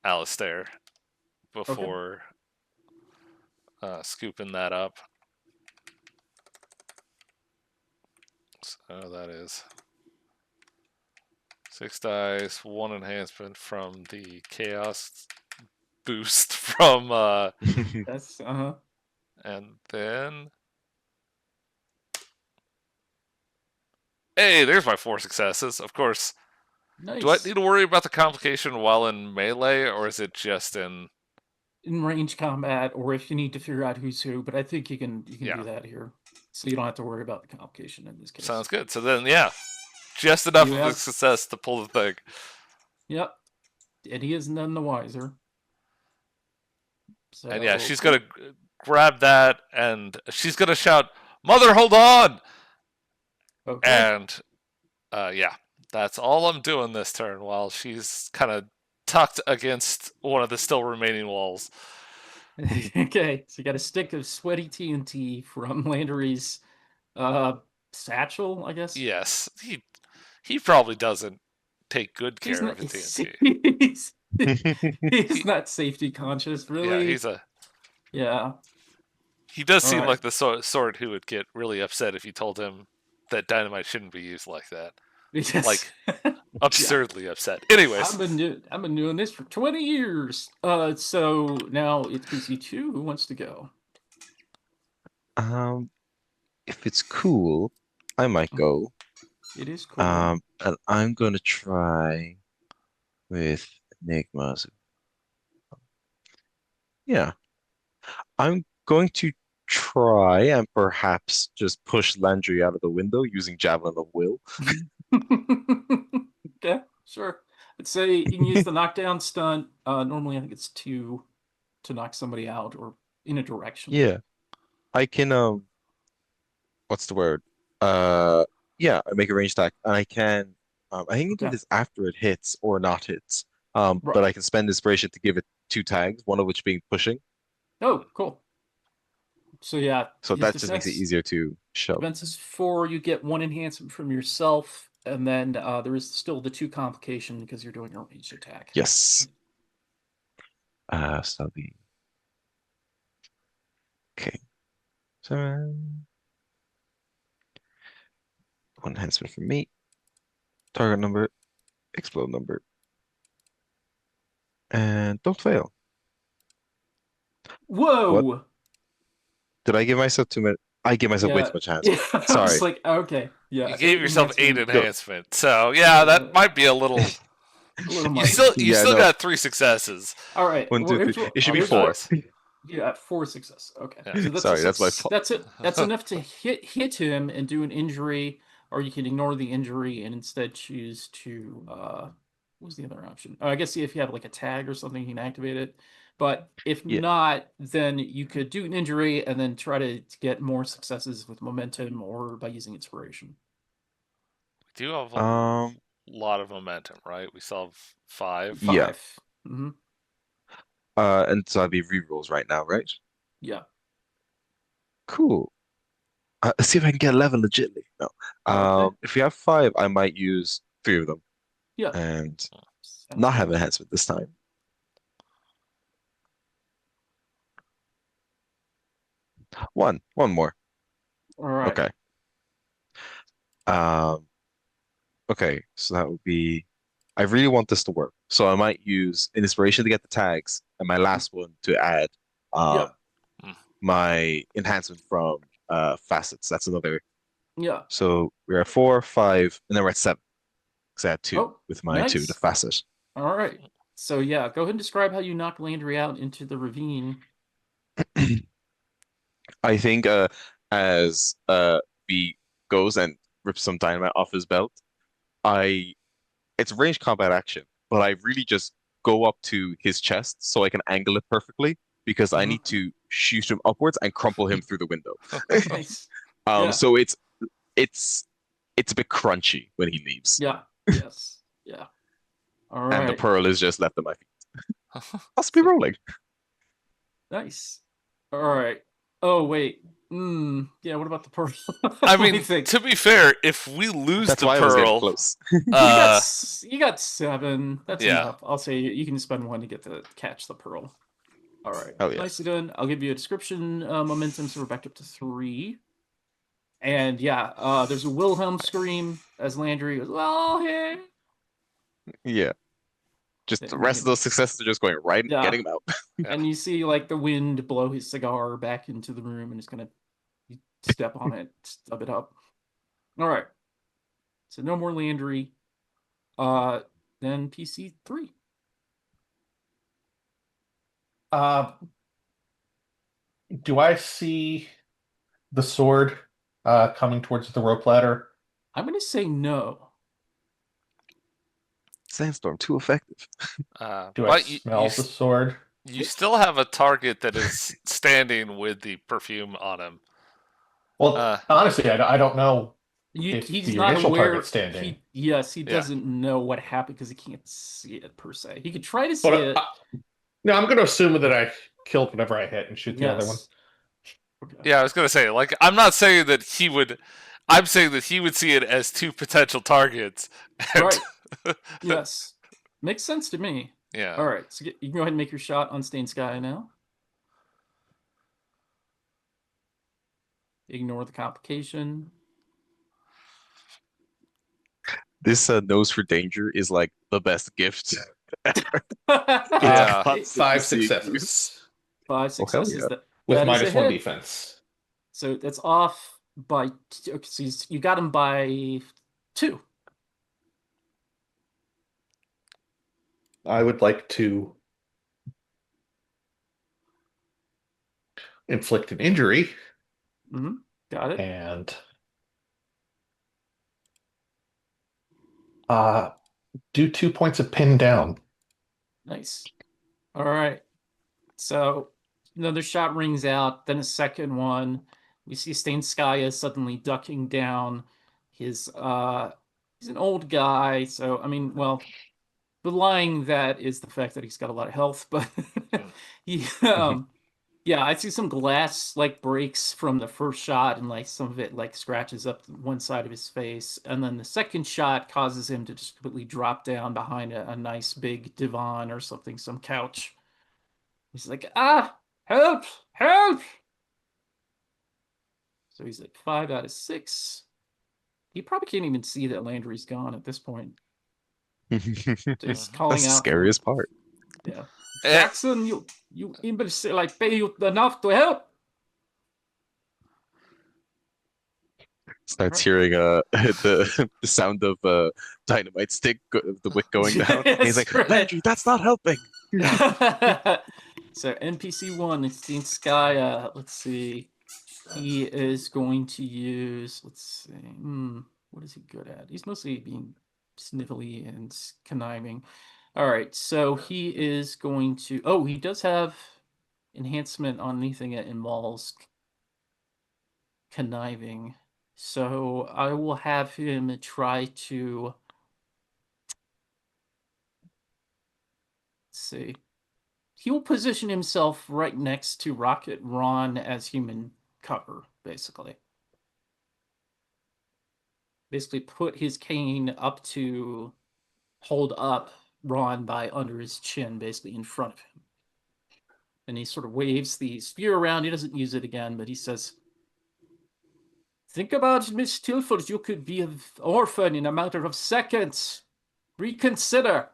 Alistair Okay. before scooping that up. So that is 6 dice, 1 enhancement from the chaos boost from That's and then hey, there's my 4 successes. Of course, do I nice. need to worry about the complication while in melee, or is it just in In range combat, or if you need to figure out who's who, but I think you can yeah? do that here, so you don't have to worry about the complication in this case. Sounds good. So then, yeah, just enough You of a have success to pull the thing. Yep, and he is none the wiser. And yeah, So she's cool. gonna grab that and she's gonna shout, "Mother, hold on!" Okay. And yeah, that's all I'm doing this turn while she's kind of tucked against one of the still remaining walls. Okay, so you got a stick of sweaty TNT from Landry's satchel, I guess. Yes, he probably doesn't take good He's care not of a TNT. he's, he's not safety conscious, Yeah, really. Yeah. he does All seem right. like the sort who would get really upset if you told him that dynamite shouldn't be used like that. Because Like yeah. absurdly upset. Anyways, I've been doing this for 20 years. So now it's PC2. Who wants to go? If it's cool, I might go. It is cool. And I'm going to try with Enigmas. Yeah, I'm going to try and perhaps just push Landry out of the window using Javelin of Will. Okay, sure. Let's say you can use the knockdown stunt. Normally I think it's 2 to knock somebody out or in a direction. Yeah, I can what's the word? Uh yeah, I make a range attack and I can I think I can do Okay. this after it hits or not hits. Right. But I can spend inspiration to give it 2 tags, one of which being pushing. Oh, cool. So yeah, So his that just makes it defense easier to shove. defense is 4. You get 1 enhancement from yourself, and then there is still the 2 complication because you're doing a ranged attack. Yes. So that'll be okay. 7. 1 enhancement from me. Target number, explode number. And don't fail. What? Whoa! Did I give myself too much? I give myself way too Yeah, much yeah. enhancement. I was Sorry. like, okay, you yeah, gave 8 yourself 8 enhancement. Go. enhancement. So yeah, that might be a little. A little You much. Yeah, still no. got 3 successes. All right. 1, Well, 2, 3. It should be here's what. 4. Nice. Yeah, 4 success. Okay, Yeah. so that's Sorry, that's my fault. That's it. That's enough to hit him and do an injury, or you can ignore the injury and instead choose to what was the other option? I guess if you have like a tag or something, you can activate it. But if Yeah. not, then you could do an injury and then try to get more successes with momentum or by using inspiration. We do have a Um, lot of momentum, right? We still have 5. yeah. 5. Mm-hmm. And so I'd be rerolls right now, right? Yeah. Cool. Let's see if I can get 11 legitly. No. Okay. If we have 5, I might use 3 of them Yeah. and Sounds not have good. enhancement this time. One more. All right. Okay. Um, okay, so that would be. I really want this to work, so I might use an inspiration to get the tags, and my last one to add Yeah. my enhancement from facets. That's another. Yeah. So we're at 4, 5, and then we're at 7. Because I had 2 Oh, with my 2, the nice. facet. All right. So yeah, go ahead and describe how you knock Landry out into the ravine. I think as B goes and rips some dynamite off his belt, I it's range combat action, but I really just go up to his chest so I can angle it perfectly because I need to shoot him upwards and crumple him through the window. Nice. Yeah. So it's a bit crunchy when he leaves. Yeah. Yes. Yeah. All And the right. pearl is just left at my feet. I'll be rolling. Nice. All right. Oh wait. Yeah, what about the pearl? I Let me mean, think. to be fair, if we lose That's the why I was getting pearl, close. uh, You got 7. That's yeah, enough. I'll say you can spend 1 to get to catch the pearl. All right. Oh yeah. Nicely done. I'll give you a description momentum, so we're back up to 3. And yeah, there's a Wilhelm scream as Landry goes, "Well, hey." Yeah. Just the And you rest of can, those successes are just going right and yeah. getting him out. yeah. And you see like the wind blow his cigar back into the room, and it's gonna step on it, stub it up. All right. So no more Landry. Uh, then PC 3. Uh, do I see the sword coming towards the rope ladder? I'm gonna say no. Sandstorm, too effective. Do I But you, smell the sword? you still have a target that is standing with the perfume on him. Well, Uh, honestly, I don't know if He's the not initial target's aware. standing. He yeah. doesn't know what happened because he can't see it per se. He could try to see But it. no, I'm going to assume that I killed whenever I hit and shoot the other one. Yes. Okay. Yeah, I was gonna say, like, I'm not saying that he would. I'm saying that he would see it as 2 potential targets. And Right. Yes. Makes sense to me. yeah. All right. So you can go ahead and make your shot on Stained Sky now. Ignore the complication. This nose for danger is like the best gift. It's Uh, Yeah. constantly five seeing you. successes 5 Oh hell successes. yeah. with That is a -1 hit. defense. So that's off by. Okay, so you got him by 2. I would like to inflict an injury Mm-hmm. Got it. and uh, do 2 points of pin down. Nice. All right. So another shot rings out, then a second one. We see Stainskaya suddenly ducking down. His he's an old guy, so I mean, well, belying that is the fact that he's got a lot of health, but he yeah, I see some glass like breaks from the first shot and like some of it like scratches up one side of his face. And then the second shot causes him to just completely drop down behind a nice big divan or something, some couch. He's like, help, help. So he's at 5 out of 6. He probably can't even see that Landry's gone at this point. So he's Mhm. calling That's the out for, scariest part. yeah, Eh, Jackson, you imbecile, I pay you enough to help. Starts Right. hearing the sound of dynamite stick, the wick going down. And he's Yes, like, right. Landry, that's not helping. So NPC 1, it's Dean Sky. Let's see. He is going to use, let's see, what is he good at? He's mostly being snivelly and conniving. All right, so he is going to, oh, he does have enhancement on anything that involves conniving. So I will have him try to, let's see. He will position himself right next to Rocket Ron as human cover, basically. Basically, put his cane up to hold up Ron by under his chin, basically in front of him. And he sort of waves the spear around. He doesn't use it again, but he says, think about it, Miss Tilford. You could be an orphan in a matter of seconds. Reconsider.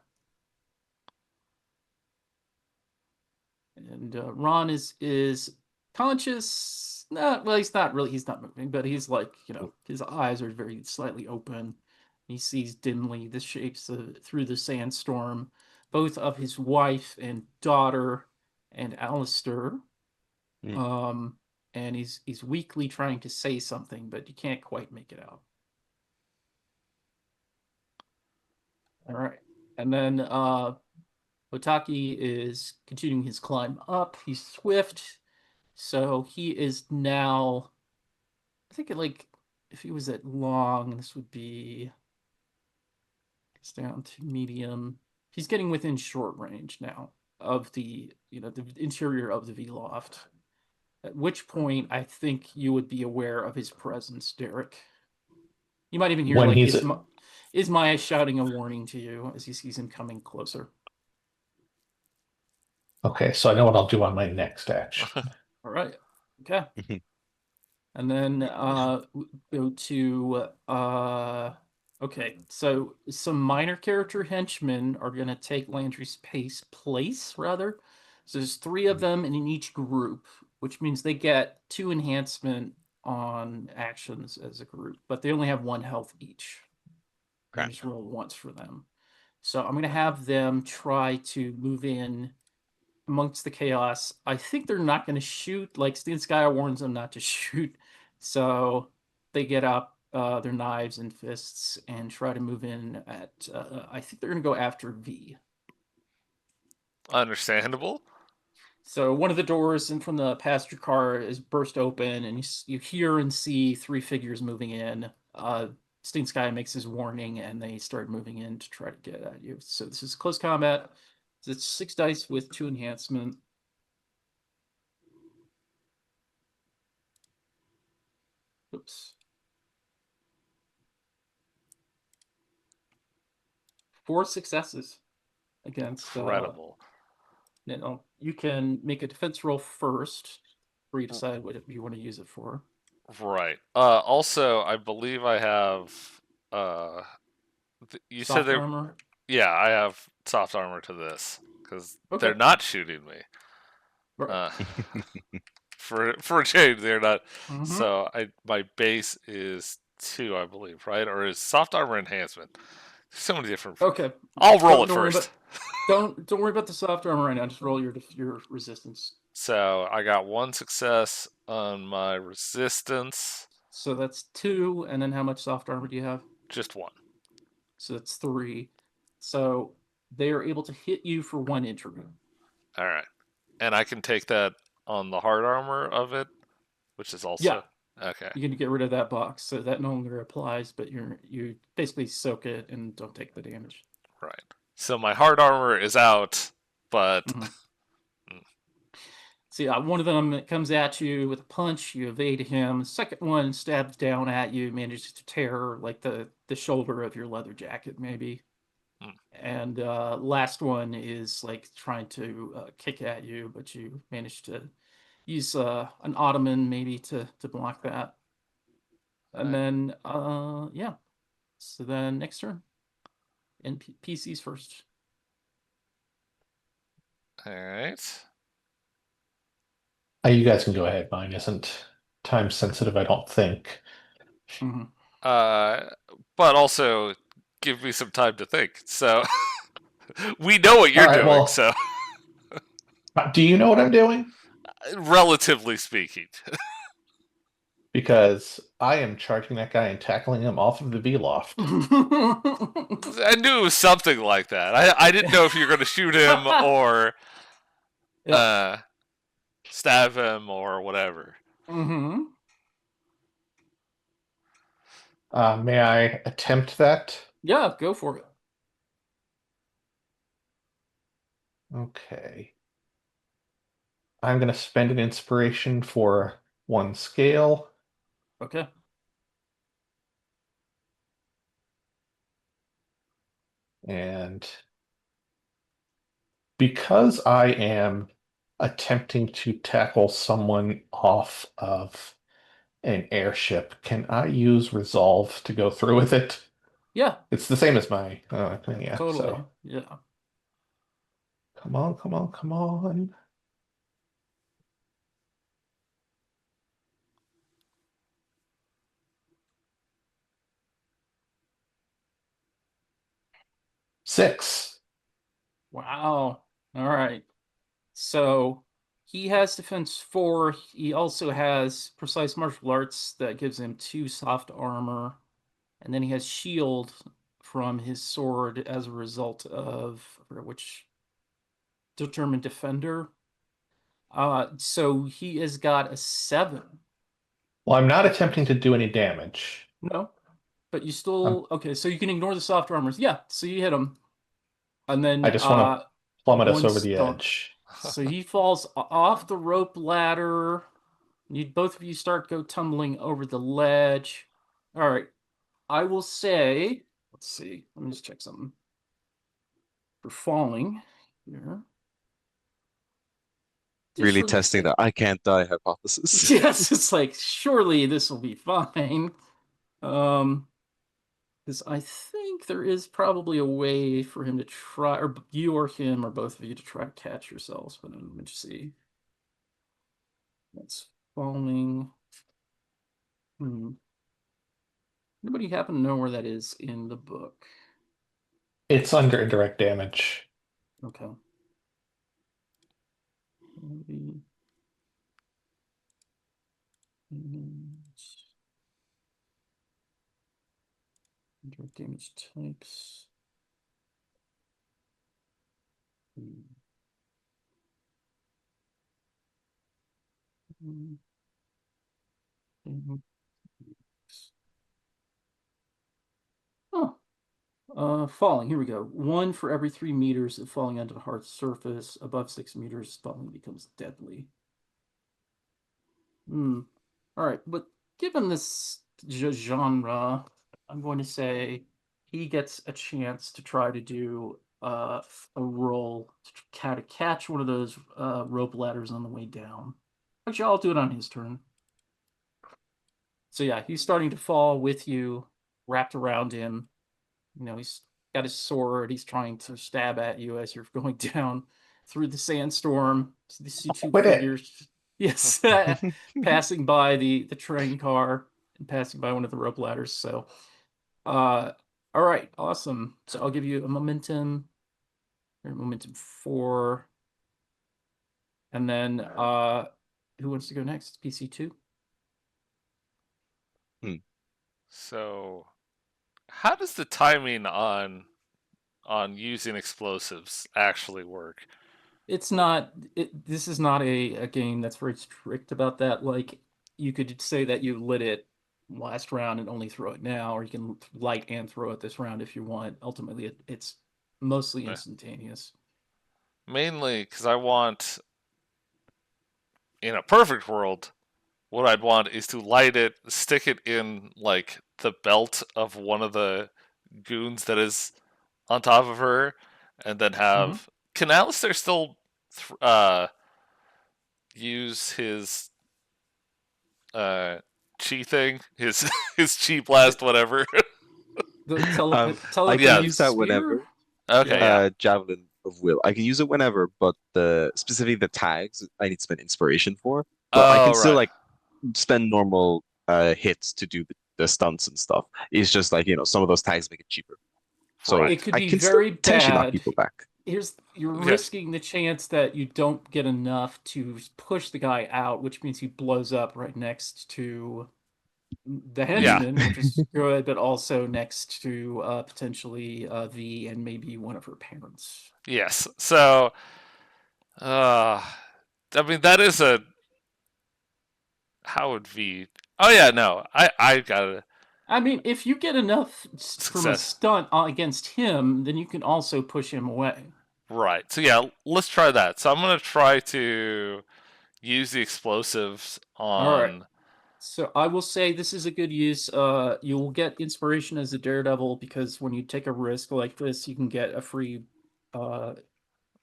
And Ron is conscious. Well, he's not really. He's not moving, but he's like, his eyes are very slightly open. He sees dimly the shapes through the sandstorm, both of his wife and daughter, and Alistair. Mm. Um, and he's weakly trying to say something, but you can't quite make it out. All right, and then Otaki is continuing his climb up. He's swift. So he is now, I think like if he was at long, this would be it's down to medium. He's getting within short range now of the the interior of the V loft. At which point, I think you would be aware of his presence, Derek. You might even hear When like he's Ismaya shouting a warning to you as he sees him coming closer. okay, so I know what I'll do on my next action. All right. Okay. And then go to okay, so some minor character henchmen are gonna take Landry's place rather. So there's three of them in each group, which means they get 2 enhancement on actions as a group, but they only have 1 health each. You Okay. can just roll once for them. So I'm gonna have them try to move in amongst the chaos. I think they're not going to shoot. Like Steen Sky warns them not to shoot, so they get up their knives and fists and try to move in at. I think they're going to go after V. Understandable. So one of the doors in from the passenger car is burst open, and you hear and see 3 figures moving in. Steen Sky makes his warning, and they start moving in to try to get at you. So this is close combat. So it's 6 dice with 2 enhancement. Oops. 4 successes against Incredible. you can make a defense roll first before you decide what you want to use it for. Right. Also, I believe I have. You said Soft they. armor. Yeah, I have soft armor to this because Okay. they're not shooting me. Right. For a change, they're not. Mhm. So my base is 2, I believe, right? Or is soft armor enhancement? So many different. Okay. I'll roll it Don't worry first. don't worry about the soft armor right now. Just roll your resistance. So I got 1 success on my resistance. So that's 2, and then how much soft armor do you have? Just 1. So that's 3. So they are able to hit you for 1 injury. All right, and I can take that on the hard armor of it, which is also okay. You're gonna get rid of that box, so that no longer applies. But you basically soak it and don't take the damage. Right. So my hard armor is out, but Mhm. See, one of them comes at you with a punch. You evade him. The second one stabs down at you, manages to tear like the shoulder of your leather jacket, maybe. Mm. And last one is like trying to kick at you, but you manage to use an ottoman maybe to block that. And then yeah. So then next turn. And PCs first. all right. You guys can go ahead. Mine isn't time sensitive, I don't think. Mhm. But also give me some time to think. So we know what you're All right, doing. well- So Do you know what I'm doing? relatively speaking, Because I am charging that guy and tackling him off of the V loft. I knew it was something like that. I didn't know if you were going to shoot him or Yeah. stab him or whatever. Mm-hmm. May I attempt that? Yeah, go for it. Okay. I'm going to spend an inspiration for 1 scale. Okay. And because I am attempting to tackle someone off of an airship, can I use resolve to go through with it? Yeah, It's the same as my yeah. totally. So Yeah. come on, come on, come on. Six. Wow. All right. So he has defense 4. He also has precise martial arts that gives him 2 soft armor. And then he has shield from his sword as a result of I forget which determined defender. So he has got a 7. Well, I'm not attempting to do any damage. No, but you I'm, still okay. So you can ignore the soft armors. Yeah. So you hit him, and then I just want to plummet us 1 over the star. edge. So he falls off the rope ladder. Both of you go tumbling over the ledge. All right. I will say, let's see. Let me just check something. For falling here. Really Additionally, testing that I can't die hypothesis. yes, it's like surely this will be fine. Because I think there is probably a way for him to try, or you or him, or both of you to try to catch yourselves. But let me just see. That's falling. Anybody happen to know where that is in the book? It's under indirect damage. Okay. Maybe. Indirect damage types. Oh, falling. Here we go. 1 for every 3 meters of falling onto the hard surface. Above 6 meters, falling becomes deadly. All right, but given this genre, I'm going to say he gets a chance to try to do a roll to catch one of those rope ladders on the way down. Actually, I'll do it on his turn. So yeah, he's starting to fall with you, wrapped around him. He's got his sword. He's trying to stab at you as you're going down through the sandstorm. So these two Quit it. figures, yes, passing by the train car and passing by one of the rope ladders. So, all right, awesome. So I'll give you a momentum, or momentum 4, and then who wants to go next? PC2. So, how does the timing on using explosives actually work? It's not. This is not a game that's very strict about that. Like you could say that you lit it last round and only throw it now, or you can light and throw it this round if you want. Ultimately, it's mostly Eh, instantaneous. Mainly because I want, in a perfect world, what I'd want is to light it, stick it in like the belt of one of the goons that is on top of her, and then Hmm. have. Can Alistair still uh, use his chi thing, his his chi blast, whatever? The I can Yeah. telekinetic use that spear. whenever. Okay, Yeah. yeah. Javelin of Will. I can use it whenever, but specifically the tags I need to spend inspiration for. But I Oh, can still right. like spend normal hits to do the stunts and stuff. It's just like, some of those tags make it cheaper. So It Right. could I be can still very potentially knock bad. people back. You're Okay. risking the chance that you don't get enough to push the guy out, which means he blows up right next to the Yeah. henchman, which is good, but also next to potentially V and maybe one of her parents. Yes. So, uh, I mean, that is a. How would V. Oh, yeah, no. I got a I mean, if you get enough from a success. stunt against him, then you can also push him away. Right. So, yeah, let's try that. So, I'm going to try to use the explosives All right. on. So I will say this is a good use. You will get inspiration as a daredevil because when you take a risk like this, you can get a free uh,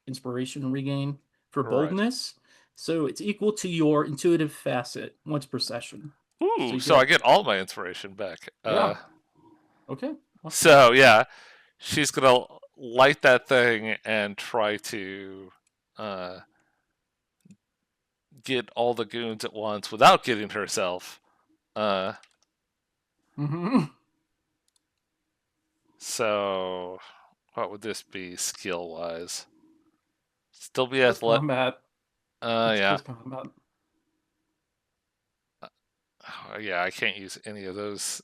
inspiration regain for Right. boldness. So it's equal to your intuitive facet once per session. So Ooh, you so I get, get all my inspiration back. yeah. Okay. Awesome. So, yeah, she's going to light that thing and try to uh, get all the goons at once without getting herself. Uh, Hmm. so, what would this be skill wise? Still be Close athletic. combat. It's Yeah. close combat. Yeah, I can't use any of those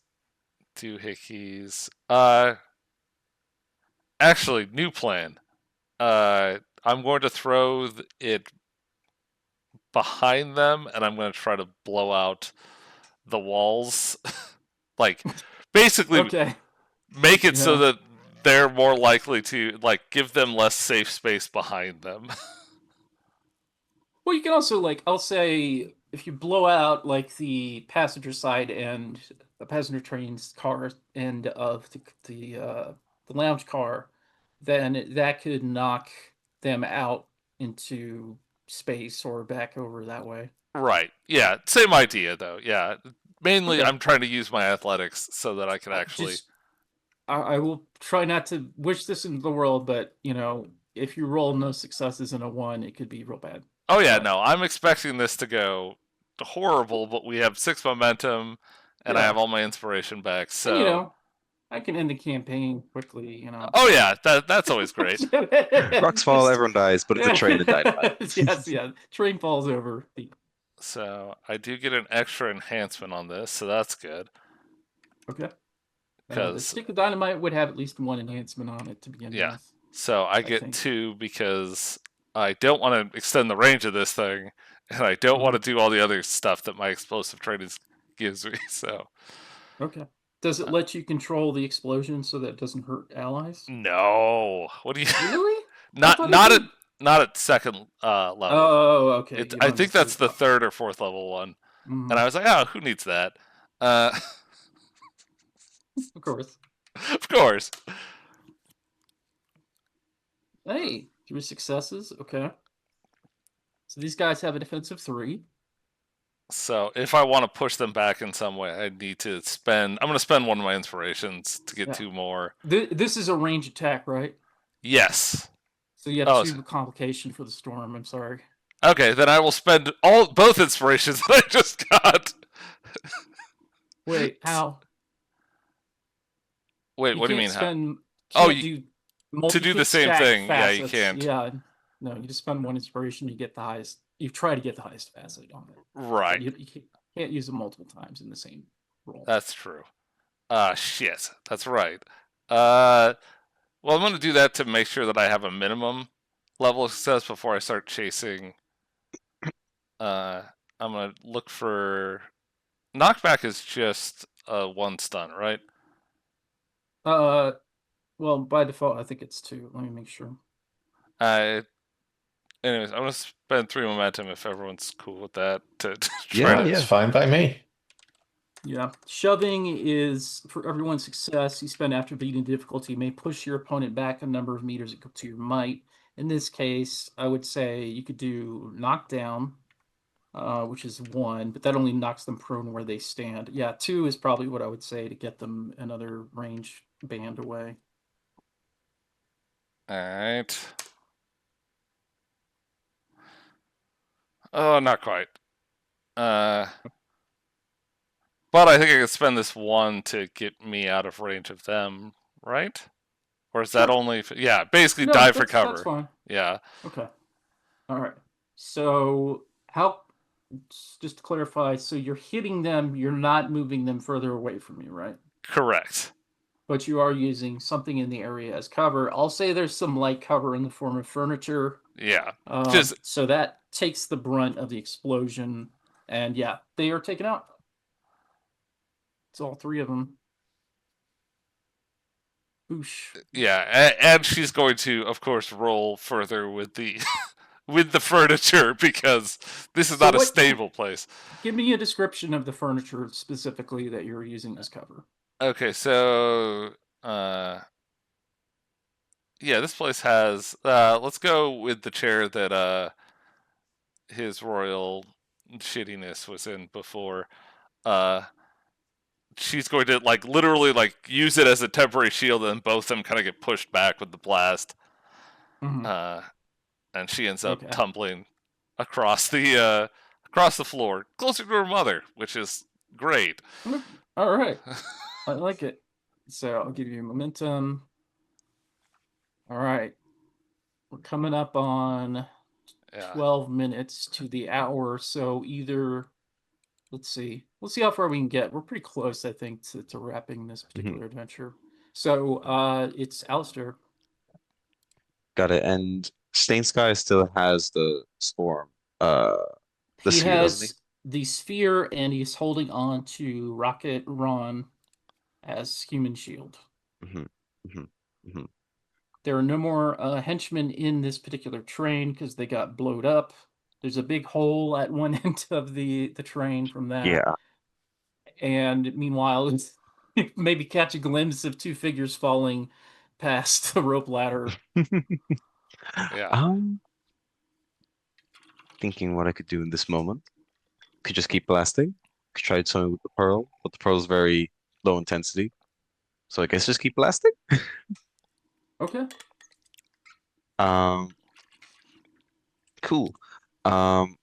doohickeys. Actually, new plan. I'm going to throw it behind them, and I'm going to try to blow out the walls. Like, basically, Okay. make it so Yeah. that they're more likely to like give them less safe space behind them. Well, you can also like I'll say if you blow out like the passenger side and the passenger train's car end of the lounge car, then that could knock them out into space or back over that way. Right. Yeah. Same idea though. Yeah. Mainly, Okay. I'm trying to use my athletics so that I can actually. Just I will try not to wish this into the world, but if you roll no successes in a one, it could be real bad. Oh yeah, So no, I'm expecting this to go horrible, but we have 6 momentum, and I yeah, have all my inspiration back. and So, I can end the campaign quickly. oh So yeah, that's always great. Rocks fall, just everyone dies, but it's a train and dynamite. yes, yeah. Train falls over. So I do get an extra enhancement on this, so that's good. Okay. The Because stick of dynamite would have at least one enhancement on it to begin yeah, with. so I I get think. 2 because I don't want to extend the range of this thing, and I don't want to do all the other stuff that my explosive training gives me. So Okay. Does it let you control the explosion so that it doesn't hurt allies? no, what do you? Really? I not thought it not at did. not at second level. Oh, okay. You I don't think that's necessarily. the third or fourth level one, and Mhm. I was like, oh, who needs that? Uh, Of course. of course. Hey, 3 successes. Okay. So these guys have a defensive 3. So if I want to push them back in some way, I need to spend. I'm going to spend one of my inspirations to get Yeah. 2 more. This is a range attack, right? Yes. So you have Oh, 2 complication for the storm. I'm sorry. okay. Then I will spend both inspirations that I just got. Wait, how? Wait, You what do you can't mean? How? spend. Oh, Can't do. to You do the can't same stack thing. Yeah, you facets. can't. Yeah. No, you just spend one inspiration. You get the highest. You try to get the highest facet on it, but Right. you can't use it multiple times in the same roll. That's true. Shit. That's right. Uh, well, I'm going to do that to make sure that I have a minimum level of success before I start chasing. Uh, I'm going to look for knockback is just 1 stun, right? Well, by default, I think it's 2. Let me make sure. Uh, anyways, I'm going to spend 3 momentum if everyone's cool with that to try Yeah, to. That's fine by me. Yeah, shoving is for everyone's success. You spend after beating difficulty. You may push your opponent back a number of meters equal to your might. In this case, I would say you could do knockdown, which is 1, but that only knocks them prone where they stand. Yeah, 2 is probably what I would say to get them another range band away. All right. Oh, not quite. But I think I could spend this 1 to get me out of range of them, right? Or is that Sure. only? Yeah, basically No, die for that's cover. fine. Yeah. Okay. All right. So how? Just to clarify, so you're hitting them. You're not moving them further away from you, right? Correct. But you are using something in the area as cover. I'll say there's some light cover in the form of furniture. Yeah. Just So that takes the brunt of the explosion. And yeah, they are taken out. It's all 3 of them. Boosh. yeah, and she's going to, of course, roll further with the with the furniture because this is So not a what? stable place. Give me a description of the furniture specifically that you're using as cover. Okay, so yeah, this place has. Let's go with the chair that his royal shittiness was in before. Uh, she's going to like literally like use it as a temporary shield, and both of them kind of get pushed back with the blast. Mm-hmm. And she ends up Okay. tumbling across the floor, closer to her mother, which is great. All right. I like it. So I'll give you momentum. All right. We're coming up on Yeah. 12 minutes to the hour. So either, let's see. We'll see how far we can get. We're pretty close, I think, to wrapping this particular adventure. So it's Alistair. got it. And Stain Sky still has the storm, the He sphere, doesn't he? has the sphere and he's holding on to Rocket Ron as human shield. hmm hmm hmm There are no more henchmen in this particular train because they got blowed up. There's a big hole at one end of the train from that. Yeah. And meanwhile, it's maybe catch a glimpse of two figures falling past the rope ladder. Yeah. Thinking what I could do in this moment. Could just keep blasting. Could try something with the pearl, but the pearl's very low intensity. So I guess just keep blasting. Okay. Um, cool. Um,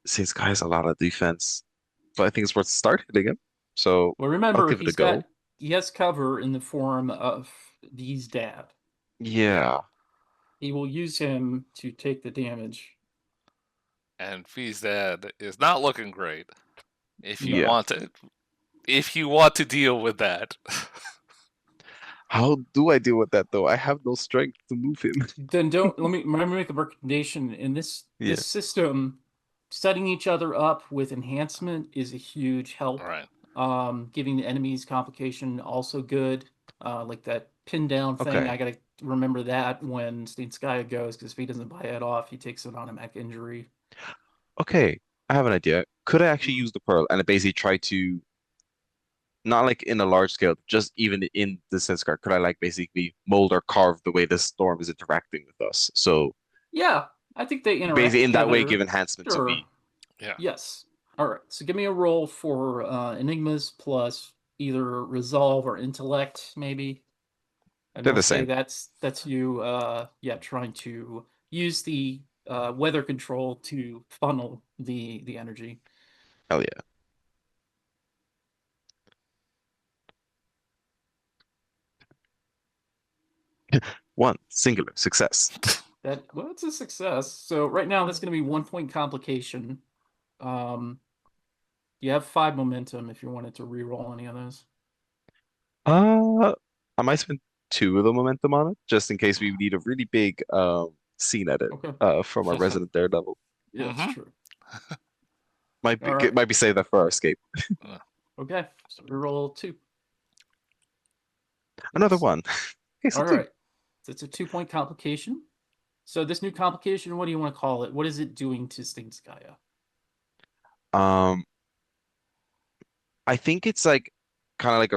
since Guy has a lot of defense, but I think it's worth start hitting him. So Well, I'll remember, give it a go. he has cover in the form of D's dad. Yeah. He will use him to take the damage. And V's dad is not looking great. If you No. Yeah. want to, if you want to deal with that, How do I deal with that though? I have no strength to move him. Then don't let me make a recommendation. In this Yeah. system, setting each other up with enhancement is a huge help. right? Giving the enemies complication also good. Like that pin down thing. Okay. I gotta remember that when Skaya goes, because if he doesn't buy it off, he takes an automatic injury. Okay. I have an idea. Could I actually Mm. use the pearl and basically try to not like in a large scale, just even in the sense card, could I like basically mold or carve the way this storm is interacting with us? So Yeah, I think they interact basically in that way together. give enhancement to Sure. V. Yeah. Yes. All right. So give me a roll for enigmas plus either resolve or intellect, maybe. And They're I'll the say same. that's you yeah, trying to use the weather control to funnel the energy. Hell yeah. One singular success. Well, it's a success. So right now that's gonna be 1 point complication. Um you have 5 momentum if you wanted to re-roll any of those. Uh, I might spend two of the momentum on it, just in case we need a really big scene edit Okay. from our resident Daredevil. Yeah, that's Mhm. true. Might be All right. might be saved that for our escape. Okay. So re-roll 2. Another Nice. one. Okay, so All two. right. So it's a 2 point complication. So this new complication, what do you want to call it? What is it doing to Stingskaya? Um, I think it's like kind of like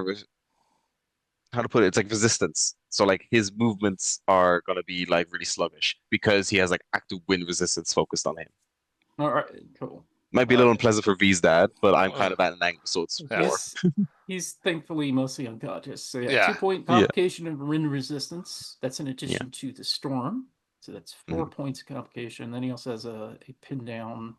how to put it? It's like resistance. So like his movements are gonna be like really sluggish because he has like active wind resistance focused on him. All right, cool. Might be a All little right. unpleasant for V's dad, but I'm kind of at an angle, so it's Yeah. more. He's thankfully mostly unconscious. So yeah, Yeah. 2 point Yeah, complication of wind resistance. That's in yeah. addition to the storm. So that's 4 points of complication. Then he also has a pin down,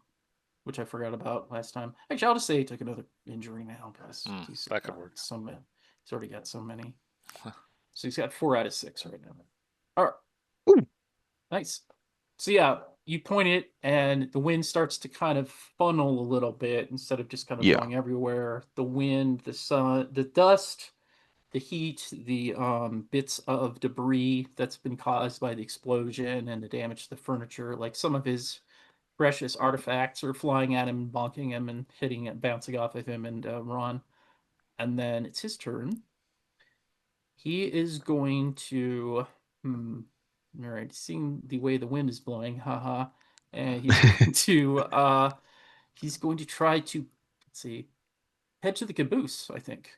which I forgot about last time. Actually, I'll just say he took another injury now because That could work. so many. He's already got so many. So he's got 4 out of 6 right now. All right. Ooh. Nice. So yeah, you point it and the wind starts to kind of funnel a little bit instead of just kind of Yeah. going everywhere. The wind, the sun, the dust, the heat, the bits of debris that's been caused by the explosion and the damage to the furniture, like some of his precious artifacts are flying at him, bonking him and hitting it, bouncing off of him and Ron. And then it's his turn. He is going to, all right, seeing the way the wind is blowing, haha, and he's going to try to, let's see, head to the caboose, I think.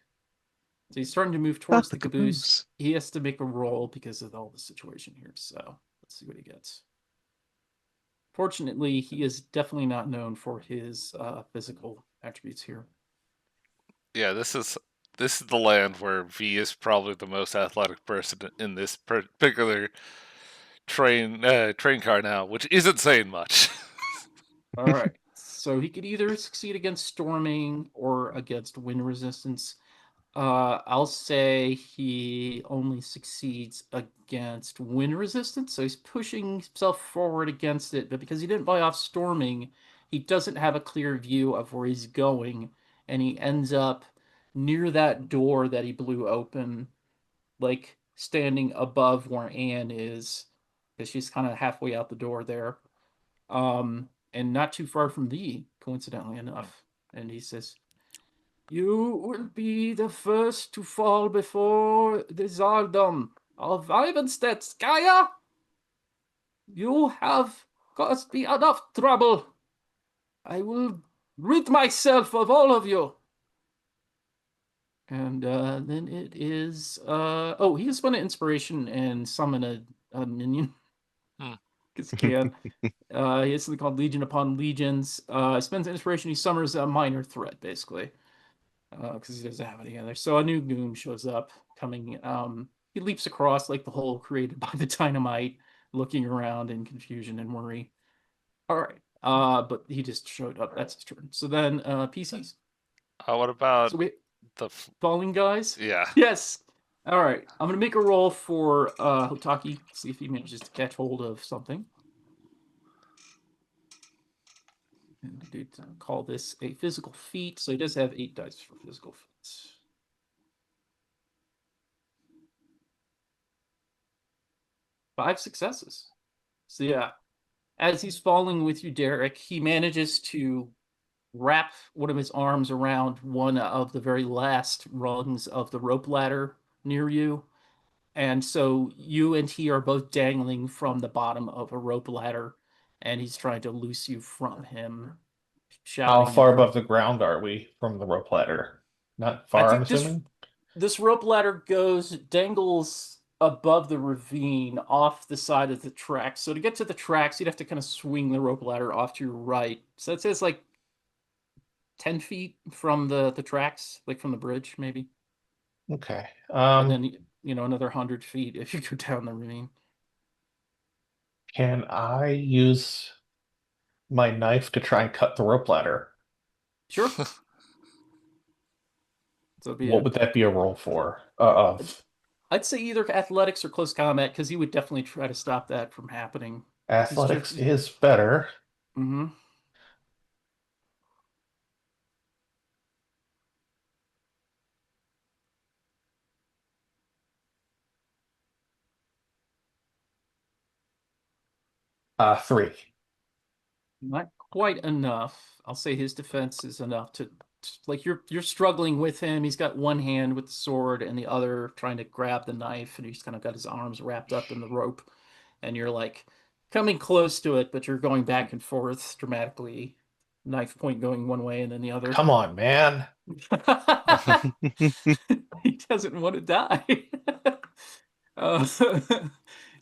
So he's starting to move Not towards the the caboose. caboose. He has to make a roll because of all the situation here. So let's see what he gets. Fortunately, he is definitely not known for his physical attributes here. Yeah. This is the land where V is probably the most athletic person in this particular train car now, which isn't saying much. All right. So he could either succeed against storming or against wind resistance. I'll say he only succeeds against wind resistance, so he's pushing himself forward against it, but because he didn't buy off storming, he doesn't have a clear view of where he's going, and he ends up near that door that he blew open, like standing above where Anne is, because she's kind of halfway out the door there. And not too far from thee, coincidentally enough. And he says, "You will be the first to fall before the Tsardom of Ivanstedt, Skaya. You have caused me enough trouble. I will rid myself of all of you. And then it is oh, he can spend an inspiration and summon a minion. Hmm. Because he can. He has something called Legion upon Legions. He spends inspiration, he summons a minor threat, basically. Because he doesn't have any other. So a new goon shows up coming. He leaps across like the hole created by the dynamite, looking around in confusion and worry. All right. But he just showed up. That's his turn. So then PCs. What about So we the falling guys? yeah? Yes. All right. I'm gonna make a roll for Hotaki, see if he manages to catch hold of something. And call this a physical feat. So he does have 8 dice for physical feats. 5 successes. So yeah, as he's falling with you, Derek, he manages to wrap one of his arms around one of the very last rungs of the rope ladder near you. And so you and he are both dangling from the bottom of a rope ladder, and he's trying to loose you from him, How shouting and far crying. above the ground are we from the rope ladder? Not I far, I'm think this assuming. this rope ladder dangles above the ravine off the side of the tracks. So to get to the tracks, you'd have to kind of swing the rope ladder off to your right. So it says like 10 feet from the tracks, like from the bridge, maybe. Okay. And then, another 100 feet if you go down the ravine. Can I use my knife to try and cut the rope ladder? Sure. So it'd be What would that be a roll for? Of I'd say either athletics or close combat because he would definitely try to stop that from happening. He's athletics just, is better. mm-hmm. 3. Not quite enough. I'll say his defense is enough to like you're struggling with him. He's got one hand with the sword and the other trying to grab the knife, and he's kind of got his arms wrapped up in the rope, and you're like coming close to it, but you're going back and forth dramatically, knife point going one way and then the other. Come on, man. He doesn't want to die. uh,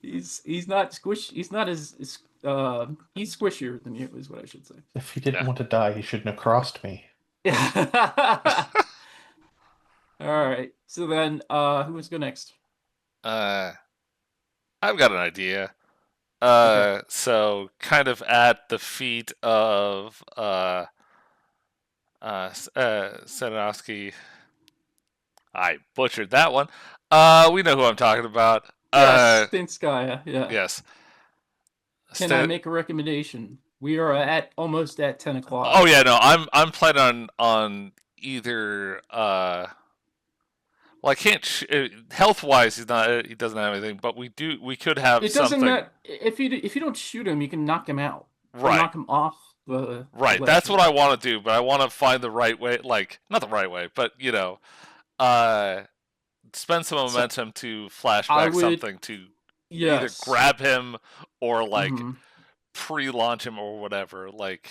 he's not squish. He's not he's squishier than you, is what I should say. If he didn't Yeah. want to die, he shouldn't have crossed me. Yeah. All right. So then, who wants to go next? I've got an idea. Okay. So kind of at the feet of Sadanowski. I butchered that one. We know who I'm talking about. Yes, Stinskaya. Yeah. Yes. Can I Sta- make a recommendation? We are at almost at 10 oh o'clock. yeah, no, I'm planning on either well, I can't health wise he doesn't have anything, but we could have It doesn't something. matter if you don't shoot him, you can knock him out or Right. knock him off the Right. ledge. That's what I want to do, but I want to find the right way, like not the right way, but uh spend some So momentum to I flashback would, something to either yes. grab him or like Hmm. pre-launch him or whatever. Like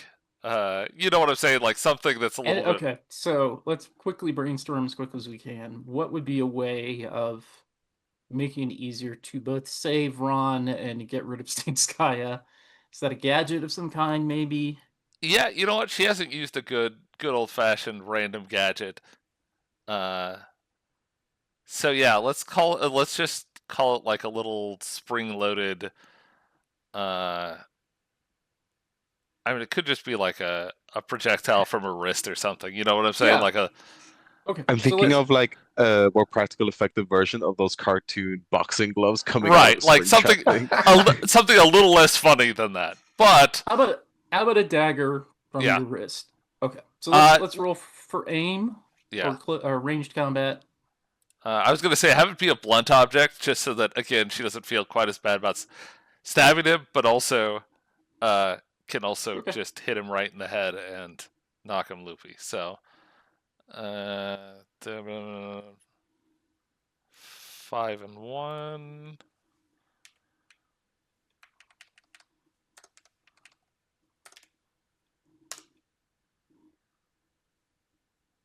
you know what I'm saying? Like something that's a And little bit okay, so let's quickly brainstorm as quick as we can. What would be a way of making it easier to both save Ron and get rid of Stinskaya? Is that a gadget of some kind, maybe? yeah, you know what? She hasn't used a good old fashioned random gadget. Uh so yeah, let's just call it like a little spring loaded I mean it could just be like a projectile from her wrist or something. You know what I'm saying? Yeah. Like a Okay. I'm So thinking let's. of like a more practical, effective version of those cartoon boxing gloves coming out of right, the like spring trap something thing. something a little less funny than that. But How about a dagger from yeah. your wrist? Okay. So let's Uh let's roll for aim yeah. or ranged combat. I was gonna say have it be a blunt object, just so that again she doesn't feel quite as bad about stabbing him, but also uh, can also Okay. just hit him right in the head and knock him loopy. So, uh, 5 and 1.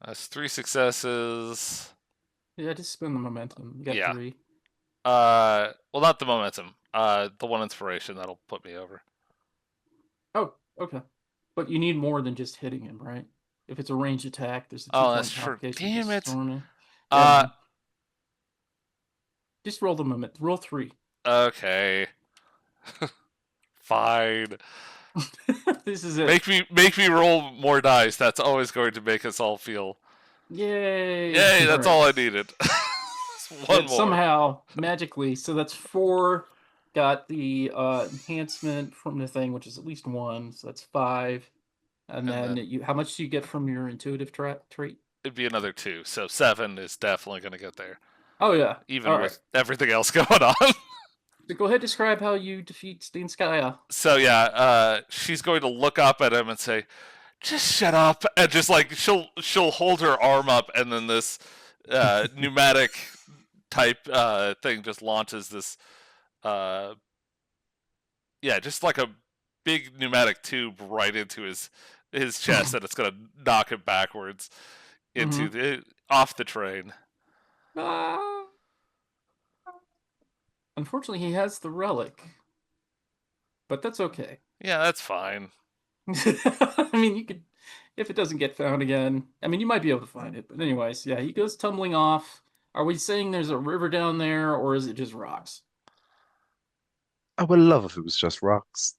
That's 3 successes. Yeah, just spend the momentum. You got Yeah. 3. Well, not the momentum. The 1 inspiration that'll put me over. Oh, okay. But you need more than just hitting him, right? If it's a ranged attack, there's a Oh, that's 2-point true. complication with Damn just it. storming. Yeah, Uh, man. Just roll the moment. Roll 3. okay. Fine. This is it. Make me roll more dice. That's always going to make us all feel. Yay! Yay, All that's right. all I needed. One That more. somehow magically, so that's 4. Got the enhancement from the thing, which is at least 1, so that's 5. And And then then you, how much do you get from your intuitive trait? it'd be another 2. So 7 is definitely going to get there. Oh yeah. All Even right. with everything else going on. So go ahead, describe how you defeat Steenskaya. So yeah, she's going to look up at him and say, "Just shut up," and just like she'll hold her arm up, and then this pneumatic type thing just launches this, uh, yeah, just like a big pneumatic tube right into his chest, and it's gonna knock him backwards into Mm-hmm. the off the train. Uh, unfortunately, he has the relic, but that's okay. Yeah, that's fine. I mean, you could, if it doesn't get found again, I mean, you might be able to find it. But anyways, yeah, he goes tumbling off. Are we saying there's a river down there, or is it just rocks? I would love if it was just rocks.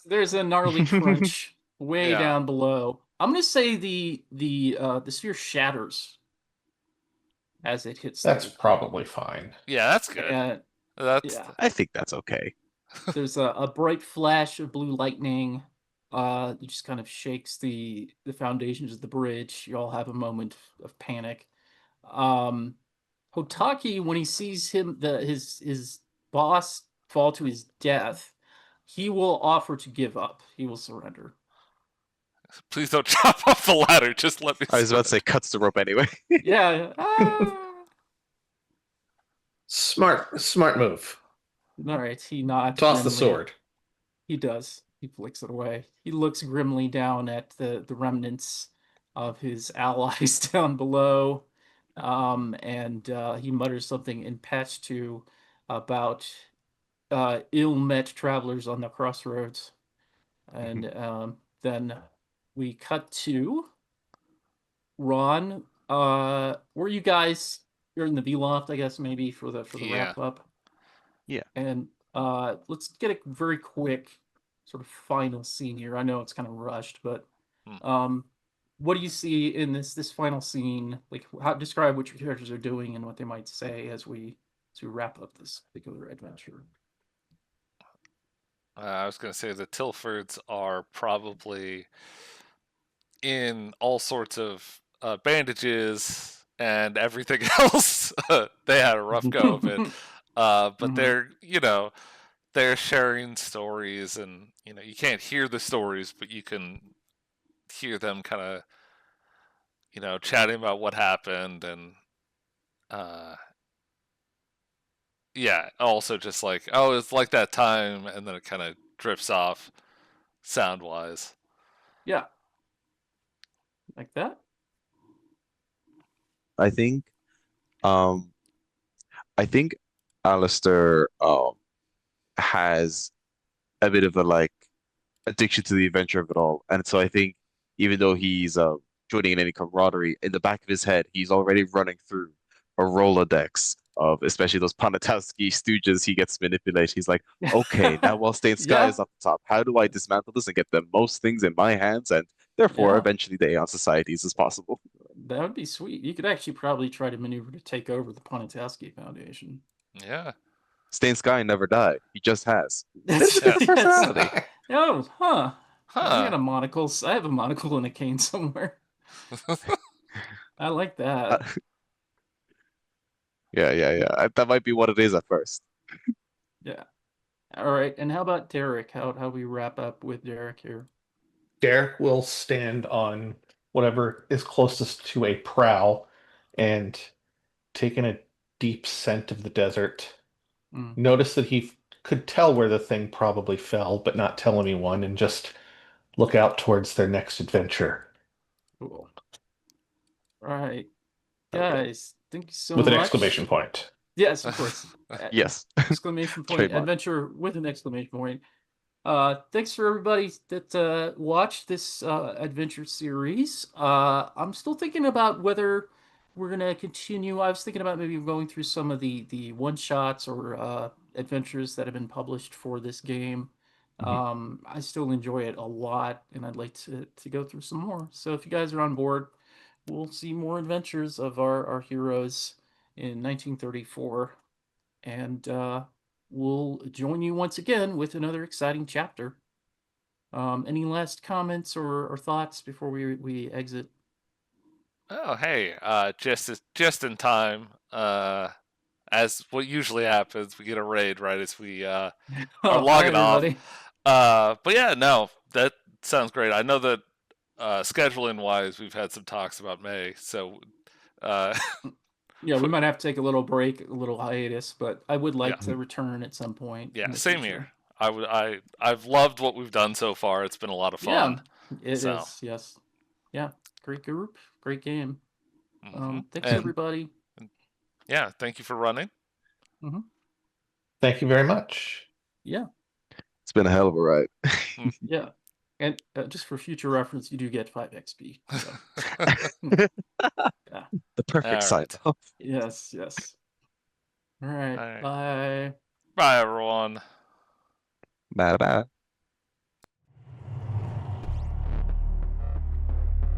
There's a gnarly crunch way Yeah, down below. I'm gonna say the sphere shatters as it hits That's the probably fine. yeah, that's good. and That's yeah, I think that's okay. there's a bright flash of blue lightning. It just kind of shakes the foundations of the bridge. You all have a moment of panic. Um, Hotaki, when he sees his boss fall to his death, he will offer to give up. He will surrender. please don't chop off the ladder. Just let me I was about to surrender. say cuts the rope anyway. Yeah. Ah. Smart move. All right. He nods Toss the grimly. sword. He does. He flicks it away. He looks grimly down at the remnants of his allies down below, and he mutters something in Pashto about ill-met travelers on the crossroads. Mhm. And then we cut to Ron. Were you guys? You're in the V loft, I guess, maybe for the Yeah. wrap up. Yeah. And let's get a very quick sort of final scene here. I know it's kind of rushed, but Hmm. what do you see in this final scene? Like, how describe what your characters are doing and what they might say as we to wrap up this particular adventure. I was going to say the Tilfords are probably in all sorts of bandages and everything else. They had a rough go of it. But Mhm. they're sharing stories, and you can't hear the stories, but you can hear them kind of chatting about what happened, and uh, yeah, also just like, oh, it's like that time, and then it kind of drifts off sound wise. Yeah, like that. I think um I think Alistair has a bit of a like addiction to the adventure of it all. And so I think even though he's joining in any camaraderie, in the back of his head, he's already running through a Rolodex of especially those Panatowski stooges he gets manipulated. He's like, okay, now while Stain Sky Yeah, is up the top, how do I dismantle this and get the most things in my hands and therefore yeah, eventually the Aeon societies as possible? that would be sweet. You could actually probably try to maneuver to take over the Ponitaski Foundation. Yeah. Stain Sky never died. He just has. Bit of That's a different yes. personality. Oh, huh. I got Huh. a monocle. I have a monocle and a cane somewhere. I like Uh, that. yeah. That might be what it is at first. Yeah. All right. And how about Derek? How we wrap up with Derek here? Derek will stand on whatever is closest to a prow and take in a deep scent of the desert. Mm, Notice that he could tell where the thing probably fell, but not tell anyone, and just look out towards their next adventure. cool. All right, Okay. guys, thank you so With an much. exclamation point. Yes, of course. Yes. Exclamation point, Trademark. adventure with an exclamation point. Thanks for everybody that watched this adventure series. I'm still thinking about whether we're gonna continue. I was thinking about maybe going through some of the one shots or adventures that have been published for this game. I still enjoy it a lot, and I'd like to go through some more. So if you guys are on board, we'll see more adventures of our heroes in 1934, and we'll join you once again with another exciting chapter. Any last comments or thoughts before we exit? Oh, hey, just in time. As what usually happens, we get a raid right as we are Oh, hi logging off. everybody. But yeah, no, that sounds great. I know that scheduling wise, we've had some talks about May, so Yeah, we might have to take a little break, a little hiatus, but I would like yeah, to return at some point in yeah, the same future. here. I've loved what we've done so far. It's been a lot of Yeah, fun. it So, is. Yes. Yeah, great group, great game. Thanks and everybody. yeah, thank you for running. Thank you very much. Yeah, It's been a hell of a ride. yeah. And just for future reference, you do get 5 XP. So. Yeah. The perfect All sign right. off. Yes, yes. All right. All right. Bye. Bye, everyone. Bye bye.